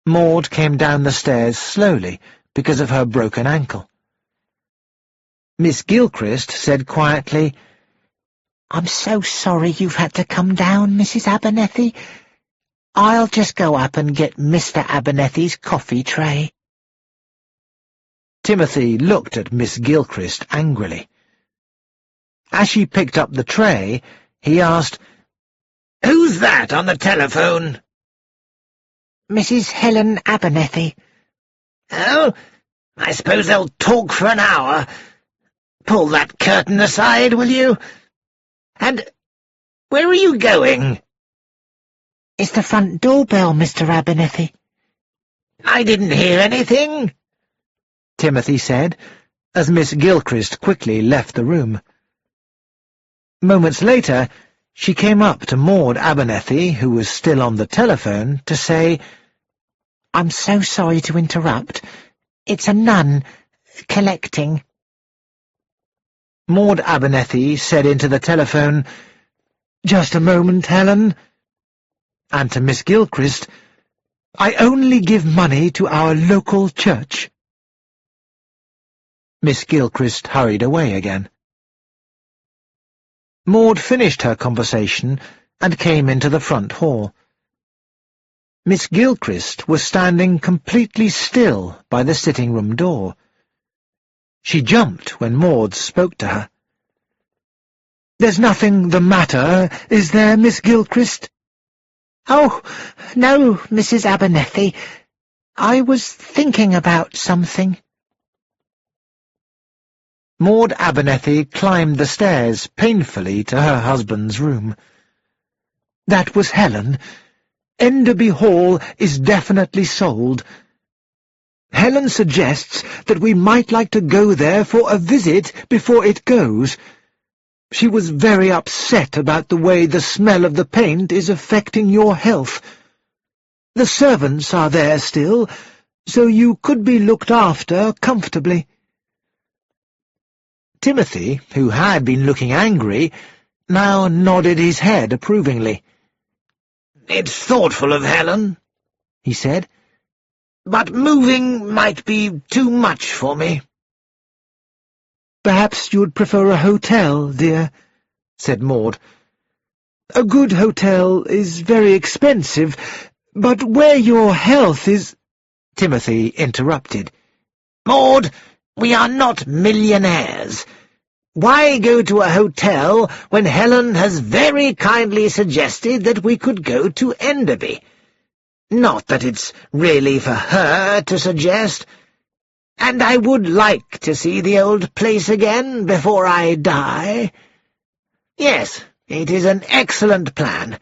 Maud came down the stairs slowly because of her broken ankle. Miss Gilchrist said quietly, "I'm so sorry you've had to come down, Mrs. Abernethie. I'll just go up and get Mr. Abernethie's coffee tray." Timothy looked at Miss Gilchrist angrily. As she picked up the tray, he asked, "Who's that on the telephone?" "Mrs. Helen Abernethie." "Oh, I suppose they'll talk for an hour. Pull that curtain aside, will you? And where are you going?" "It's the front doorbell, Mr. Abernethie." "I didn't hear anything," Timothy said, as Miss Gilchrist quickly left the room. Moments later, she came up to Maud Abernethie, who was still on the telephone, to say, "I'm so sorry to interrupt. It's a nun collecting." Maud Abernethie said into the telephone, "Just a moment, Helen." And to Miss Gilchrist, "I only give money to our local church." Miss Gilchrist hurried away again. Maud finished her conversation and came into the front hall. Miss Gilchrist was standing completely still by the sitting-room door. She jumped when Maud spoke to her. "There's nothing the matter, is there, Miss Gilchrist?" "Oh, no, Mrs. Abernethie. I was thinking about something." Maud Abernethie climbed the stairs painfully to her husband's room. "That was Helen. Enderby Hall is definitely sold. Helen suggests that we might like to go there for a visit before it goes. She was very upset about the way the smell of the paint is affecting your health. The servants are there still, so you could be looked after comfortably." Timothy, who had been looking angry, now nodded his head approvingly. "It's thoughtful of Helen," he said, "but moving might be too much for me." "Perhaps you'd prefer a hotel, dear," said Maud. "A good hotel is very expensive, but where your health is—" Timothy interrupted. "Maud, we are not millionaires. Why go to a hotel when Helen has very kindly suggested that we could go to Enderby? Not that it's really for her to suggest. And I would like to see the old place again before I die. Yes, it is an excellent plan.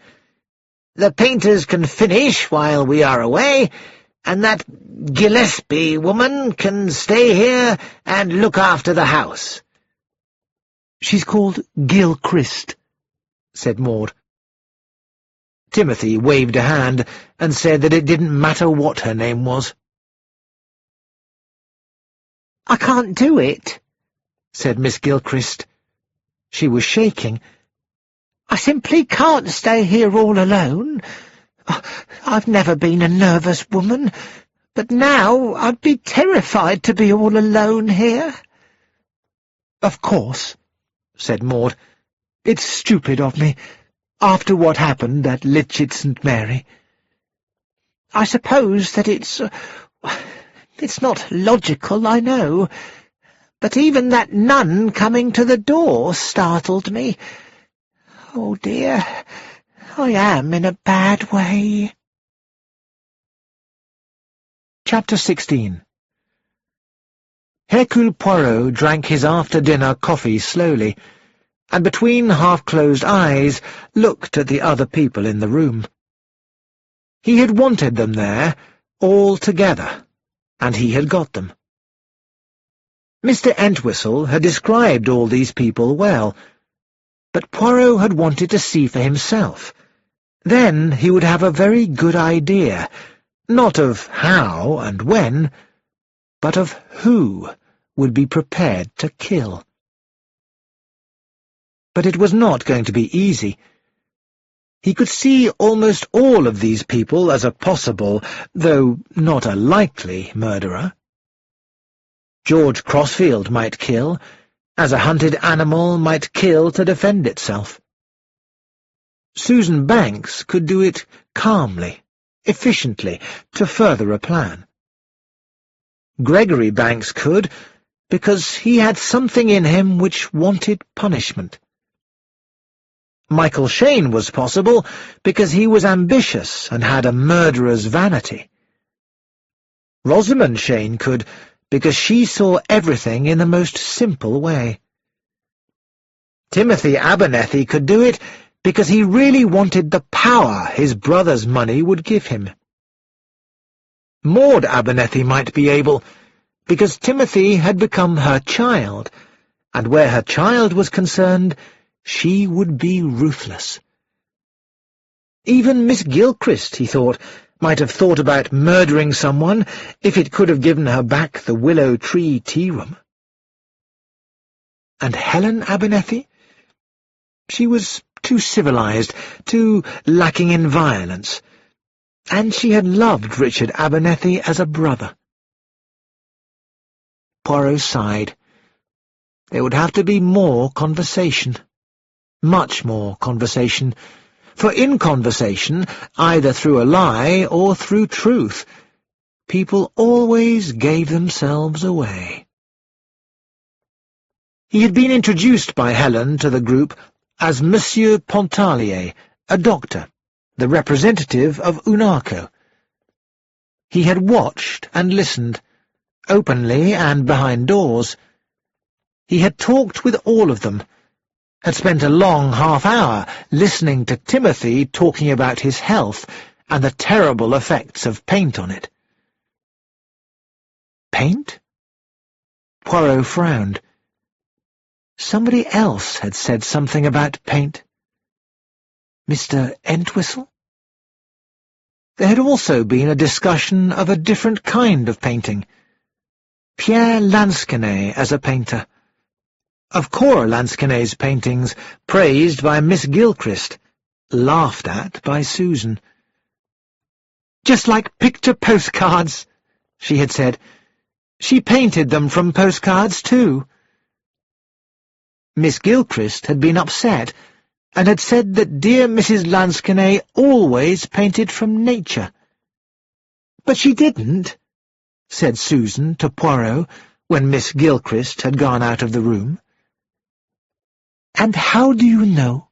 The painters can finish while we are away, and that Gillespie woman can stay here and look after the house." "She's called Gilchrist," said Maud. Timothy waved a hand and said that it didn't matter what her name was. "I can't do it," said Miss Gilchrist. She was shaking. "I simply can't stay here all alone. I've never been a nervous woman, but now I'd be terrified to be all alone here." "Of course," said Maud. "It's stupid of me, after what happened at Litchett St. Mary." "I suppose that it's not logical, I know, but even that nun coming to the door startled me. Oh dear, I am in a bad way." Chapter 16. Hercule Poirot drank his after-dinner coffee slowly, and between half-closed eyes looked at the other people in the room. He had wanted them there, all together, and he had got them. Mr. Entwistle had described all these people well, but Poirot had wanted to see for himself. Then he would have a very good idea, not of how and when, but of who would be prepared to kill. But it was not going to be easy. He could see almost all of these people as a possible, though not a likely, murderer. George Crossfield might kill, as a hunted animal might kill to defend itself. Susan Banks could do it calmly, efficiently, to further a plan. Gregory Banks could, because he had something in him which wanted punishment. Michael Shane was possible because he was ambitious and had a murderer's vanity. Rosamond Shane could, because she saw everything in the most simple way. Timothy Abernethie could do it because he really wanted the power his brother's money would give him. Maud Abernethie might be able, because Timothy had become her child, and where her child was concerned, she would be ruthless. Even Miss Gilchrist, he thought, might have thought about murdering someone if it could have given her back the Willow Tree tea-room. And Helen Abernethie? She was too civilized, too lacking in violence, and she had loved Richard Abernethie as a brother. Poirot sighed. There would have to be more conversation. Much more conversation, for in conversation, either through a lie or through truth, people always gave themselves away. He had been introduced by Helen to the group as Monsieur Pontarlier, a doctor, the representative of Unarco. He had watched and listened, openly and behind doors. He had talked with all of them, had spent a long half-hour listening to Timothy talking about his health and the terrible effects of paint on it. Paint? Poirot frowned. Somebody else had said something about paint. Mr. Entwistle? There had also been a discussion of a different kind of painting. Pierre Lansquenet as a painter. Of Cora Lansquenet's paintings, praised by Miss Gilchrist, laughed at by Susan. "Just like picture postcards," she had said. She painted them from postcards, too. Miss Gilchrist had been upset, and had said that dear Mrs. Lansquenet always painted from nature. "But she didn't," said Susan to Poirot, when Miss Gilchrist had gone out of the room. "And how do you know?"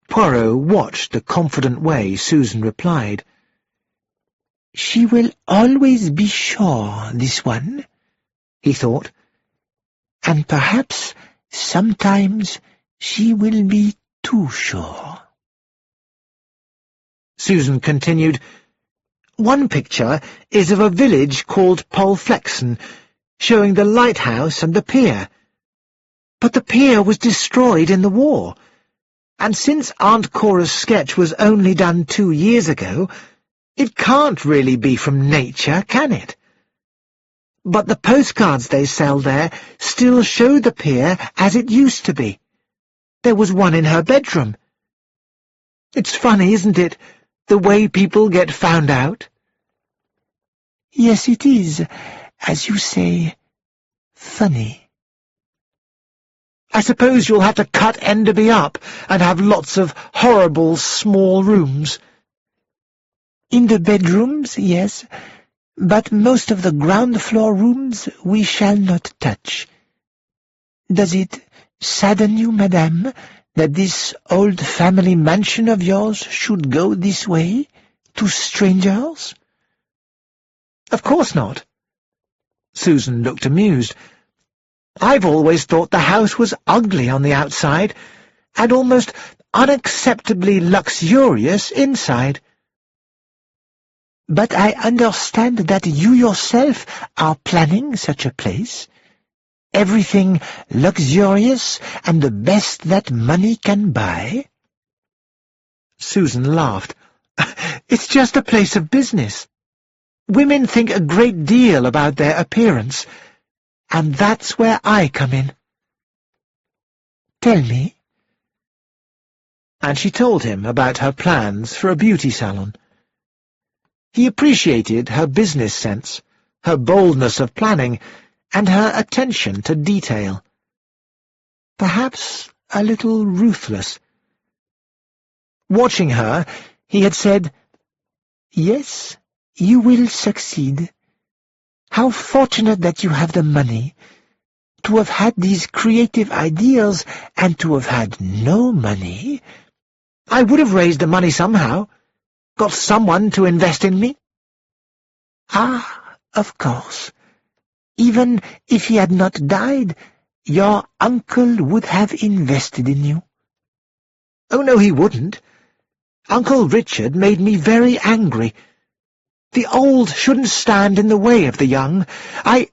Poirot watched the confident way Susan replied. "She will always be sure, this one," he thought, "and perhaps sometimes she will be too sure." Susan continued, "One picture is of a village called Polflexen, showing the lighthouse and the pier. But the pier was destroyed in the war. And since Aunt Cora's sketch was only done 2 years ago, it can't really be from nature, can it? But the postcards they sell there still show the pier as it used to be. There was one in her bedroom. It's funny, isn't it, the way people get found out? Yes, it is, as you say, funny. I suppose you'll have to cut Enderby up and have lots of horrible small rooms. In the bedrooms, yes, but most of the ground floor rooms we shall not touch. Does it sadden you, madame, that this old family mansion of yours should go this way, to strangers? Of course not. Susan looked amused. I've always thought the house was ugly on the outside, and almost unacceptably luxurious inside. But I understand that you yourself are planning such a place. Everything luxurious and the best that money can buy. Susan laughed. It's just a place of business. Women think a great deal about their appearance, and that's where I come in. Tell me. And she told him about her plans for a beauty salon. He appreciated her business sense, her boldness of planning, and her attention to detail. Perhaps a little ruthless. Watching her, he had said, "Yes, you will succeed. How fortunate that you have the money. To have had these creative ideas and to have had no money." I would have raised the money somehow, got someone to invest in me. Ah, of course. Even if he had not died, your uncle would have invested in you. Oh, no, he wouldn't. Uncle Richard made me very angry. The old shouldn't stand in the way of the young. I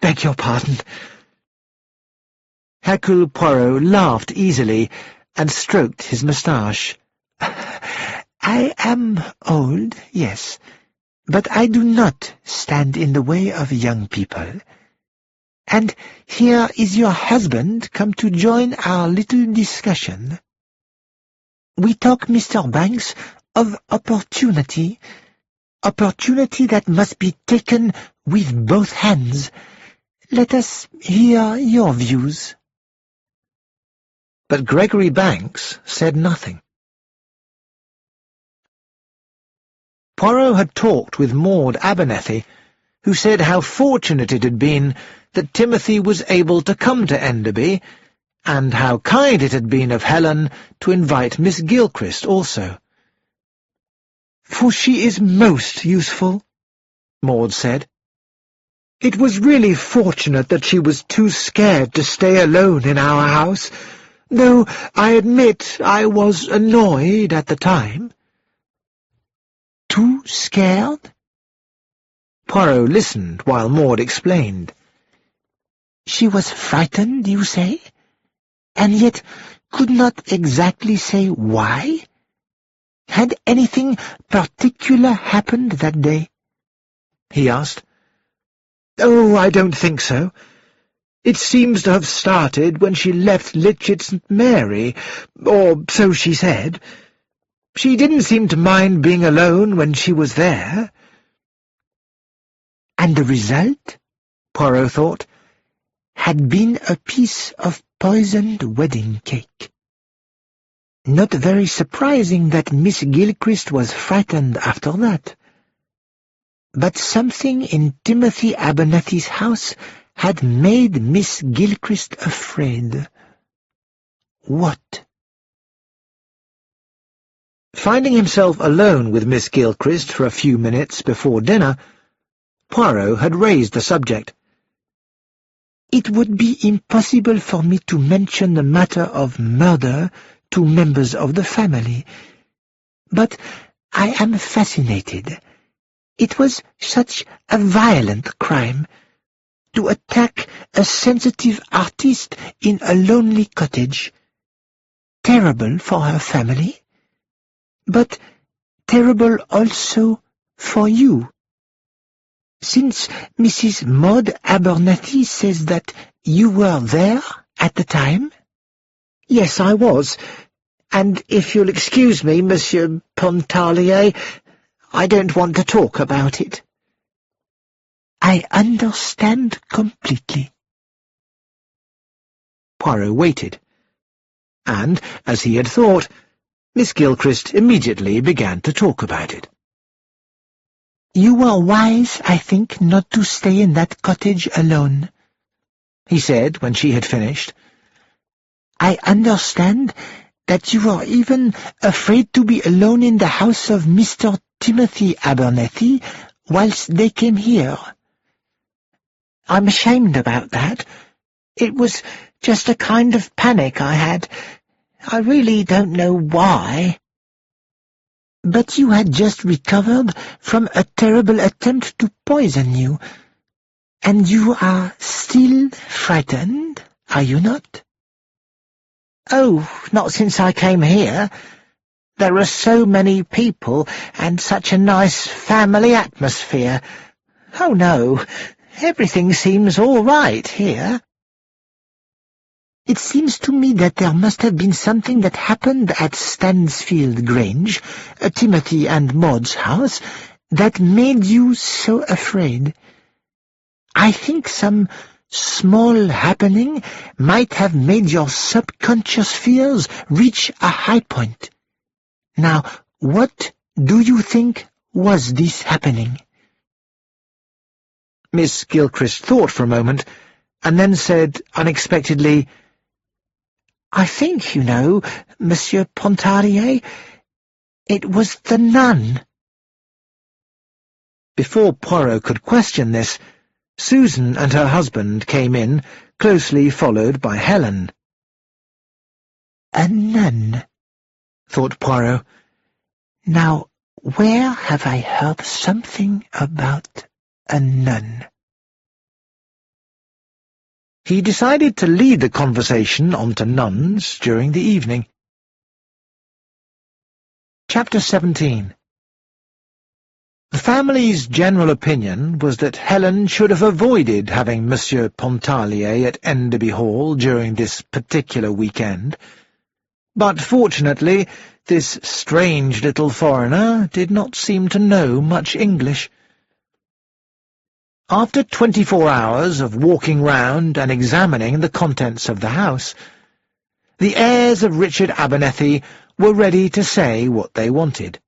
beg your pardon. Hercule Poirot laughed easily and stroked his moustache. I am old, yes, but I do not stand in the way of young people. And here is your husband come to join our little discussion. We talk, Mr. Banks, of opportunity that must be taken with both hands. Let us hear your views. But Gregory Banks said nothing. Poirot had talked with Maud Abernethie, who said how fortunate it had been that Timothy was able to come to Enderby, and how kind it had been of Helen to invite Miss Gilchrist also. "For she is most useful," Maud said. "It was really fortunate that she was too scared to stay alone in our house, though I admit I was annoyed at the time." Too scared? Poirot listened while Maud explained. She was frightened, you say, and yet could not exactly say why? Had anything particular happened that day? He asked. "Oh, I don't think so. It seems to have started when she left Litchett St. Mary, or so she said. She didn't seem to mind being alone when she was there." And the result, Poirot thought, had been a piece of poisoned wedding cake. Not very surprising that Miss Gilchrist was frightened after that. But something in Timothy Abernethie's house had made Miss Gilchrist afraid. What? Finding himself alone with Miss Gilchrist for a few minutes before dinner, Poirot had raised the subject. It would be impossible for me to mention the matter of murder to members of the family, but I am fascinated. It was such a violent crime, to attack a sensitive artist in a lonely cottage, terrible for her family, but terrible also for you. Since Mrs. Maud Abernethie says that you were there at the time?" "Yes, I was. And if you'll excuse me, Monsieur Pontarlier, I don't want to talk about it." "I understand completely." Poirot waited, and, as he had thought, Miss Gilchrist immediately began to talk about it. "You were wise, I think, not to stay in that cottage alone," he said when she had finished. "I understand that you were even afraid to be alone in the house of Mr. Timothy Abernethie whilst they came here." "I'm ashamed about that. It was just a kind of panic I had. I really don't know why." "But you had just recovered from a terrible attempt to poison you, and you are still frightened, are you not?" "Oh, not since I came here. There are so many people, and such a nice family atmosphere. Oh, no, everything seems all right here." "It seems to me that there must have been something that happened at Stansfield Grange, Timothy and Maud's house, that made you so afraid. I think some small happening might have made your subconscious fears reach a high point. Now, what do you think was this happening?" Miss Gilchrist thought for a moment, and then said unexpectedly, "I think, you know, Monsieur Pontarlier, it was the nun." Before Poirot could question this, Susan and her husband came in, closely followed by Helen. "A nun," thought Poirot. "Now, where have I heard something about a nun?" He decided to lead the conversation on to nuns during the evening. Chapter 17. The family's general opinion was that Helen should have avoided having Monsieur Pontarlier at Enderby Hall during this particular weekend, but fortunately this strange little foreigner did not seem to know much English. After 24 hours of walking round and examining the contents of the house, the heirs of Richard Abernethie were ready to say what they wanted.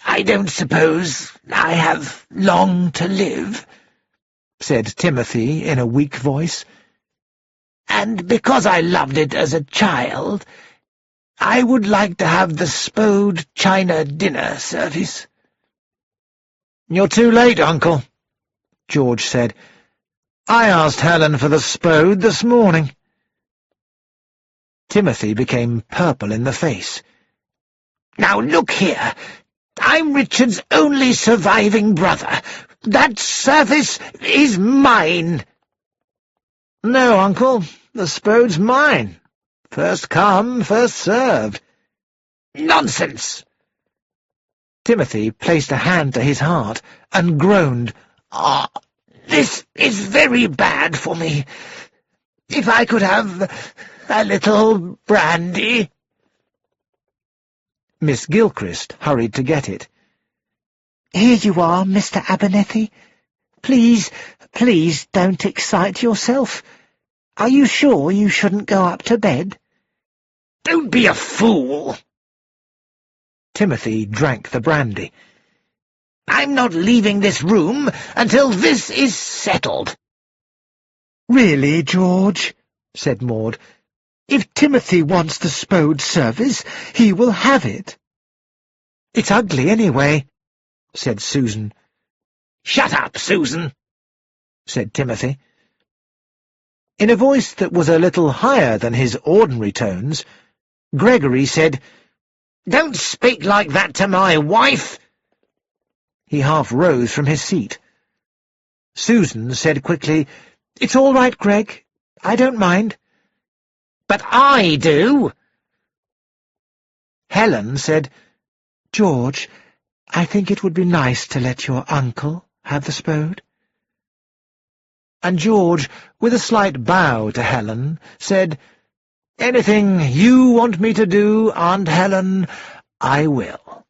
"I don't suppose I have long to live," said Timothy in a weak voice. "And because I loved it as a child, I would like to have the Spode China dinner service." "You're too late, Uncle," George said. "I asked Helen for the Spode this morning." Timothy became purple in the face. "Now look here, I'm Richard's only surviving brother. That service is mine." "No, Uncle, the Spode's mine. First come, first served." "Nonsense!" Timothy placed a hand to his heart and groaned. "Ah, this is very bad for me. If I could have a little brandy." Miss Gilchrist hurried to get it. "Here you are, Mr. Abernethie. Please, please don't excite yourself. Are you sure you shouldn't go up to bed?" "Don't be a fool." Timothy drank the brandy. "I'm not leaving this room until this is settled." "Really, George," said Maud, "if Timothy wants the Spode service, he will have it." "It's ugly anyway," said Susan. "Shut up, Susan," said Timothy. In a voice that was a little higher than his ordinary tones, Gregory said, "Don't speak like that to my wife." He half rose from his seat. Susan said quickly, "It's all right, Greg. I don't mind." "But I do." Helen said, "George, I think it would be nice to let your uncle have the spode." And George, with a slight bow to Helen, said, "Anything you want me to do, Aunt Helen, I will."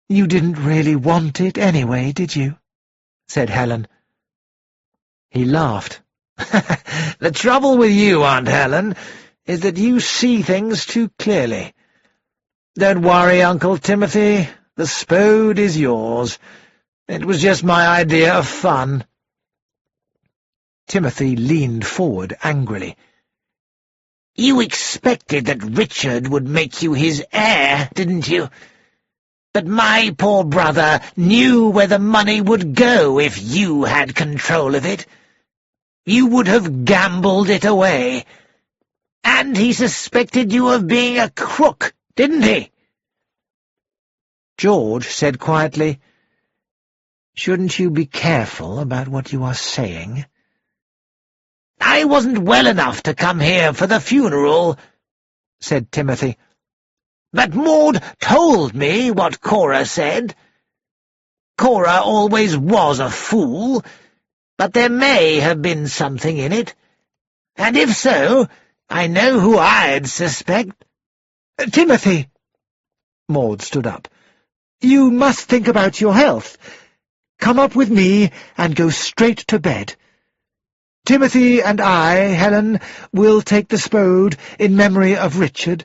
"You didn't really want it anyway, did you?" said Helen. He laughed. "The trouble with you, Aunt Helen, is that you see things too clearly. Don't worry, Uncle Timothy, the spode is yours. It was just my idea of fun." Timothy leaned forward angrily. "You expected that Richard would make you his heir, didn't you? But my poor brother knew where the money would go if you had control of it. You would have gambled it away. And he suspected you of being a crook, didn't he?" George said quietly, "Shouldn't you be careful about what you are saying?" "I wasn't well enough to come here for the funeral," said Timothy. "But Maud told me what Cora said. Cora always was a fool, but there may have been something in it. And if so, I know who I'd suspect." "Timothy!" Maud stood up. "You must think about your health. Come up with me and go straight to bed. Timothy and I, Helen, will take the spode in memory of Richard.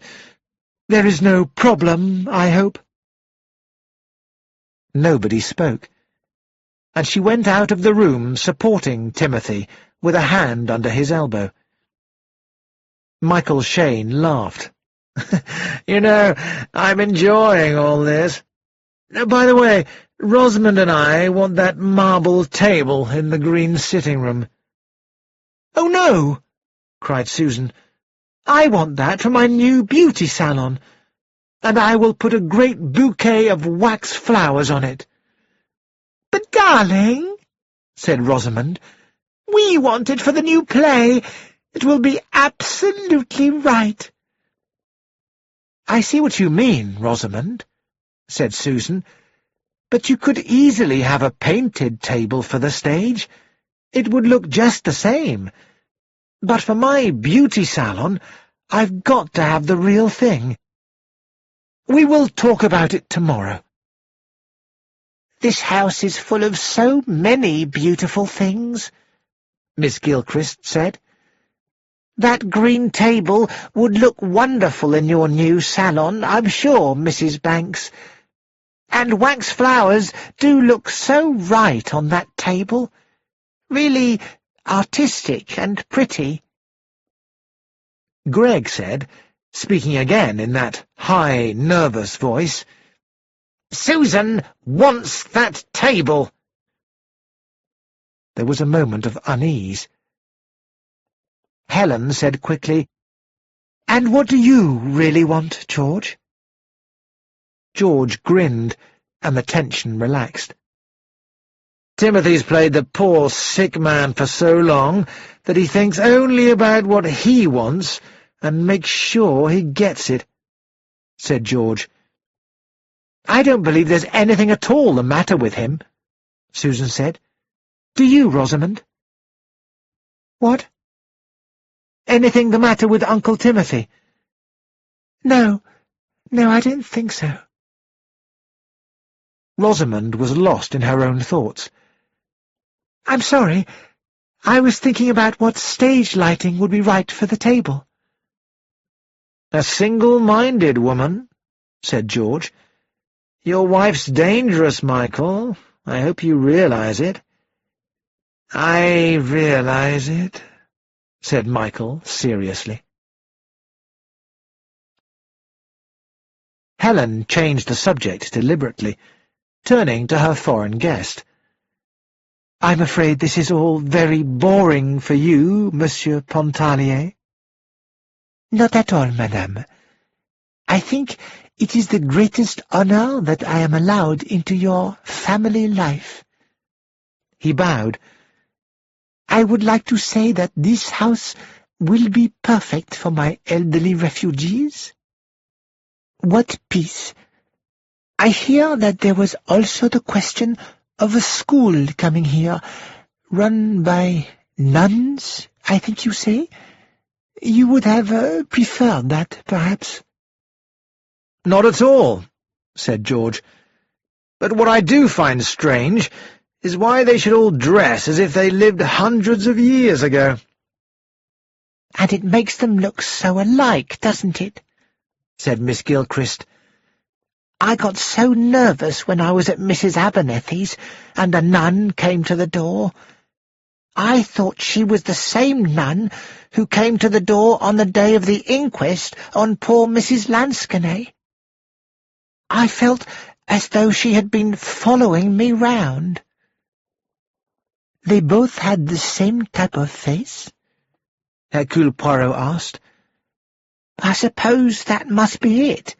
There is no problem, I hope." Nobody spoke, and she went out of the room supporting Timothy with a hand under his elbow. Michael Shane laughed. "You know, I'm enjoying all this. By the way, Rosamond and I want that marble table in the green sitting room." "Oh, no!" cried Susan. "I want that for my new beauty salon, and I will put a great bouquet of wax flowers on it." "But, darling," said Rosamond, "we want it for the new play. It will be absolutely right." "I see what you mean, Rosamond," said Susan, "but you could easily have a painted table for the stage. It would look just the same. But for my beauty salon, I've got to have the real thing. We will talk about it tomorrow." "This house is full of so many beautiful things," Miss Gilchrist said. "That green table would look wonderful in your new salon, I'm sure, Mrs. Banks. And wax flowers do look so right on that table. Really artistic and pretty." Greg said, speaking again in that high, nervous voice, "Susan wants that table." There was a moment of unease. Helen said quickly, "And what do you really want, George?" George grinned, and the tension relaxed. "Timothy's played the poor sick man for so long that he thinks only about what he wants and makes sure he gets it," said George. "I don't believe there's anything at all the matter with him," Susan said. "Do you, Rosamond?" "What? Anything the matter with Uncle Timothy?" No, I don't think so." Rosamond was lost in her own thoughts. "I'm sorry. I was thinking about what stage lighting would be right for the table." "A single-minded woman," said George. "Your wife's dangerous, Michael. I hope you realize it." "I realize it," said Michael seriously. Helen changed the subject deliberately, turning to her foreign guest. "I'm afraid this is all very boring for you, Monsieur Pontarlier." "Not at all, madame. I think it is the greatest honor that I am allowed into your family life." He bowed. "I would like to say that this house will be perfect for my elderly refugees. What peace! I hear that there was also the question of a school coming here, run by nuns, I think you say? You would have preferred that, perhaps?" "Not at all," said George. "But what I do find strange is why they should all dress as if they lived hundreds of years ago." "And it makes them look so alike, doesn't it?" said Miss Gilchrist. "I got so nervous when I was at Mrs. Abernethie's, and a nun came to the door. I thought she was the same nun who came to the door on the day of the inquest on poor Mrs. Lansquenet. I felt as though she had been following me round." "They both had the same type of face?" Hercule Poirot asked. "I suppose that must be it.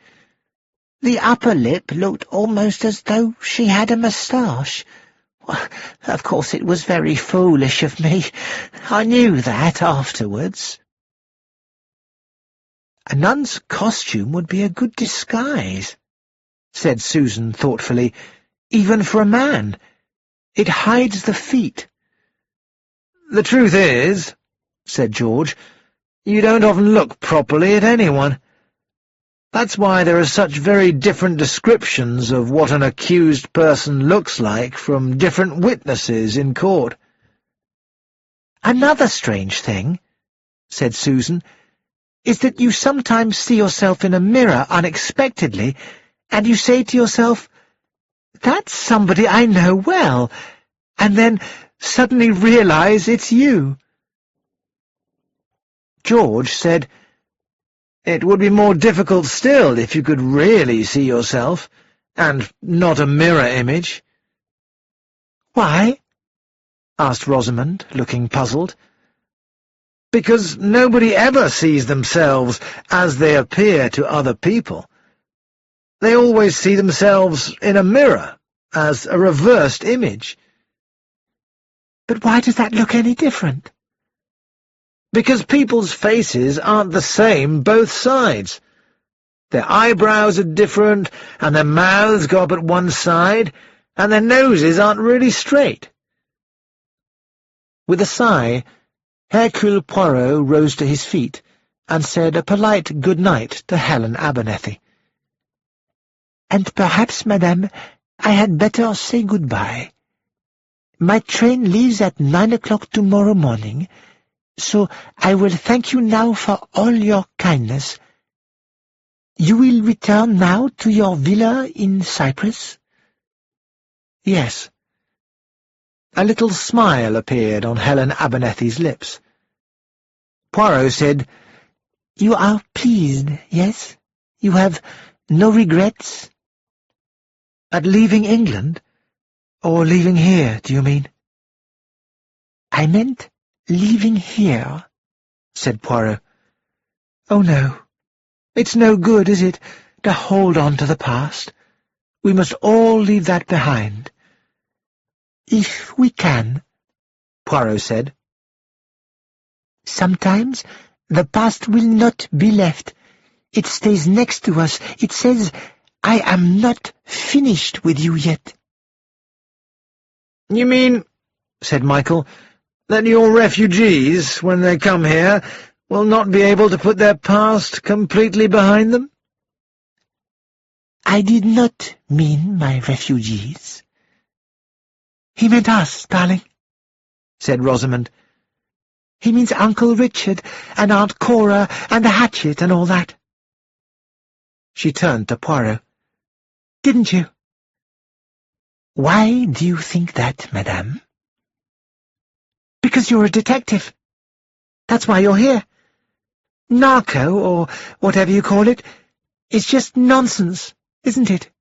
The upper lip looked almost as though she had a moustache. Of course, it was very foolish of me. I knew that afterwards." "A nun's costume would be a good disguise," said Susan thoughtfully, "even for a man. It hides the feet." "The truth is," said George, "you don't often look properly at anyone. That's why there are such very different descriptions of what an accused person looks like from different witnesses in court." "Another strange thing," said Susan, "is that you sometimes see yourself in a mirror unexpectedly, and you say to yourself, 'That's somebody I know well,' and then suddenly realize it's you." George said, "It would be more difficult still if you could really see yourself, and not a mirror image." "Why?" asked Rosamond, looking puzzled. "Because nobody ever sees themselves as they appear to other people. They always see themselves in a mirror, as a reversed image." "But why does that look any different?" "Because people's faces aren't the same both sides. Their eyebrows are different, and their mouths go up at one side, and their noses aren't really straight." With a sigh, Hercule Poirot rose to his feet and said a polite good night to Helen Abernethie. "And perhaps, madame, I had better say goodbye. My train leaves at 9 o'clock tomorrow morning, so I will thank you now for all your kindness. You will return now to your villa in Cyprus?" "Yes." A little smile appeared on Helen Abernethie's lips. Poirot said, "You are pleased, yes? You have no regrets?" "At leaving England? Or leaving here, do you mean?" "I meant leaving here," said Poirot. "Oh, no. It's no good, is it, to hold on to the past? We must all leave that behind." "If we can," Poirot said. "Sometimes the past will not be left. It stays next to us. It says, 'I am not finished with you yet.'" "You mean," said Michael, "that your refugees, when they come here, will not be able to put their past completely behind them?" "I did not mean my refugees." "He meant us, darling," said Rosamond. "He means Uncle Richard and Aunt Cora and the hatchet and all that." She turned to Poirot. "Didn't you?" "Why do you think that, madame?" "Because you're a detective. That's why you're here. Narco, or whatever you call it, is just nonsense, isn't it?"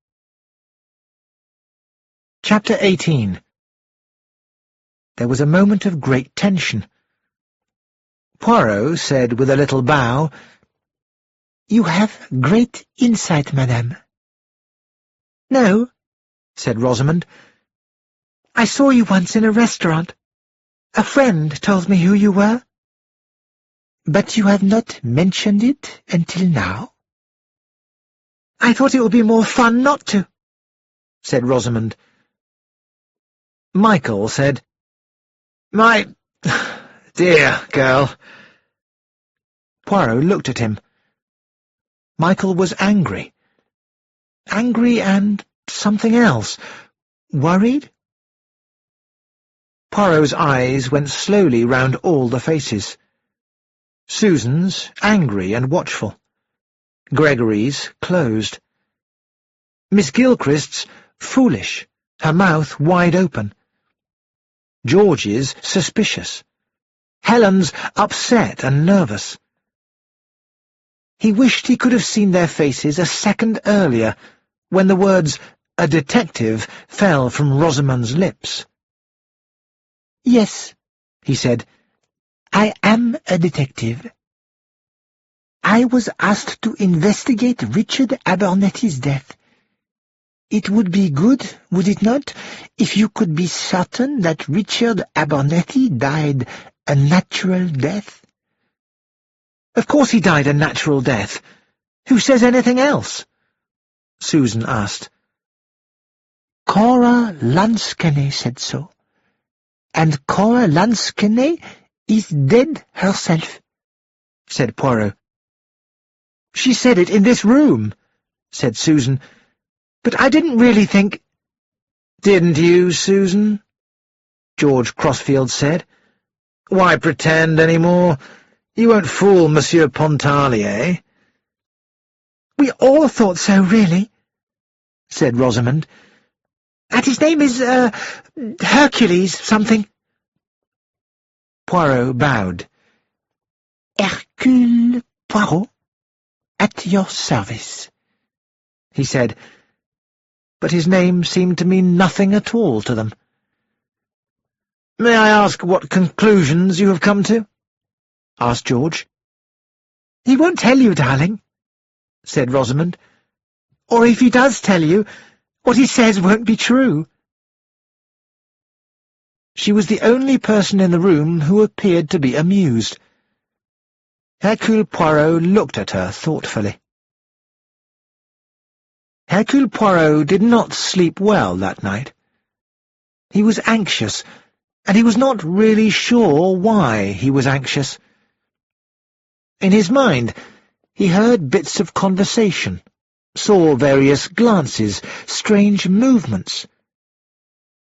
Chapter 18. There was a moment of great tension. Poirot said with a little bow, "You have great insight, madame." "No," said Rosamond. "I saw you once in a restaurant. A friend told me who you were." But you have not mentioned it until now? I thought it would be more fun not to, said Rosamond. Michael said, "My dear girl." Poirot looked at him. Michael was angry. Angry and something else. Worried? Poirot's eyes went slowly round all the faces. Susan's angry and watchful. Gregory's closed. Miss Gilchrist's foolish, her mouth wide open. George's suspicious. Helen's upset and nervous. He wished he could have seen their faces a second earlier, when the words, "a detective," fell from Rosamond's lips. "Yes," he said, "I am a detective. I was asked to investigate Richard Abernethie's death. It would be good, would it not, if you could be certain that Richard Abernethie died a natural death?" "Of course he died a natural death. Who says anything else?" Susan asked. "Cora Lansquenet said so. And Cora Lansquenet is dead herself," said Poirot. "She said it in this room," said Susan. "But I didn't really think—" "Didn't you, Susan?" George Crossfield said. "Why pretend any more? You won't fool Monsieur Pontarlier." "We all thought so, really," said Rosamond. "And his name is, Hercules something." Poirot bowed. "Hercule Poirot, at your service," he said, but his name seemed to mean nothing at all to them. "May I ask what conclusions you have come to?" asked George. "He won't tell you, darling," said Rosamond. "Or if he does tell you, what he says won't be true." She was the only person in the room who appeared to be amused. Hercule Poirot looked at her thoughtfully. Hercule Poirot did not sleep well that night. He was anxious, and he was not really sure why he was anxious. In his mind, he heard bits of conversation, saw various glances, strange movements.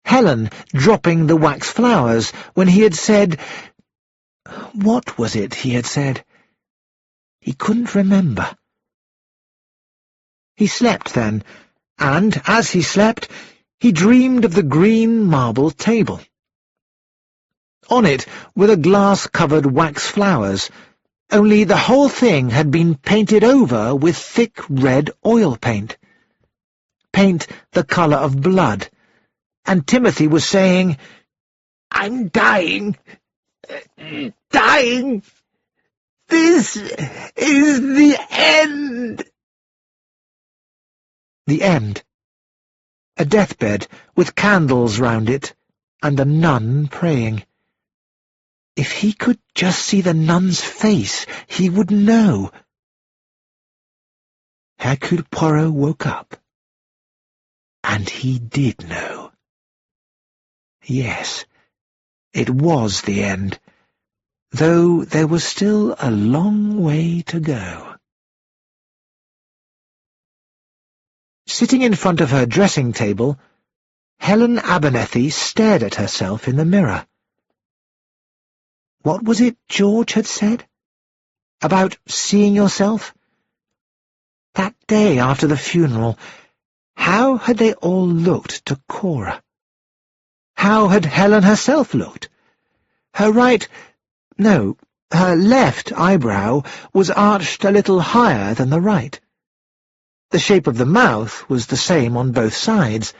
Helen dropping the wax flowers when he had said— What was it he had said? He couldn't remember. He slept then, and, as he slept, he dreamed of the green marble table. On it were the glass-covered wax flowers, only the whole thing had been painted over with thick red oil paint. Paint the colour of blood, and Timothy was saying, "I'm dying, dying. This is the end." The end. A deathbed with candles round it, and a nun praying. If he could just see the nun's face, he would know. Hercule Poirot woke up. And he did know. Yes, it was the end, though there was still a long way to go. Sitting in front of her dressing-table, Helen Abernethie stared at herself in the mirror. What was it George had said? About seeing yourself? That day after the funeral, how had they all looked to Cora? How had Helen herself looked? Her her left eyebrow was arched a little higher than the right. The shape of the mouth was the same on both sides.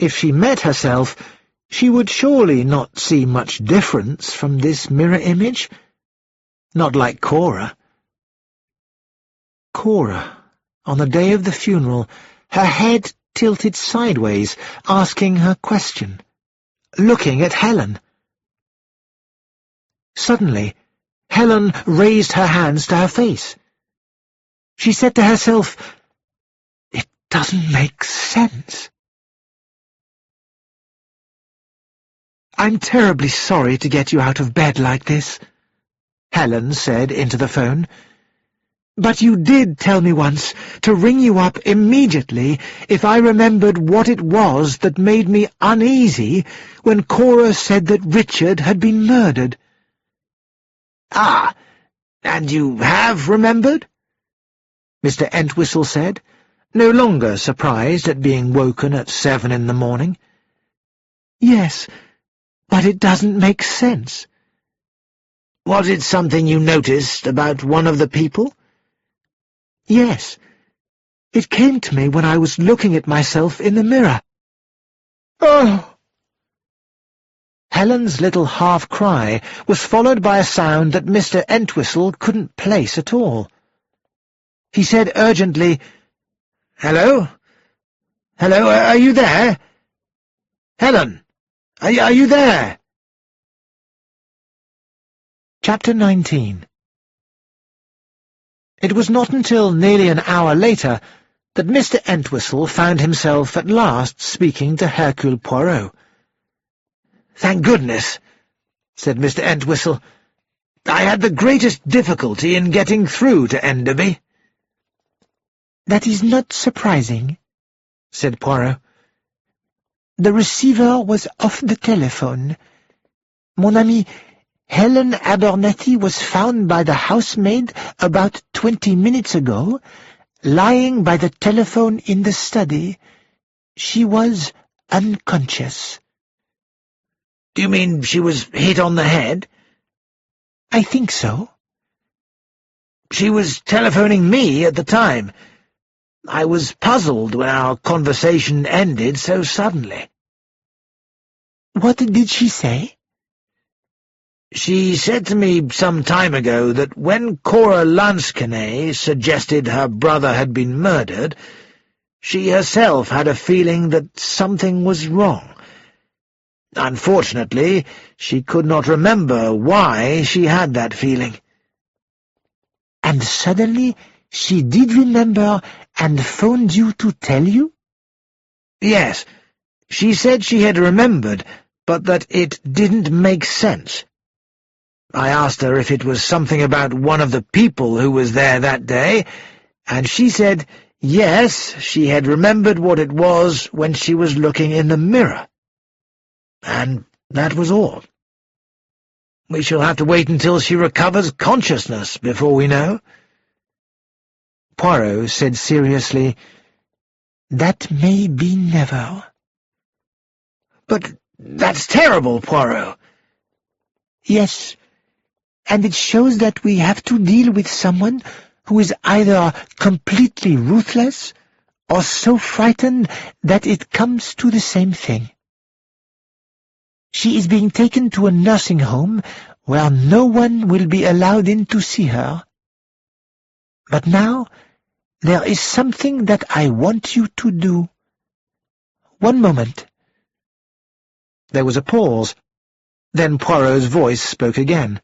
If she met herself, she would surely not see much difference from this mirror image. Not like Cora. Cora, on the day of the funeral, her head tilted sideways, asking her question, looking at Helen. Suddenly, Helen raised her hands to her face. She said to herself, "It doesn't make sense." "I'm terribly sorry to get you out of bed like this," Helen said into the phone. "But you did tell me once to ring you up immediately if I remembered what it was that made me uneasy when Cora said that Richard had been murdered." "Ah, and you have remembered?" Mr. Entwistle said, no longer surprised at being woken at 7 in the morning. "Yes, but it doesn't make sense." "Was it something you noticed about one of the people?" "Yes. It came to me when I was looking at myself in the mirror." Oh! Helen's little half-cry was followed by a sound that Mr. Entwistle couldn't place at all. He said urgently, "Hello? Hello, are you there? Helen, are you there?" Chapter 19. It was not until nearly an hour later that Mr. Entwistle found himself at last speaking to Hercule Poirot. "Thank goodness," said Mr. Entwistle. "I had the greatest difficulty in getting through to Enderby." "That is not surprising," said Poirot. "The receiver was off the telephone. Mon ami, Helen Abernethie was found by the housemaid about 20 minutes ago, lying by the telephone in the study. She was unconscious." "Do you mean she was hit on the head?" "I think so." "She was telephoning me at the time. I was puzzled when our conversation ended so suddenly." "What did she say?" "She said to me some time ago that when Cora Lansquenet suggested her brother had been murdered, she herself had a feeling that something was wrong. Unfortunately, she could not remember why she had that feeling." "And suddenly she did remember and phoned you to tell you?" "Yes. She said she had remembered, but that it didn't make sense. I asked her if it was something about one of the people who was there that day, and she said yes, she had remembered what it was when she was looking in the mirror. And that was all. We shall have to wait until she recovers consciousness before we know." Poirot said seriously, "That may be never." "But that's terrible, Poirot." "Yes, and it shows that we have to deal with someone who is either completely ruthless or so frightened that it comes to the same thing. She is being taken to a nursing home where no one will be allowed in to see her. But now there is something that I want you to do. One moment." There was a pause. Then Poirot's voice spoke again.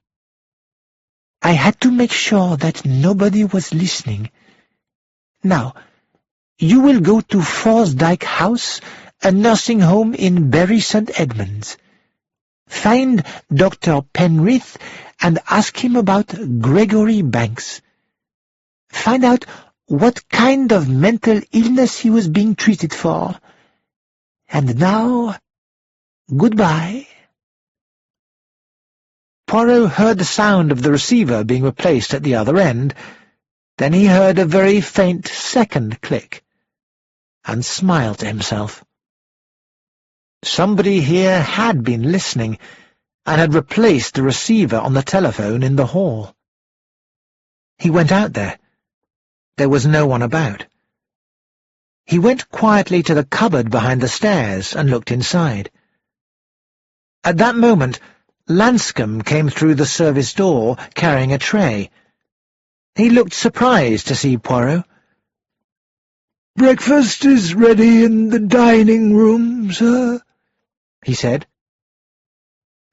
"I had to make sure that nobody was listening. Now, you will go to Forsdyke House, a nursing home in Bury St. Edmunds. Find Dr. Penrith and ask him about Gregory Banks. Find out what kind of mental illness he was being treated for. And now, goodbye." Poirot heard the sound of the receiver being replaced at the other end. Then he heard a very faint second click, and smiled to himself. Somebody here had been listening, and had replaced the receiver on the telephone in the hall. He went out there. There was no one about. He went quietly to the cupboard behind the stairs and looked inside. At that moment, Lanscombe came through the service door, carrying a tray. He looked surprised to see Poirot. "Breakfast is ready in the dining room, sir," he said.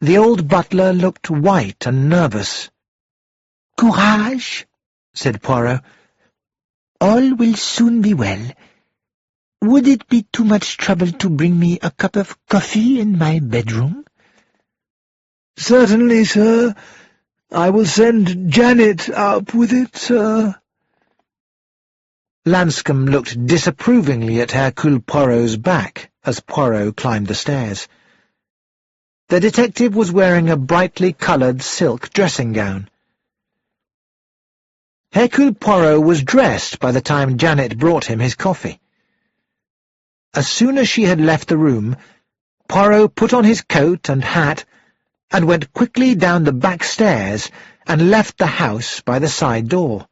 The old butler looked white and nervous. Courage, said Poirot. All will soon be well. Would it be too much trouble to bring me a cup of coffee in my bedroom? Certainly, sir. I will send Janet up with it, sir. Lanscombe looked disapprovingly at Hercule Poirot's back as Poirot climbed the stairs. The detective was wearing a brightly coloured silk dressing-gown. Hercule Poirot was dressed by the time Janet brought him his coffee. As soon as she had left the room, Poirot put on his coat and hat and went quickly down the back stairs and left the house by the side door.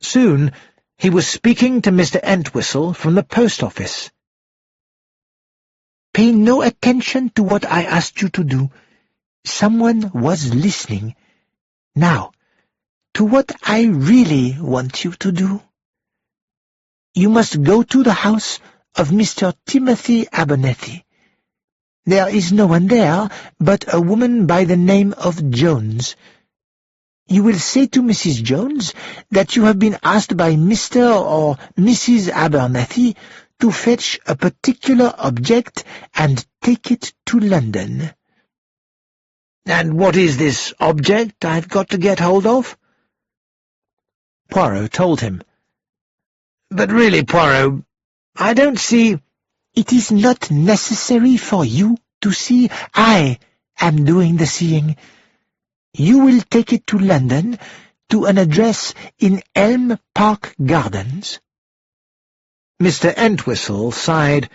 Soon he was speaking to Mr. Entwistle from the post office. Pay no attention to what I asked you to do. Someone was listening. Now, to what I really want you to do. You must go to the house of Mr. Timothy Abernethie. There is no one there but a woman by the name of Jones. You will say to Mrs. Jones that you have been asked by Mr. or Mrs. Abernethie to fetch a particular object and take it to London. And what is this object I've got to get hold of? Poirot told him. But really, Poirot, I don't see— It is not necessary for you to see. I am doing the seeing. You will take it to London, to an address in Elm Park Gardens. Mr. Entwistle sighed.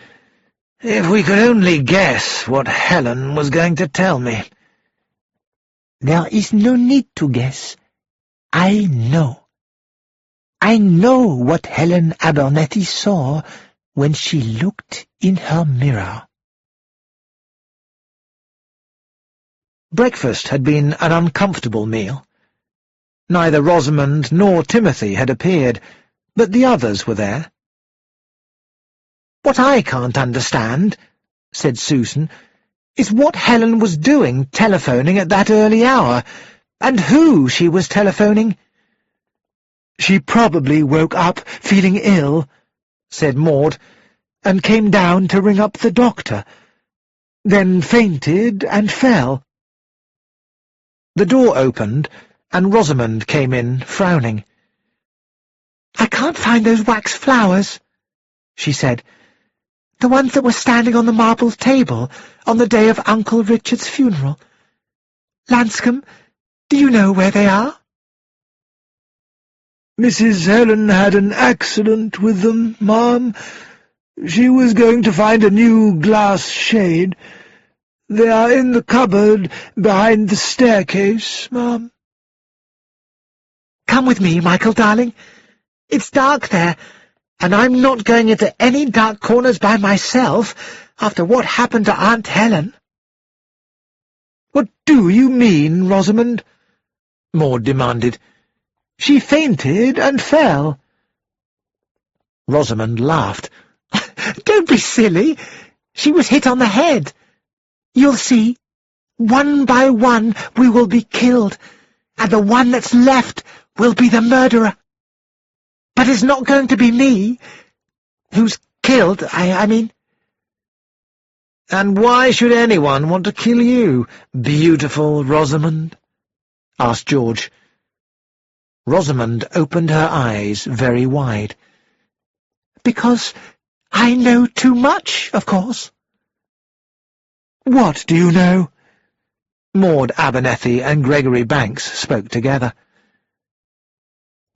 If we could only guess what Helen was going to tell me. There is no need to guess. I know. I know what Helen Abernethie saw when she looked in her mirror. Breakfast had been an uncomfortable meal. Neither Rosamond nor Timothy had appeared, but the others were there. "What I can't understand," said Susan, "is what Helen was doing telephoning at that early hour, and who she was telephoning." "She probably woke up feeling ill," said Maud, "and came down to ring up the doctor, then fainted and fell." The door opened, and Rosamond came in, frowning. "I can't find those wax flowers," she said. "The ones that were standing on the marble table on the day of Uncle Richard's funeral. Lanscombe, do you know where they are?" "Mrs. Helen had an accident with them, ma'am. She was going to find a new glass shade. They are in the cupboard behind the staircase, ma'am." "Come with me, Michael, darling. It's dark there, and I'm not going into any dark corners by myself after what happened to Aunt Helen." "What do you mean, Rosamond?" Maud demanded. "She fainted and fell." Rosamond laughed. "Don't be silly. She was hit on the head. You'll see. One by one we will be killed, and the one that's left will be the murderer. But it's not going to be me. Who's killed, I mean." "And why should anyone want to kill you, beautiful Rosamond?" asked George. Rosamond opened her eyes very wide. "Because I know too much, of course." "What do you know?" Maud Abernethie and Gregory Banks spoke together.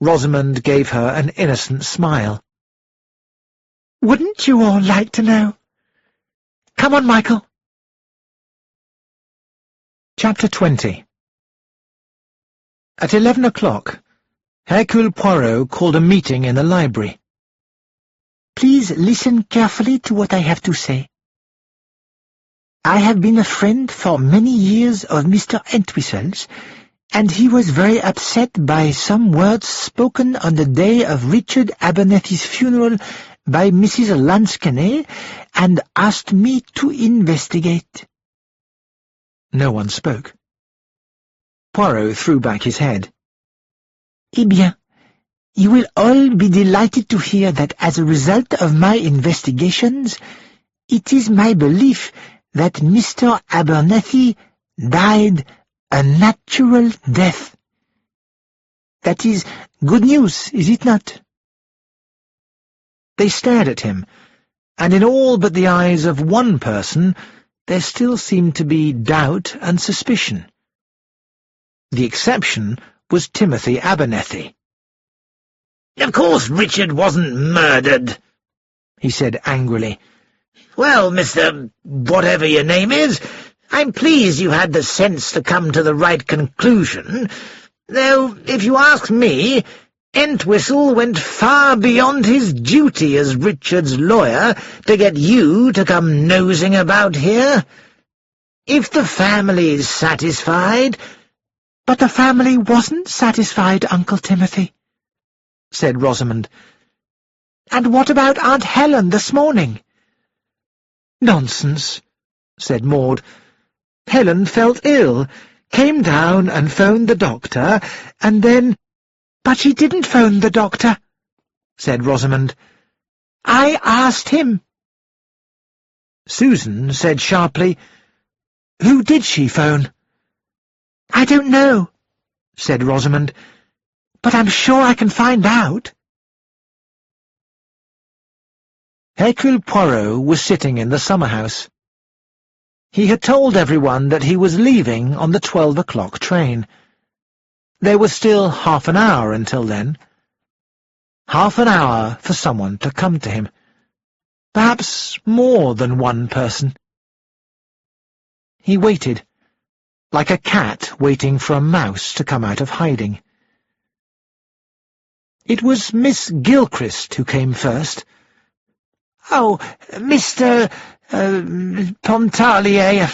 Rosamond gave her an innocent smile. "Wouldn't you all like to know? Come on, Michael." Chapter 20. At 11 o'clock, Hercule Poirot called a meeting in the library. "Please listen carefully to what I have to say. I have been a friend for many years of Mr. Entwistle's, and he was very upset by some words spoken on the day of Richard Abernethie's funeral by Mrs. Lanscombe, and asked me to investigate." No one spoke. Poirot threw back his head. Eh bien, you will all be delighted to hear that as a result of my investigations, it is my belief that Mr. Abernethie died a natural death. That is good news, is it not? They stared at him, and in all but the eyes of one person there still seemed to be doubt and suspicion. The exception was Timothy Abernethie. "Of course Richard wasn't murdered," he said angrily. "Well, Mr. whatever your name is, I'm pleased you had the sense to come to the right conclusion, though, if you ask me, Entwistle went far beyond his duty as Richard's lawyer to get you to come nosing about here. If the family's satisfied—" "But the family wasn't satisfied, Uncle Timothy," said Rosamond. "And what about Aunt Helen this morning?" "Nonsense," said Maud. "Helen felt ill, came down and phoned the doctor, and then—" "But she didn't phone the doctor," said Rosamond. "I asked him." Susan said sharply, "Who did she phone?" "I don't know," said Rosamond, "but I'm sure I can find out." Hercule Poirot was sitting in the summer-house. He had told everyone that he was leaving on the 12 o'clock train. There was still half an hour until then. Half an hour for someone to come to him. Perhaps more than one person. He waited, like a cat waiting for a mouse to come out of hiding. It was Miss Gilchrist who came first. "Oh, Mr. Pontarlier,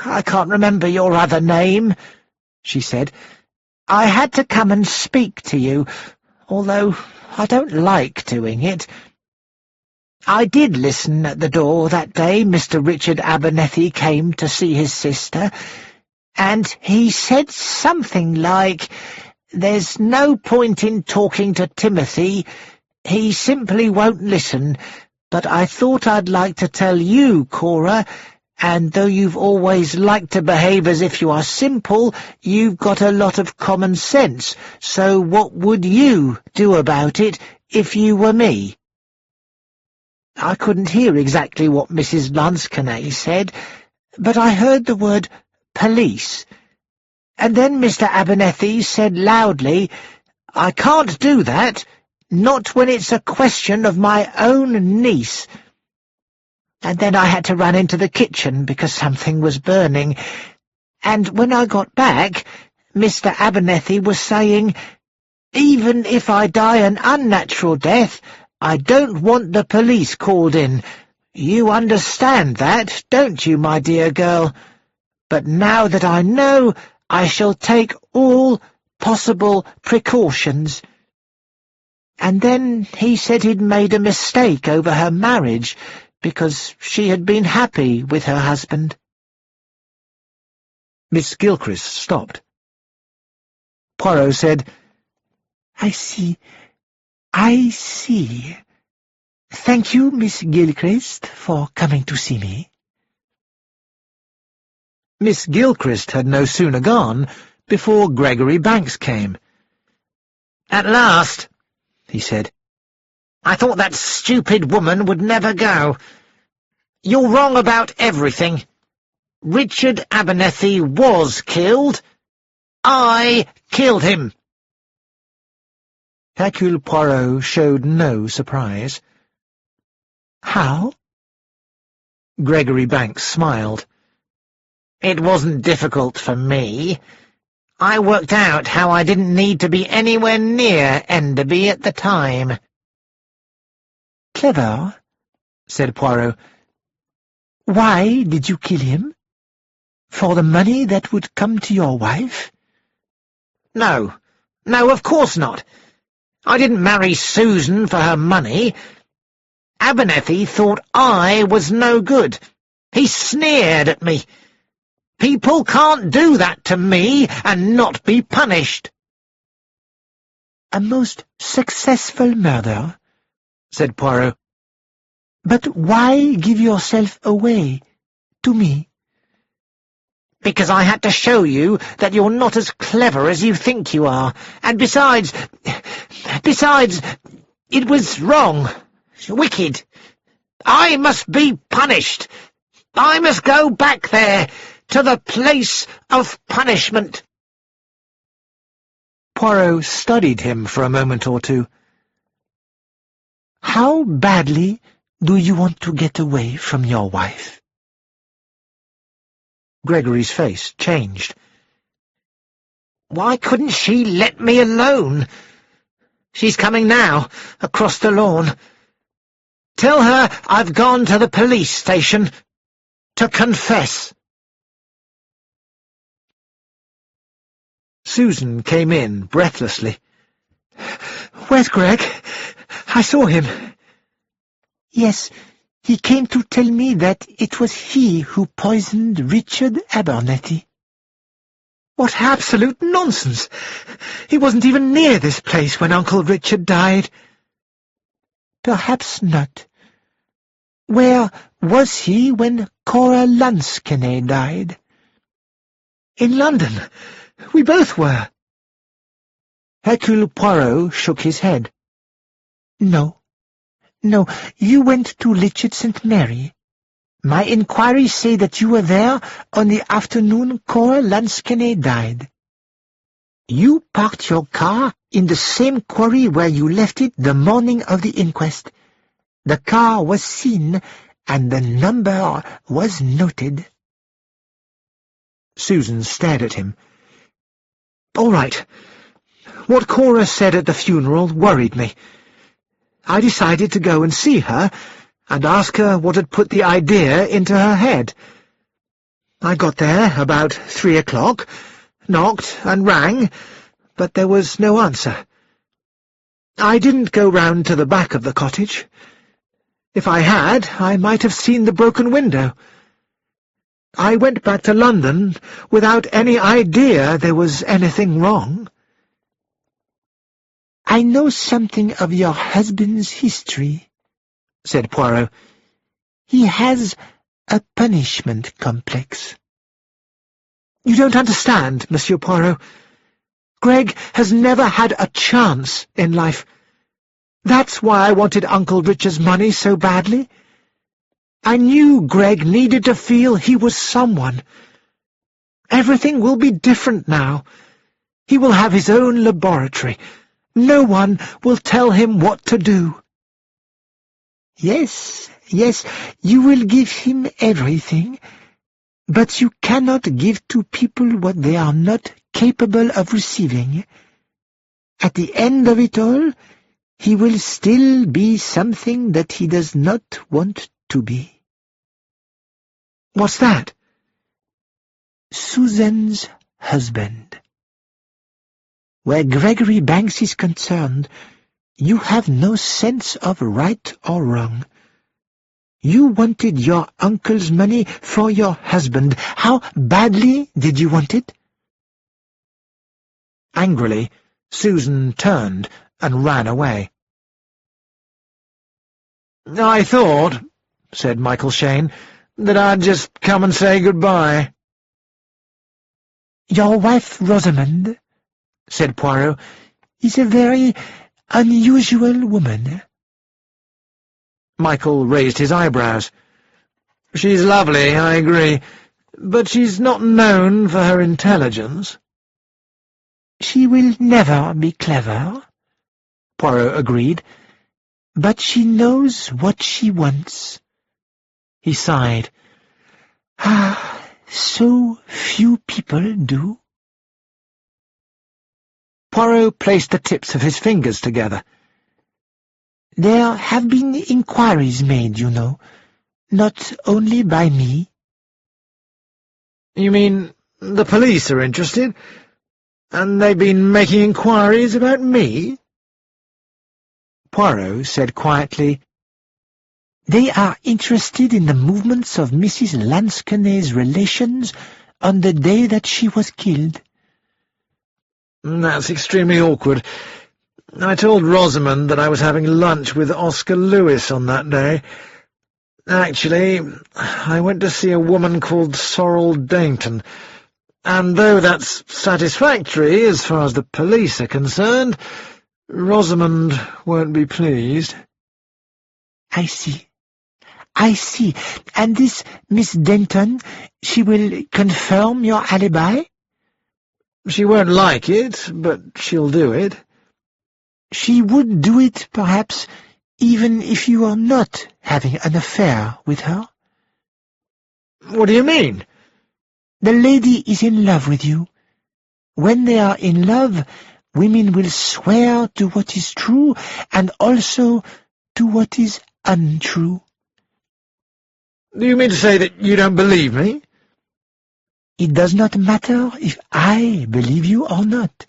I can't remember your other name," she said. "I had to come and speak to you, although I don't like doing it. I did listen at the door that day Mr. Richard Abernethie came to see his sister, and he said something like, 'There's no point in talking to Timothy, he simply won't listen, but I thought I'd like to tell you, Cora, and though you've always liked to behave as if you are simple, you've got a lot of common sense, so what would you do about it if you were me?' I couldn't hear exactly what Mrs. Lansquenet said, but I heard the word police. And then Mr. Abernethie said loudly, 'I can't do that, not when it's a question of my own niece.' And then I had to run into the kitchen because something was burning, and when I got back, Mr. Abernethie was saying, 'Even if I die an unnatural death, I don't want the police called in. You understand that, don't you, my dear girl? But now that I know, I shall take all possible precautions.' And then he said he'd made a mistake over her marriage, because she had been happy with her husband." Miss Gilchrist stopped. Poirot said, I see. Thank you, Miss Gilchrist, for coming to see me." Miss Gilchrist had no sooner gone before Gregory Banks came. "At last," he said. "I thought that stupid woman would never go. You're wrong about everything. Richard Abernethie was killed. I killed him." Hercule Poirot showed no surprise. "How?" Gregory Banks smiled. "It wasn't difficult for me. I worked out how I didn't need to be anywhere near Enderby at the time." "Clever," said Poirot. "Why did you kill him? For the money that would come to your wife?" No, of course not. I didn't marry Susan for her money. Abernethie thought I was no good. He sneered at me. People can't do that to me and not be punished." "A most successful murder," said Poirot. "But why give yourself away to me?" "Because I had to show you that you're not as clever as you think you are. And besides, it was wrong, wicked. I must be punished. I must go back there, to the place of punishment." Poirot studied him for a moment or two. "How badly do you want to get away from your wife?" Gregory's face changed. "Why couldn't she let me alone? She's coming now, across the lawn. Tell her I've gone to the police station to confess." Susan came in breathlessly. "Where's Greg? I saw him." "Yes, he came to tell me that it was he who poisoned Richard Abernethie." What absolute nonsense! He wasn't even near this place when Uncle Richard died. "Perhaps not. Where was he when Cora died?" In London. We both were." Hercule Poirot shook his head. No, you went to Litchard St. Mary. My inquiries say that you were there on the afternoon Cora died. You parked your car in the same quarry where you left it the morning of the inquest. The car was seen, and the number was noted." Susan stared at him. "All right. What Cora said at the funeral worried me. I decided to go and see her and ask her what had put the idea into her head. I got there about 3 o'clock, knocked and rang, but there was no answer. I didn't go round to the back of the cottage. If I had, I might have seen the broken window. I went back to London without any idea there was anything wrong." "I know something of your husband's history," said Poirot. "He has a punishment complex." "You don't understand, Monsieur Poirot. Greg has never had a chance in life. That's why I wanted Uncle Richard's money so badly. I knew Greg needed to feel he was someone. Everything will be different now. He will have his own laboratory. No one will tell him what to do." Yes, you will give him everything, but you cannot give to people what they are not capable of receiving. At the end of it all, he will still be something that he does not want to be. "What's that?" "Susan's husband. Where Gregory Banks is concerned, you have no sense of right or wrong. You wanted your uncle's money for your husband. How badly did you want it?" Angrily, Susan turned and ran away. "I thought," said Michael Shane, "that I'd just come and say goodbye." "Your wife Rosamond," said Poirot, "is a very unusual woman." Michael raised his eyebrows. "She's lovely, I agree, but she's not known for her intelligence." "She will never be clever," Poirot agreed, "but she knows what she wants." He sighed. So few people do." Poirot placed the tips of his fingers together. "There have been inquiries made, you know, not only by me." "You mean the police are interested? And they've been making inquiries about me?" Poirot said quietly, "They are interested in the movements of Mrs. Lansquenet's relations on the day that she was killed. That's extremely awkward. I told Rosamond that I was having lunch with Oscar Lewis on that day. Actually, I went to see a woman called Sorrel Dainton, and though that's satisfactory as far as the police are concerned, Rosamond won't be pleased. I see. I see. And this Miss Denton, she will confirm your alibi? She won't like it, but she'll do it. She would do it, perhaps, even if you are not having an affair with her? What do you mean? The lady is in love with you. When they are in love, women will swear to what is true and also to what is untrue. Do you mean to say that you don't believe me? It does not matter if I believe you or not.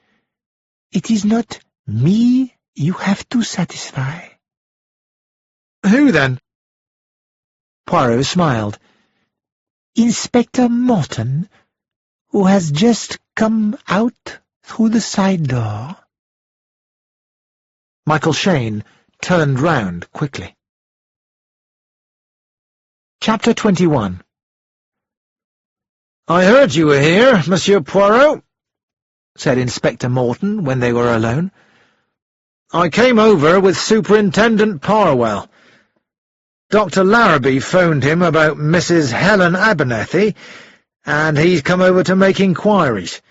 It is not me you have to satisfy. Who, then? Poirot smiled. Inspector Morton, who has just come out through the side door. Michael Shayne turned round quickly. Chapter 21. "I heard you were here, Monsieur Poirot," said Inspector Morton when they were alone. "I came over with Superintendent Parwell. Dr. Larrabee phoned him about Mrs. Helen Abernethie, and he's come over to make inquiries.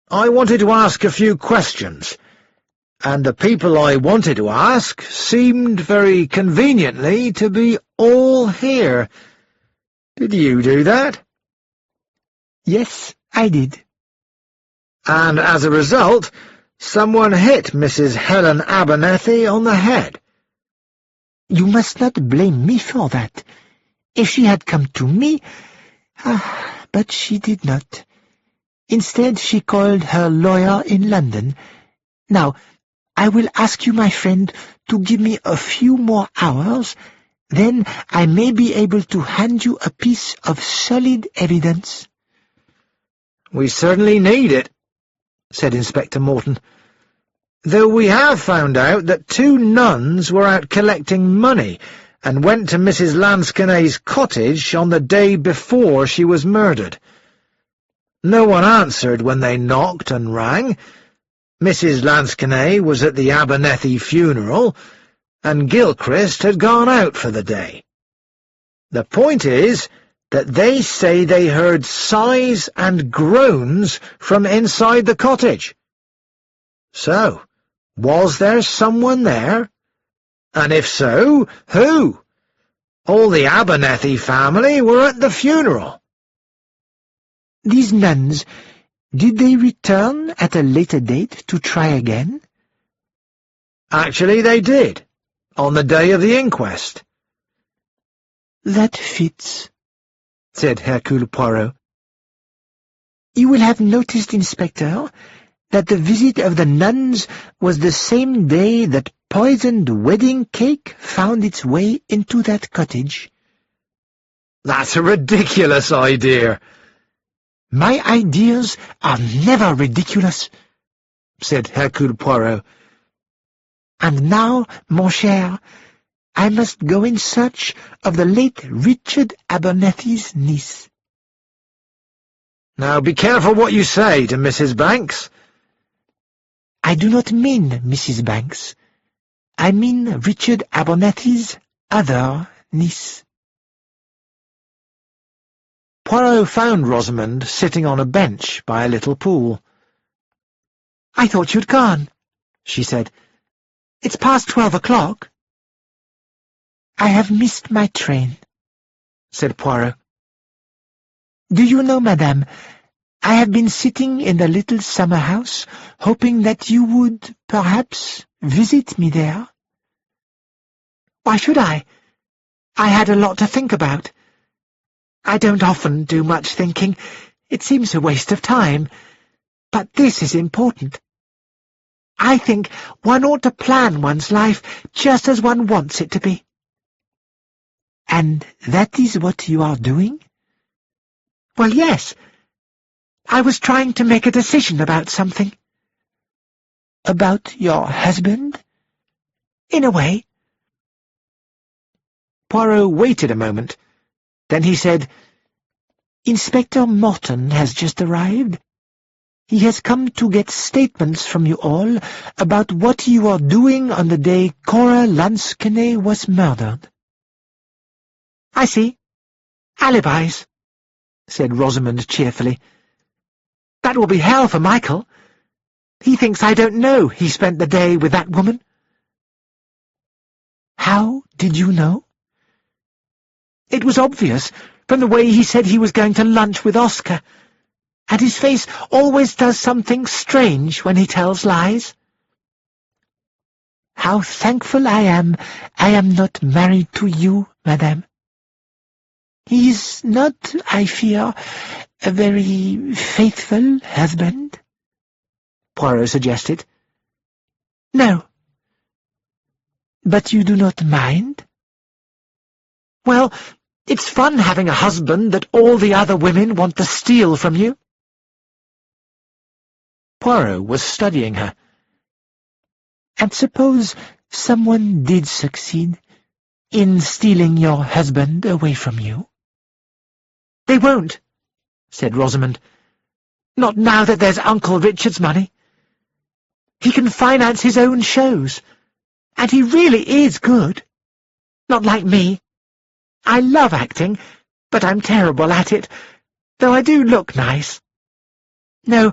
I wanted to ask a few questions, and the people I wanted to ask seemed very conveniently to be all here. Did you do that?" Yes, I did. "And as a result, someone hit Mrs. Helen Abernethie on the head." You must not blame me for that. If she had come to me... but she did not. Instead, she called her lawyer in London. Now, I will ask you, my friend, to give me a few more hours. Then I may be able to hand you a piece of solid evidence. "We certainly need it," said Inspector Morton. "Though we have found out that 2 nuns were out collecting money and went to Mrs. Lansquenet's cottage on the day before she was murdered. No one answered when they knocked and rang. Mrs. Lansquenet was at the Abernethie funeral, and Gilchrist had gone out for the day. The point is that they say they heard sighs and groans from inside the cottage. So, was there someone there? And if so, who? All the Abernethie family were at the funeral." These nuns, did they return at a later date to try again? "Actually, they did, on the day of the inquest." That fits, said Hercule Poirot. You will have noticed, Inspector, that the visit of the nuns was the same day that poisoned wedding cake found its way into that cottage. "That's a ridiculous idea." My ideas are never ridiculous, said Hercule Poirot. And now, mon cher, I must go in search of the late Richard Abernethie's niece. "Now be careful what you say to Mrs. Banks." I do not mean Mrs. Banks. I mean Richard Abernethie's other niece. Poirot found Rosamond sitting on a bench by a little pool. "I thought you'd gone," she said. "It's past 12 o'clock." "I have missed my train," said Poirot. "Do you know, madame, I have been sitting in the little summer house, hoping that you would, perhaps, visit me there." "Why should I? I had a lot to think about. I don't often do much thinking. It seems a waste of time. But this is important. I think one ought to plan one's life just as one wants it to be." "And that is what you are doing?" Well, yes. I was trying to make a decision about something. About your husband? In a way. Poirot waited a moment. Then he said, Inspector Morton has just arrived. He has come to get statements from you all about what you are doing on the day Cora Lansquenet was murdered. I see. Alibis, said Rosamond cheerfully. That will be hell for Michael. He thinks I don't know he spent the day with that woman. How did you know? It was obvious from the way he said he was going to lunch with Oscar, and his face always does something strange when he tells lies. How thankful I am not married to you, madame. He is not, I fear, a very faithful husband, Poirot suggested. No. But you do not mind? Well, it's fun having a husband that all the other women want to steal from you. Poirot was studying her. And suppose someone did succeed in stealing your husband away from you? They won't, said Rosamond. Not now that there's Uncle Richard's money. He can finance his own shows, and he really is good. Not like me. I love acting, but I'm terrible at it, though I do look nice. No,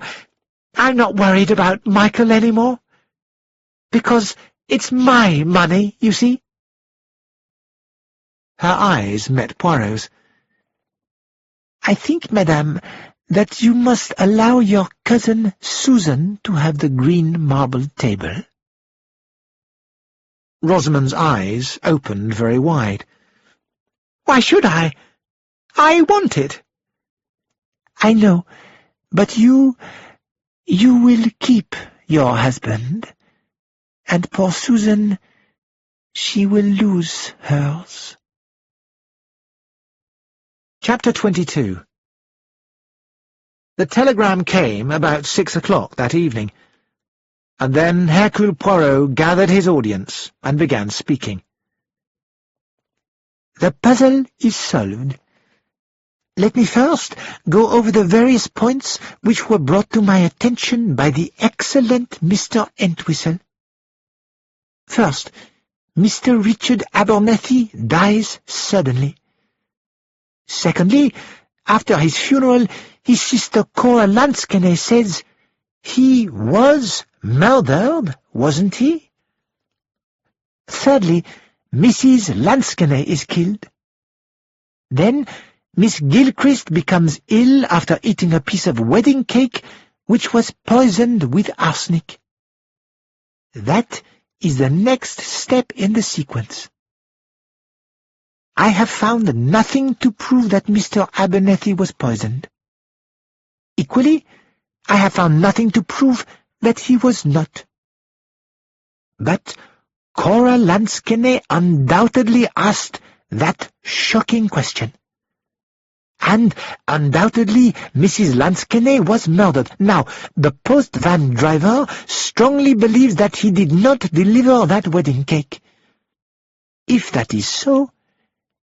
I'm not worried about Michael anymore, because it's my money, you see. Her eyes met Poirot's. I think, madame, that you must allow your cousin Susan to have the green marble table. Rosamond's eyes opened very wide. Why should I? I want it. I know, but you will keep your husband, and poor Susan, she will lose hers. Chapter 22. The telegram came about 6 o'clock that evening, and then Hercule Poirot gathered his audience and began speaking. The puzzle is solved. Let me first go over the various points which were brought to my attention by the excellent Mr. Entwistle. First, Mr. Richard Abernethie dies suddenly. Secondly, after his funeral, his sister Cora Lansquenet says, "He was murdered, wasn't he?" Thirdly, Mrs. Lansquenet is killed. Then Miss Gilchrist becomes ill after eating a piece of wedding cake which was poisoned with arsenic. That is the next step in the sequence. I have found nothing to prove that Mr. Abernethie was poisoned. Equally, I have found nothing to prove that he was not. But Cora Lansquenet undoubtedly asked that shocking question. And undoubtedly Mrs. Lansquenet was murdered. Now, the post-van driver strongly believes that he did not deliver that wedding cake. If that is so,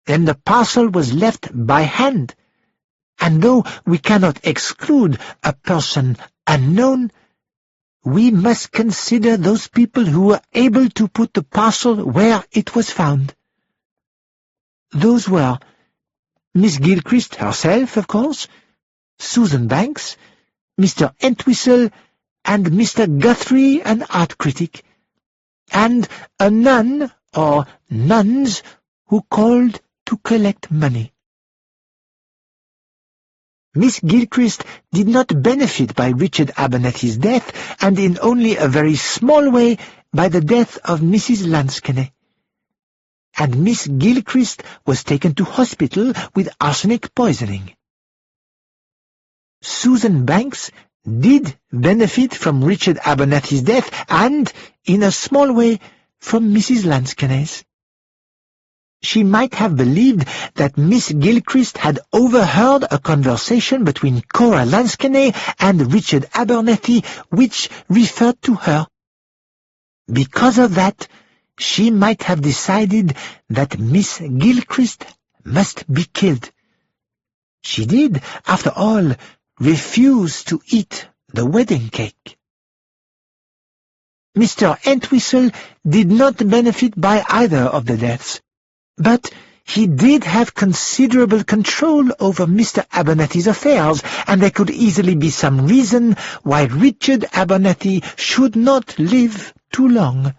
then the parcel was left by hand, and though we cannot exclude a person unknown, we must consider those people who were able to put the parcel where it was found. Those were Miss Gilchrist herself, of course, Susan Banks, Mr. Entwistle, and Mr. Guthrie, an art critic, and a nun or nuns who called to collect money. Miss Gilchrist did not benefit by Richard Abernethie's death, and in only a very small way by the death of Mrs. Lansquenet. And Miss Gilchrist was taken to hospital with arsenic poisoning. Susan Banks did benefit from Richard Abernethie's death, and, in a small way, from Mrs. Lansquenet's. She might have believed that Miss Gilchrist had overheard a conversation between Cora Lansquenet and Richard Abernethie which referred to her. Because of that, she might have decided that Miss Gilchrist must be killed. She did, after all, refuse to eat the wedding cake. Mr. Entwistle did not benefit by either of the deaths, but he did have considerable control over Mr. Abernethie's affairs, and there could easily be some reason why Richard Abernethie should not live too long.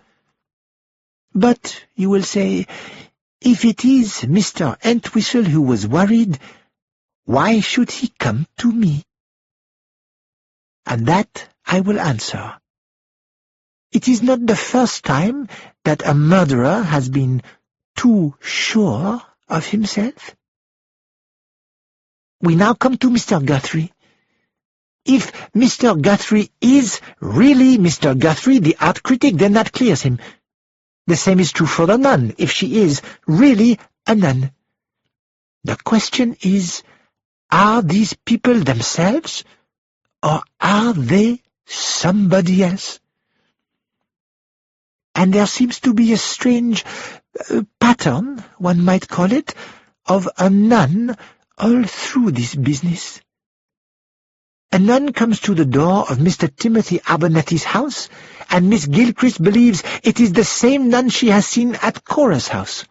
But, you will say, if it is Mr. Entwistle who was worried, why should he come to me? And that I will answer. It is not the first time that a murderer has been too sure of himself. We now come to Mr. Guthrie. If Mr. Guthrie is really Mr. Guthrie, the art critic, then that clears him. The same is true for the nun, if she is really a nun. The question is, are these people themselves, or are they somebody else? And there seems to be a strange pattern, one might call it, of a nun all through this business. A nun comes to the door of Mr. Timothy Abernethie's house, and Miss Gilchrist believes it is the same nun she has seen at Cora's house.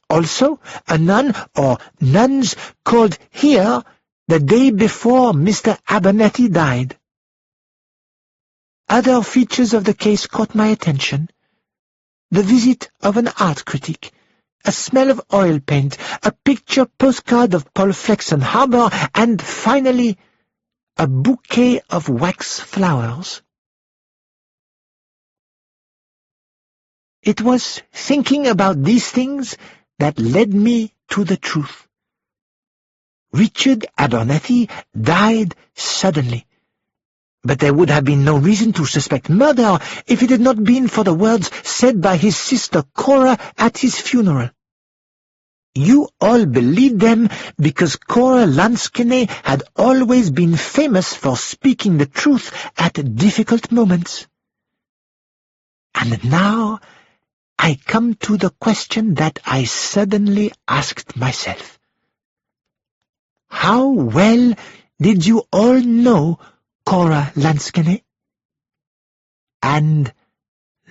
Also, a nun or nuns called here the day before Mr. Abernethie died. Other features of the case caught my attention. The visit of an art critic, a smell of oil paint, a picture postcard of Paul Flexen Harbour, and finally, a bouquet of wax flowers. It was thinking about these things that led me to the truth. Richard Abernethie died suddenly. But there would have been no reason to suspect murder if it had not been for the words said by his sister Cora at his funeral. You all believed them because Cora Lansquenet had always been famous for speaking the truth at difficult moments. And now I come to the question that I suddenly asked myself. How well did you all know Cora Lansquenet? And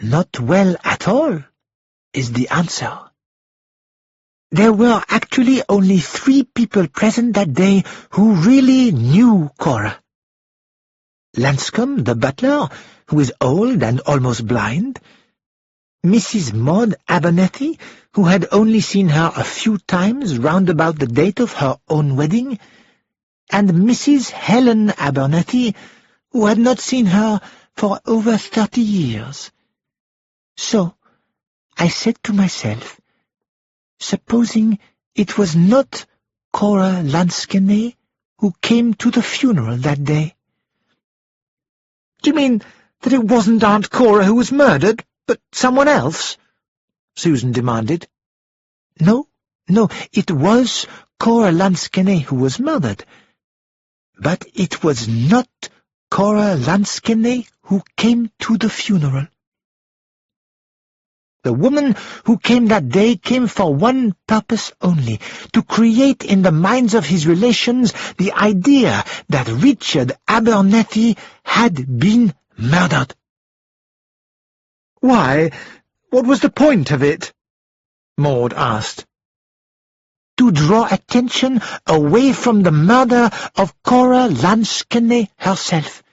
not well at all is the answer. There were actually only 3 people present that day who really knew Cora. Lanscombe, the butler, who is old and almost blind, Mrs. Maud Abernethie, who had only seen her a few times round about the date of her own wedding, and Mrs. Helen Abernethie, who had not seen her for over 30 years. So, I said to myself, supposing it was not Cora Lansquenet who came to the funeral that day. Do you mean that it wasn't Aunt Cora who was murdered, but someone else? Susan demanded. No, it was Cora Lansquenet who was murdered. But it was not Cora Lansquenet who came to the funeral. The woman who came that day came for one purpose only, to create in the minds of his relations the idea that Richard Abernethie had been murdered. Why, what was the point of it? Maud asked. To draw attention away from the murder of Cora Lansquenet herself.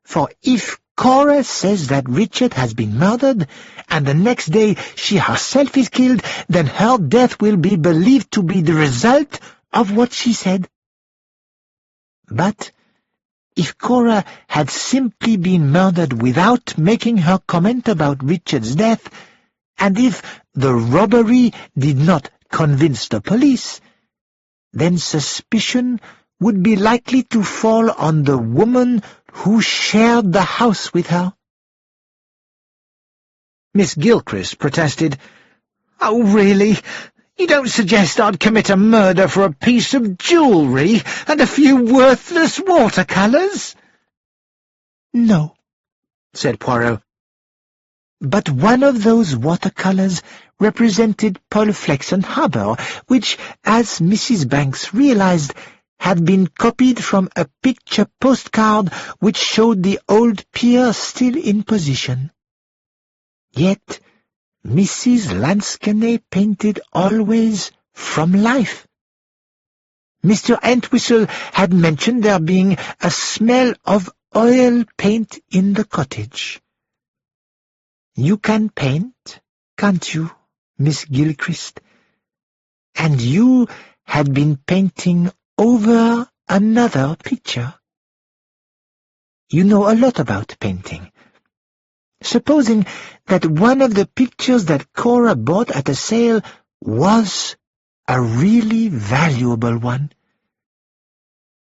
For if Cora says that Richard has been murdered, and the next day she herself is killed, then her death will be believed to be the result of what she said. But if Cora had simply been murdered without making her comment about Richard's death, and if the robbery did not convince the police, then suspicion would be likely to fall on the woman who shared the house with her. Miss Gilchrist protested. Oh, really? You don't suggest I'd commit a murder for a piece of jewellery and a few worthless watercolours? No, said Poirot. But one of those watercolours represented Polflexen Harbour, which, as Mrs. Banks realized, had been copied from a picture postcard which showed the old pier still in position. Yet Mrs. Lansquenet painted always from life. Mr. Entwistle had mentioned there being a smell of oil paint in the cottage. You can paint, can't you, Miss Gilchrist? And you had been painting over another picture. You know a lot about painting. Supposing that one of the pictures that Cora bought at a sale was a really valuable one.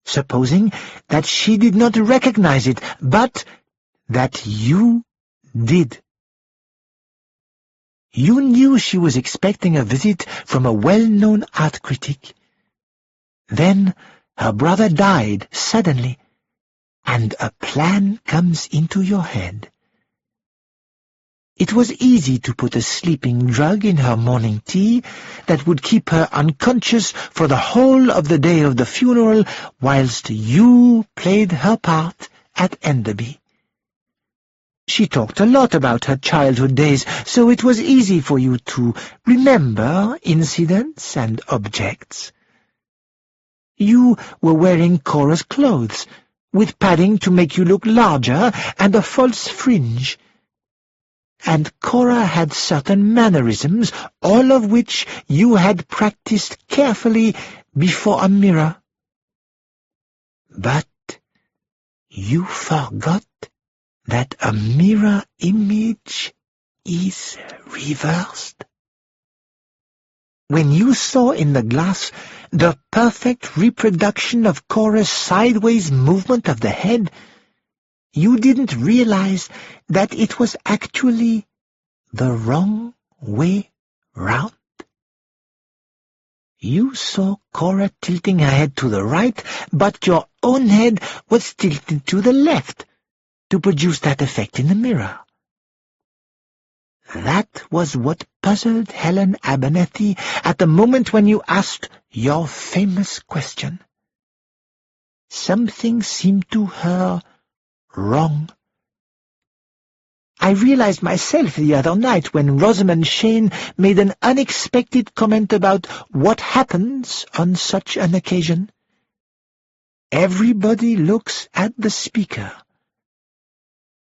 Supposing that she did not recognize it, but that you did. You knew she was expecting a visit from a well-known art critic. Then her brother died suddenly, and a plan comes into your head. It was easy to put a sleeping drug in her morning tea that would keep her unconscious for the whole of the day of the funeral, whilst you played her part at Enderby. She talked a lot about her childhood days, so it was easy for you to remember incidents and objects. You were wearing Cora's clothes, with padding to make you look larger and a false fringe. And Cora had certain mannerisms, all of which you had practiced carefully before a mirror. But you forgot that a mirror image is reversed. When you saw in the glass the perfect reproduction of Cora's sideways movement of the head, you didn't realize that it was actually the wrong way round. You saw Cora tilting her head to the right, but your own head was tilted to the left to produce that effect in the mirror. That was what puzzled Helen Abernethie at the moment when you asked your famous question. Something seemed to her wrong. I realized myself the other night when Rosamond Shane made an unexpected comment about what happens on such an occasion. Everybody looks at the speaker.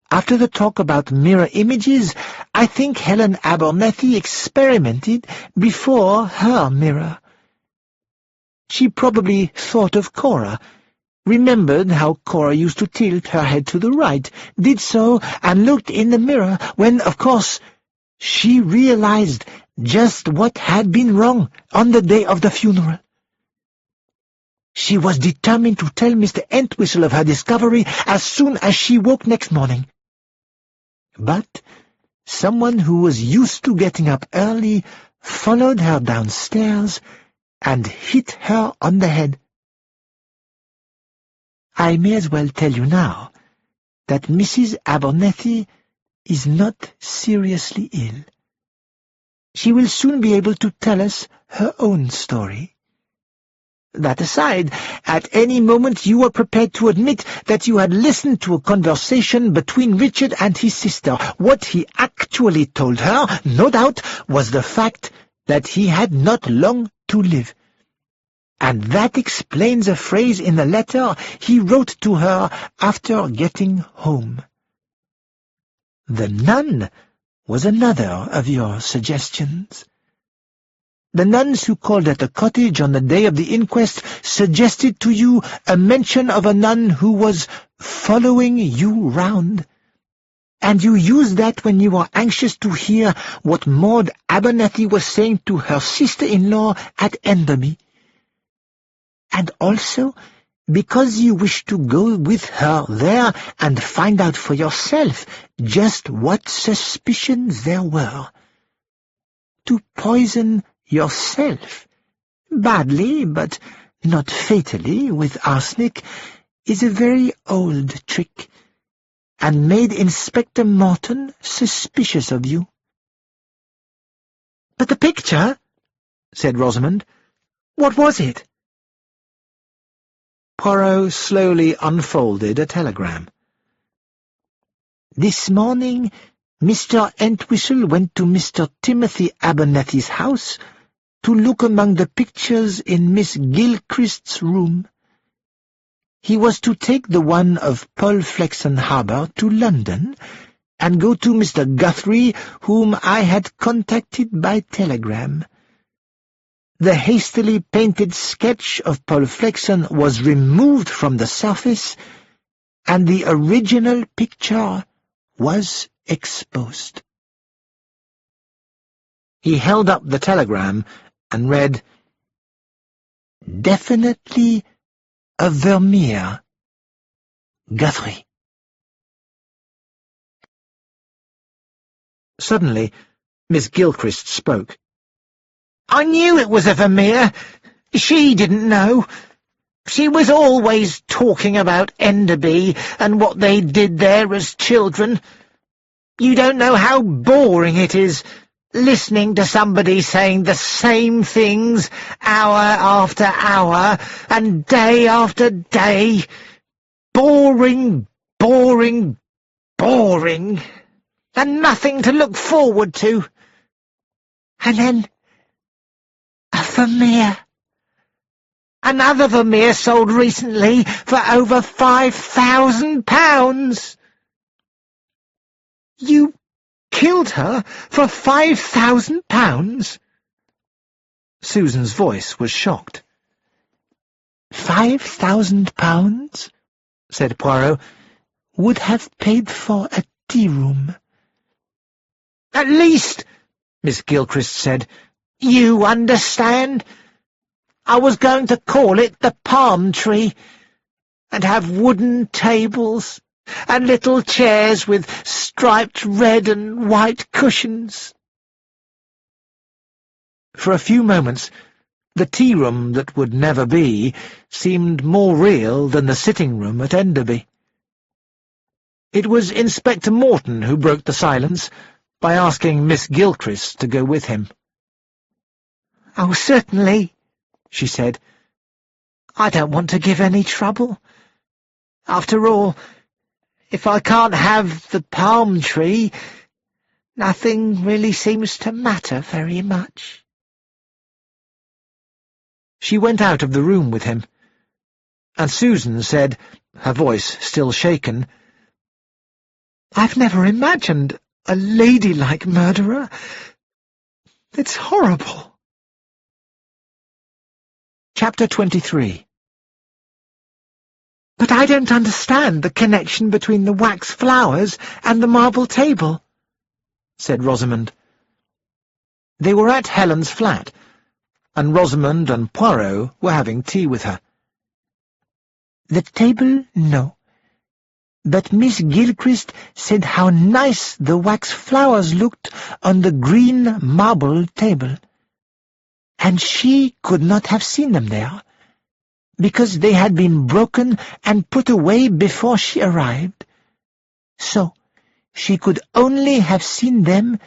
After the talk about mirror images, I think Helen Abernethie experimented before her mirror. She probably thought of Cora, remembered how Cora used to tilt her head to the right, did so, and looked in the mirror when, of course, she realized just what had been wrong on the day of the funeral. She was determined to tell Mr. Entwistle of her discovery as soon as she woke next morning. But someone who was used to getting up early followed her downstairs and hit her on the head. I may as well tell you now that Mrs. Abernethie is not seriously ill. She will soon be able to tell us her own story. That aside, at any moment you were prepared to admit that you had listened to a conversation between Richard and his sister. What he actually told her, no doubt, was the fact that he had not long to live. And that explains a phrase in the letter he wrote to her after getting home. The nun was another of your suggestions. The nuns who called at the cottage on the day of the inquest suggested to you a mention of a nun who was following you round, and you used that when you were anxious to hear what Maud Abernethie was saying to her sister-in-law at Enderby. And also because you wished to go with her there and find out for yourself just what suspicions there were. to poison yourself, badly but not fatally, with arsenic, is a very old trick, and made Inspector Morton suspicious of you." "But the picture," said Rosamond. "What was it?" Poirot slowly unfolded a telegram. "This morning, Mr. Entwistle went to Mr. Timothy Abernethie's house to look among the pictures in Miss Gilchrist's room. He was to take the one of Paul Flexen Harbour to London, and go to Mr. Guthrie, whom I had contacted by telegram. The hastily painted sketch of Paul Flexen was removed from the surface, and the original picture was exposed." He held up the telegram and read, "Definitely a Vermeer. Guthrie." Suddenly, Miss Gilchrist spoke. "I knew it was a Vermeer. She didn't know. She was always talking about Enderby and what they did there as children. You don't know how boring it is, listening to somebody saying the same things hour after hour and day after day. Boring, boring, boring, and nothing to look forward to. And then a Vermeer. Another Vermeer sold recently for over £5,000. "You killed her for £5,000? Susan's voice was shocked. £5,000, said Poirot, would have paid for a tea-room. "At least," Miss Gilchrist said, "you understand. I was going to call it the Palm Tree, and have wooden tables, and little chairs with striped red and white cushions." For a few moments, the tea-room that would never be seemed more real than the sitting-room at Enderby. It was Inspector Morton who broke the silence by asking Miss Gilchrist to go with him. "Oh, certainly," she said. "I don't want to give any trouble. After all, if I can't have the palm tree, nothing really seems to matter very much." She went out of the room with him, and Susan said, her voice still shaken, "I've never imagined a ladylike murderer. It's horrible." Chapter 23. "But I don't understand the connection between the wax flowers and the marble table," said Rosamond. They were at Helen's flat, and Rosamond and Poirot were having tea with her. "The table, no. But Miss Gilchrist said how nice the wax flowers looked on the green marble table. And she could not have seen them there, because they had been broken and put away before she arrived. So she could only have seen them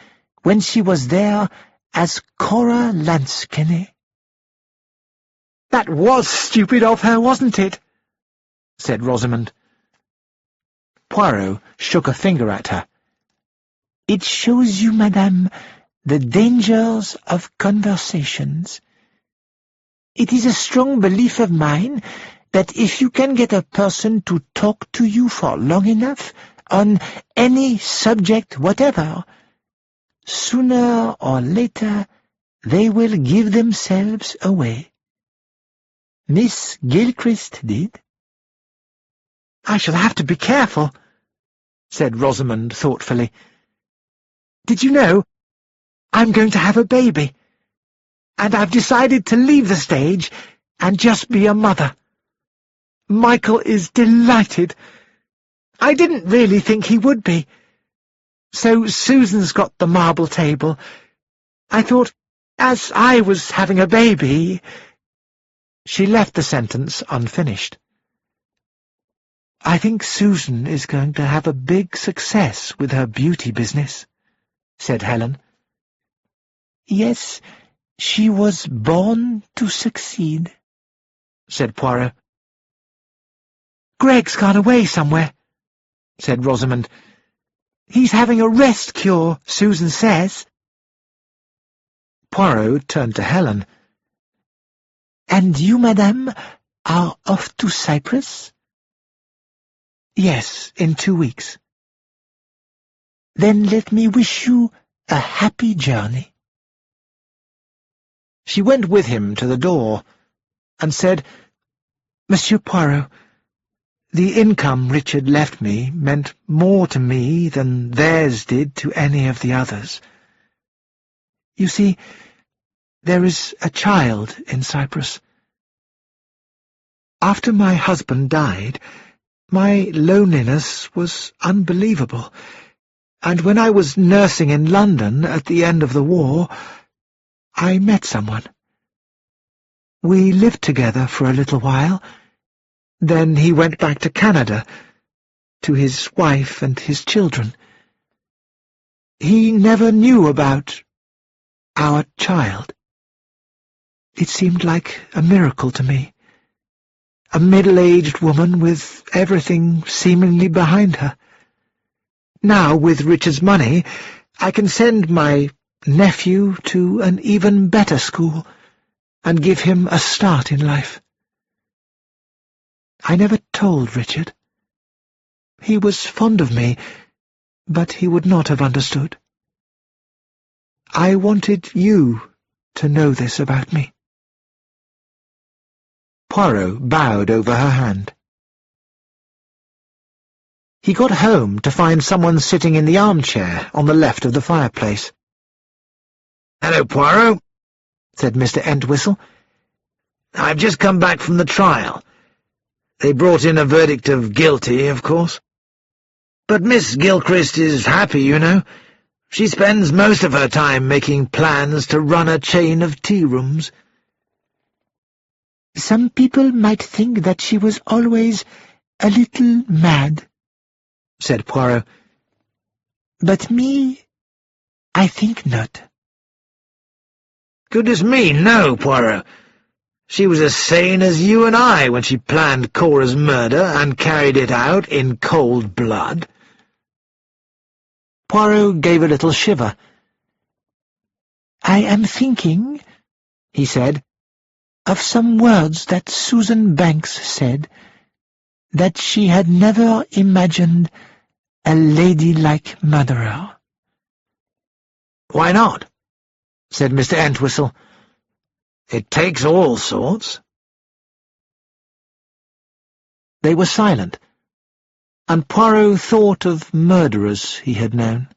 when she was there as Cora Lansquenet." "That was stupid of her, wasn't it?" said Rosamond. Poirot shook a finger at her. "It shows you, madame, the dangers of conversations. It is a strong belief of mine that if you can get a person to talk to you for long enough on any subject whatever, sooner or later they will give themselves away. Miss Gilchrist did." "I shall have to be careful," said Rosamond thoughtfully. "Did you know, I'm going to have a baby, and I've decided to leave the stage and just be a mother. Michael is delighted. I didn't really think he would be. So Susan's got the marble table, I thought, as I was having a baby—" She left the sentence unfinished. "I think Susan is going to have a big success with her beauty business," said Helen. "Yes, she was born to succeed," said Poirot. "Greg's gone away somewhere," said Rosamond. "He's having a rest cure, Susan says." Poirot turned to Helen. "And you, madame, are off to Cyprus?" "Yes, in 2 weeks." "Then let me wish you a happy journey." She went with him to the door and said, "Monsieur Poirot, the income Richard left me meant more to me than theirs did to any of the others. You see, there is a child in Cyprus. After my husband died, my loneliness was unbelievable, and when I was nursing in London at the end of the war, I met someone. We lived together for a little while. Then he went back to Canada, to his wife and his children. He never knew about our child. It seemed like a miracle to me. A middle-aged woman with everything seemingly behind her. Now, with Richard's money, I can send my nephew to an even better school and give him a start in life. I never told Richard. He was fond of me, but he would not have understood. I wanted you to know this about me." Poirot bowed over her hand. He got home to find someone sitting in the armchair on the left of the fireplace. "Hello, Poirot," said Mr. Entwistle. "I've just come back from the trial. They brought in a verdict of guilty, of course. But Miss Gilchrist is happy, you know. She spends most of her time making plans to run a chain of tea-rooms." "Some people might think that she was always a little mad," said Poirot. "But me, I think not." "Goodness me, no, Poirot. She was as sane as you and I when she planned Cora's murder and carried it out in cold blood." Poirot gave a little shiver. "I am thinking," he said, "of some words that Susan Banks said, that she had never imagined a ladylike murderer." "Why not?" said Mr. Entwistle. "It takes all sorts." They were silent, and Poirot thought of murderers he had known.